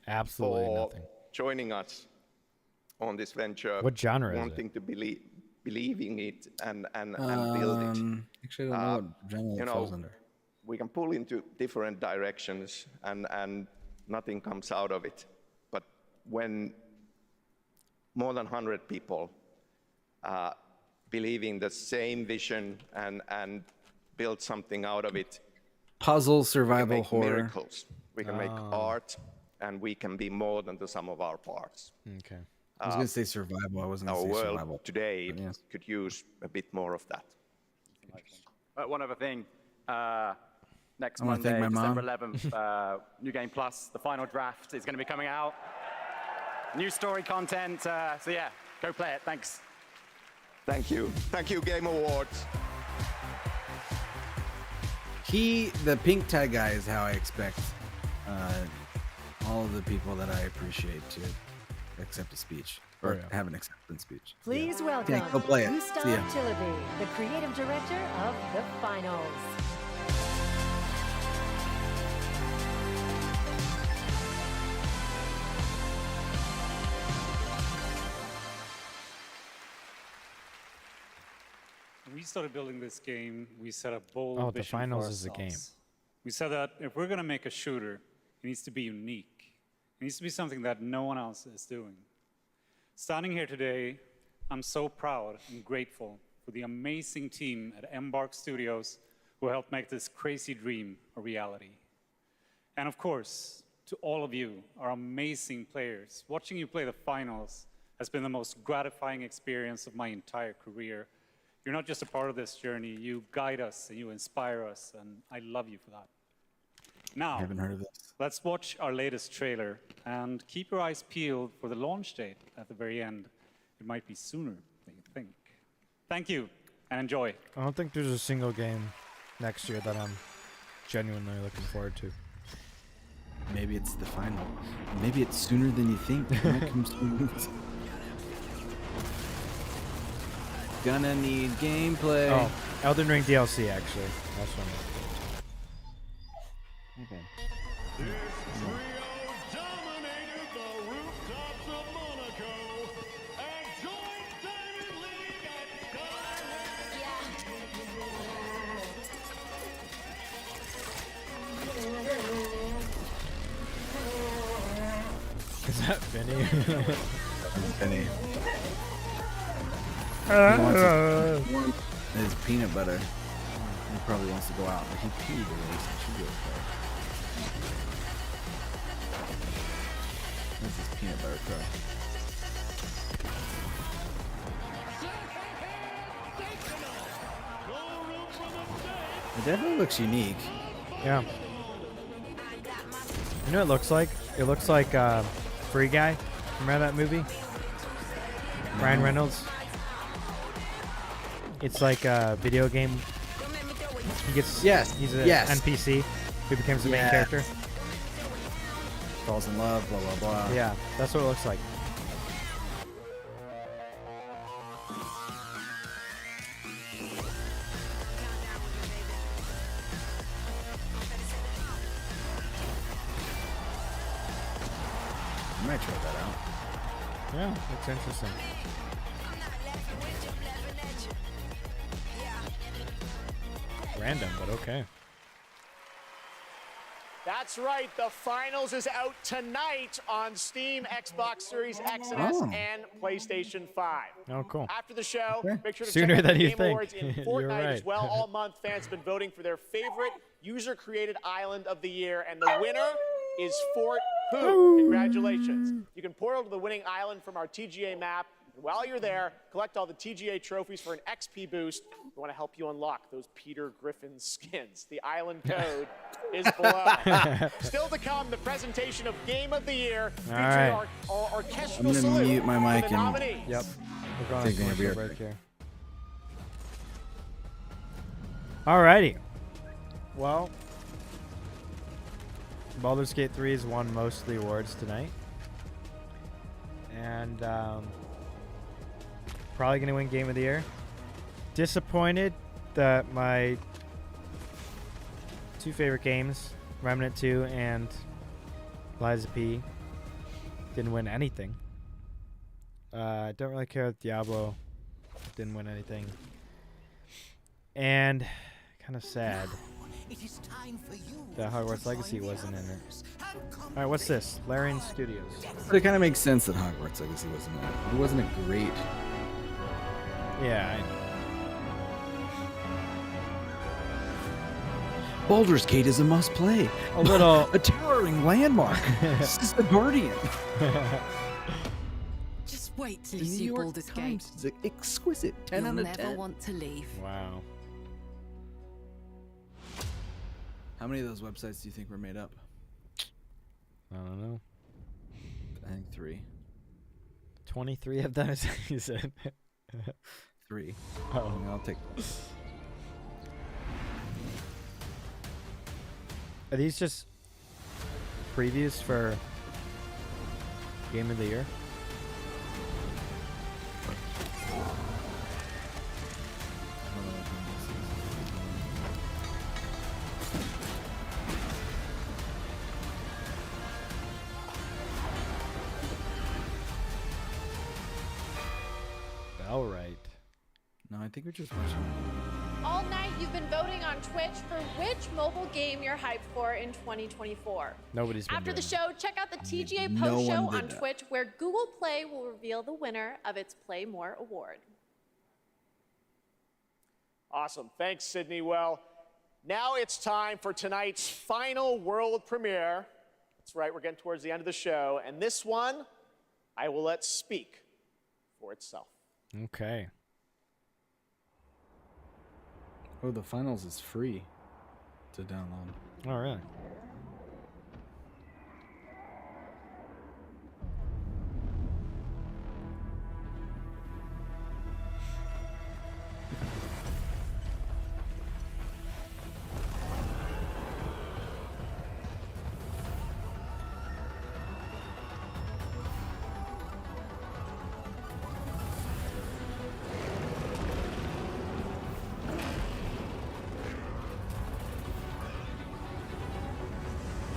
Absolutely for nothing. joining us on this venture. What genre is wanting to believe in it and build it. Actually, I don't know what genre it falls under. We can pull into different directions and nothing comes out of it. But when more than 100 people believe in the same vision and build something out of it, Puzzle, survival, we can make horror. miracles. We can make art, and we can be more than the sum of our parts. Okay. I was going to say survival. I wasn't going Our to say world survival. today could use a bit more of that. One other thing. Next I wanna thank Monday, my mom. December 11th, New Game Plus, the final draft is going to be coming out. New story content. So yeah, go play it. Thanks. Thank you. Thank you, Game Awards. The pink tag guy is how I expect all of the people that I appreciate to accept a speech or have an acceptance speech. Please welcome Yeah, go play it. See Gustav ya. Tillaby, the creative director of the finals. When we started building this game, we set a bold Oh, vision the for finals is a ourselves. game. We said that if we're going to make a shooter, it needs to be unique. It needs to be something that no one else is doing. Standing here today, I'm so proud and grateful for the amazing team at Embark Studios who helped make this crazy dream a reality. And of course, to all of you, our amazing players, watching you play the finals has been the most gratifying experience of my entire career. You're not just a part of this journey, you guide us and you inspire us, and I love you for that. Now, I haven't heard of this. let's watch our latest trailer and keep your eyes peeled for the launch date at the very end. It might be sooner than you think. Thank you and enjoy. I don't think there's a single game next year that I'm genuinely looking forward to. Maybe it's the final. Maybe it's sooner than you think. When it comes to gonna need gameplay. Oh, Elden Ring DLC actually. That's one. Okay. Is that Vinny? Vinny. He wants his peanut butter. He probably wants to go out, but he peed already, so it should be okay. This is peanut butter crow. It definitely looks unique. Yeah. You know what it looks like? It looks like Free Guy. Remember that movie? No. Ryan Reynolds. It's like a video game. He gets he's an NPC who becomes the main character. Falls in love, blah blah blah. Yeah, that's what it looks like. I might try that out. Yeah, that's interesting. Random, but okay. That's right. The finals is out tonight on Steam, Xbox Series X and S, and PlayStation 5. Oh, cool. After the show, make sure to Sooner check out than the you Game think. Awards in You're Fortnite right. as well. All month, fans have been voting for their favorite user-created island of the year, and the winner is Fort Who. Congratulations. You can portal to the winning island from our TGA map. And while you're there, collect all the TGA trophies for an XP boost. We want to help you unlock those Peter Griffin skins. The island code is below. Still to come, the presentation of Game of the Year featuring our orchestral I'm salute gonna mute my mic for the and nominees. Yep. We're going Taking on a beer commercial break break. here. Alrighty. Well, Baldur's Gate 3 has won most of the awards tonight. And probably going to win Game of the Year. Disappointed that my two favorite games, Remnant 2 and Liza P, didn't win anything. I don't really care that Diablo didn't win anything. And kind of sad that Hogwarts Legacy wasn't in it. Alright, what's this? Larian Studios. But it kind of makes sense that Hogwarts Legacy wasn't in it. It wasn't a great. Yeah, Baldur's Gate is a must-play. A little a towering landmark. This is the Guardian. Just wait till you see Baldur's Gate. It's exquisite. 10 You'll out of never 10. want to leave. Wow. How many of those websites do you think were made up? I don't know. I think 3. 23 of them, is that you said? 3. Oh. I'll take. Are these just previews for Game of the Year? All right. No, I think we're just watching. All night you've been voting on Twitch for which mobile game you're hyped for in 2024. Nobody's been After the doing show, check out the TGA No post show one did on that. Twitch, where Google Play will reveal the winner of its Play More award. Awesome. Thanks, Sydney. Well, now it's time for tonight's final world premiere. That's right, we're getting towards the end of the show. And this one, I will let speak for itself. Okay. Oh, the finals is free to download. Oh, really?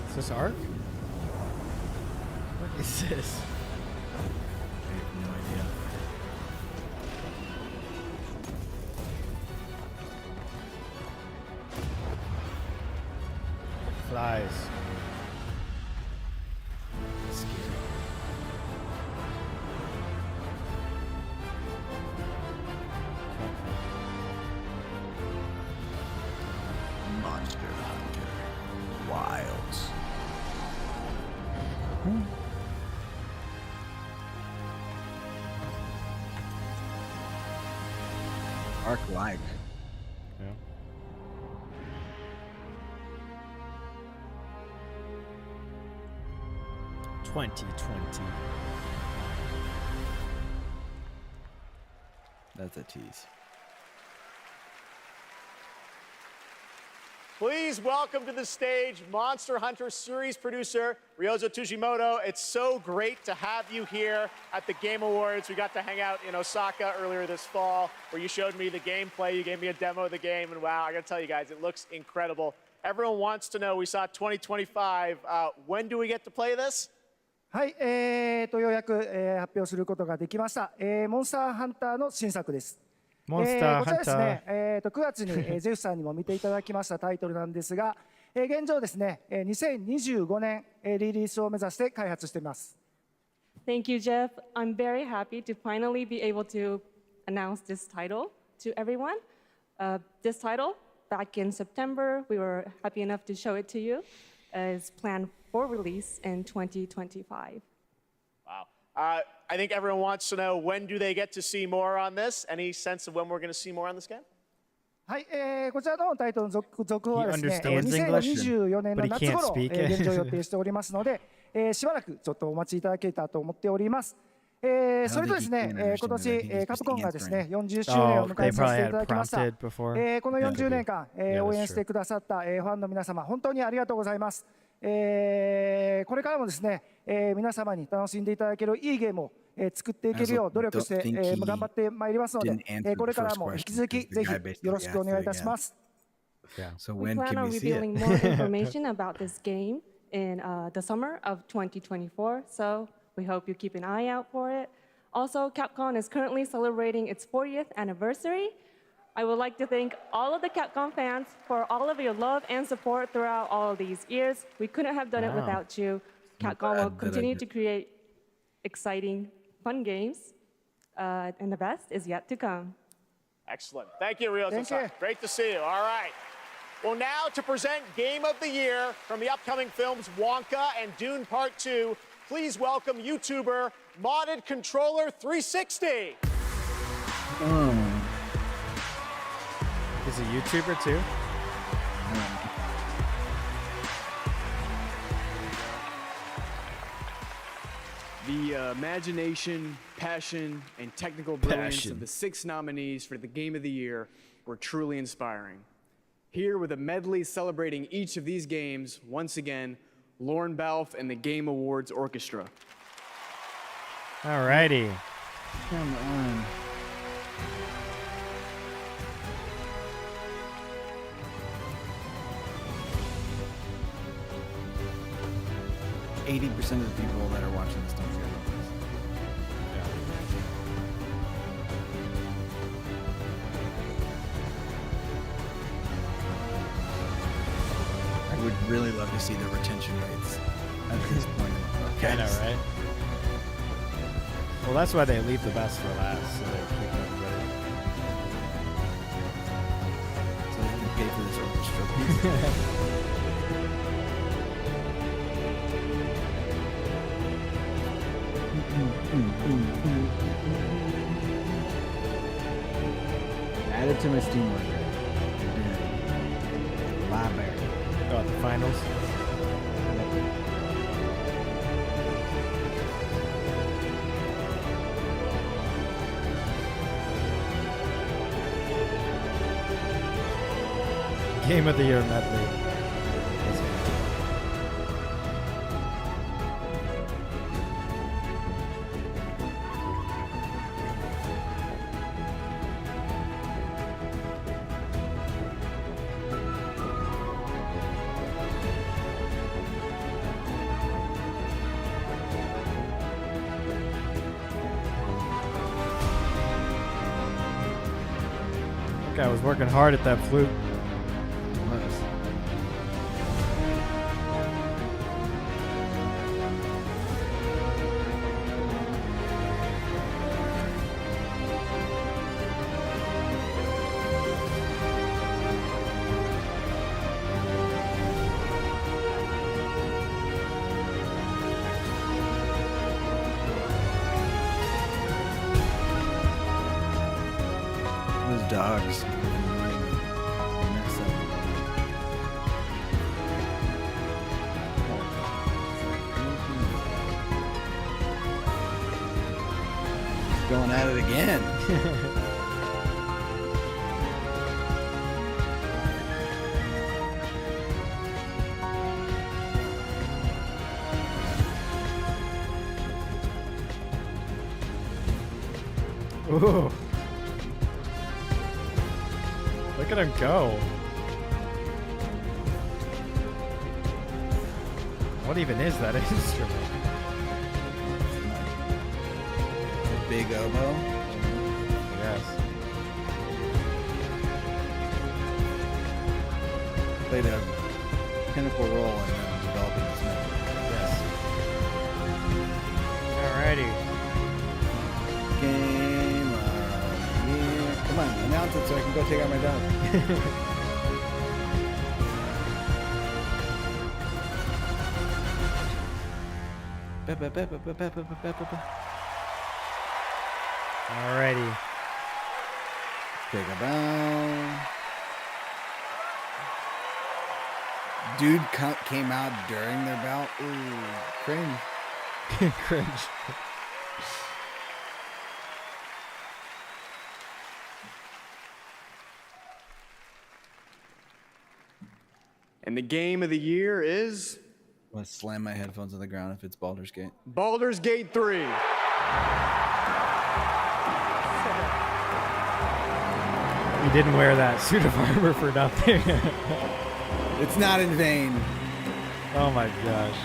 Is this art? What is this? I have no idea. Flies. Scary. Arc-like. Yeah. That's a tease. Please welcome to the stage Monster Hunter series producer Ryozo Tsushimoto. It's so great to have you here at the Game Awards. We got to hang out in Osaka earlier this fall where you showed me the gameplay. You gave me a demo of the game, and wow, I gotta tell you guys, it looks incredible. Everyone wants to know, we saw 2025. When do we get to play this? はい、ようやく、発表することができました。モンスターハンターの新作です。こちらですね、9月に、ゼフさんにも見ていただきましたタイトルなんですが、現状ですね、2025年、リリースを目指して開発しています。Thank you, Jeff. I'm very happy to finally be able to announce this title to everyone. This title, back in September, we were happy enough to show it to you, is planned for release in 2025. Wow. I think everyone wants to know, when do they get to see more on this? Any sense of when we're going to see more on this game? はい、こちらのタイトルの続報はですね、2024年の夏頃、現状予定しておりますので、しばらくちょっとお待ちいただけたらと思っております。それとですね、今年、カプコンがですね、40周年を迎えさせていただきました。この40年間、応援してくださった、ファンの皆様、本当にありがとうございます。これからもですね、皆様に楽しんでいただけるいいゲームを作っていけるよう努力して、頑張ってまいりますので、これからも引き続きぜひよろしくお願いいたします。We plan on revealing more information about this game in the summer of 2024, so we hope you keep an eye out for it. Also, Capcom is currently celebrating its 40th anniversary. I would like to thank all of the Capcom fans for all of your love and support throughout all of these years. We couldn't have done it without you. Capcom will continue to create exciting, fun games, and the best is yet to come. Excellent. Thank you, Ryozo-san. Great to see you. All right. Well, now to present Game of the Year from the upcoming films Wonka and Dune Part 2, please welcome YouTuber Modded Controller 360. He's a YouTuber too? The imagination, passion, and technical brilliance of the 6 nominees for the Game of the Year were truly inspiring. Here with a medley celebrating each of these games, once again, Lauren Balfe and the Game Awards Orchestra. Alrighty. Come on. %80 of the people that are watching this don't care about this. I would really love to see the retention rates at this point. I know, right? Well, that's why they leave the best for last, so they're keeping everybody. So they can pay for this orchestra. Add it to my Steam library. Library. Oh, the finals. Game of the Year medley. Guy was working hard at that flute. dogs. Going at it again. Ooh. Look at him go. What even is that instrument? Big oboe? Yes. Played a pinnacle role in developing this network. Yes. Alrighty. Game of year. Come on, announce it so I can go take out my dog. Alrighty. Take a bow. Dude came out during their bout. Ooh, cringe. Cringe. And the game of the year is? I'm going to slam my headphones on the ground if it's Baldur's Gate. Baldur's Gate 3. You didn't wear that suit of armor for nothing. It's not in vain. Oh my gosh.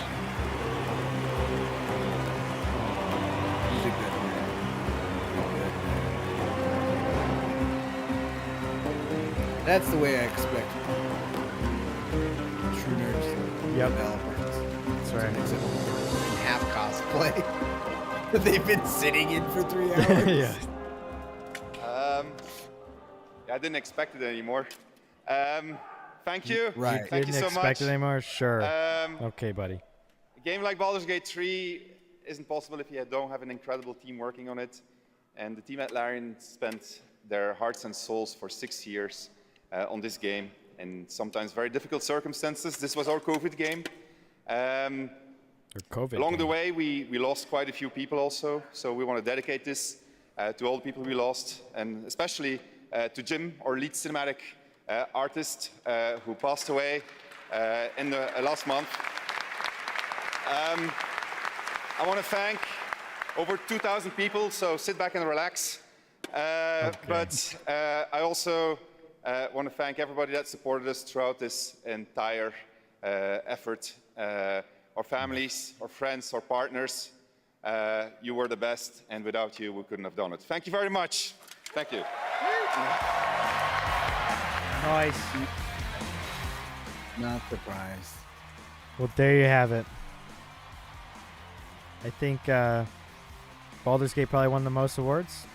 He's a good man. That's the way I expect true nerds Yep. developers. That's right. Except half cosplay that they've been sitting in for 3 hours. Yeah. I didn't expect it anymore. Thank you. Right. Thank you so Didn't expect much. it anymore? Sure. Okay, buddy. A game like Baldur's Gate 3 isn't possible if you don't have an incredible team working on it. And the team at Larian spent their hearts and souls for 6 years on this game in sometimes very difficult circumstances. This was our COVID game. Along the way, we lost quite a few people also. So we want to dedicate this to all the people we lost, and especially to Jim, our lead cinematic artist, who passed away in the last month. I want to thank over 2,000 people, so sit back and relax. But I also want to thank everybody that supported us throughout this entire effort. Our families, our friends, our partners. You were the best, and without you, we couldn't have done it. Thank you very much. Thank you. Nice. Not surprised. Well, there you have it. I think Baldur's Gate probably won the most awards.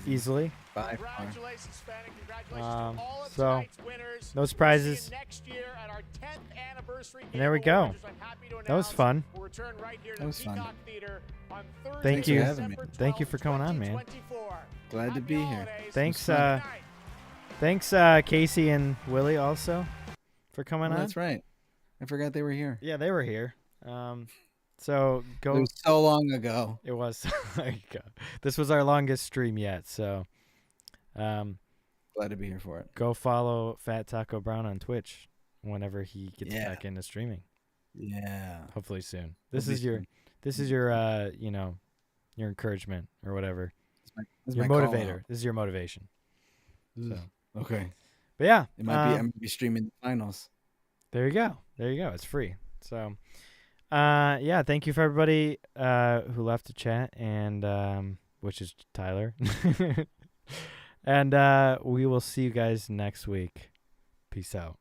Easily. By Congratulations, Sven, and congratulations to all of So, tonight's winners. those prizes. We'll see you next year at our 10th anniversary And there we Game go. Awards, which I'm happy to That was announce fun. will return right here to That was the fun. Peacock Theater on Thursday, Thank you. December Thank you for 12th, coming on, man. 2024. Glad to be here. Thanks, It was thanks, Casey and Willie also for coming Oh, on. that's right. I forgot they were here. Yeah, they were here. So go. It was so long ago. It was. There you go. This was our longest stream yet, so. Glad to be here for it. Go follow Fat Taco Brown on Twitch whenever he gets back into streaming. Yeah. Hopefully soon. This Hopefully is your soon. this is your you know, your encouragement or whatever. That's Your my call motivator. out. This is your motivation. So. Okay. But yeah, It might be. I might be streaming the finals. There you go. There you go. It's free. So, yeah, thank you for everybody who left to chat, and which is Tyler. And we will see you guys next week. Peace out.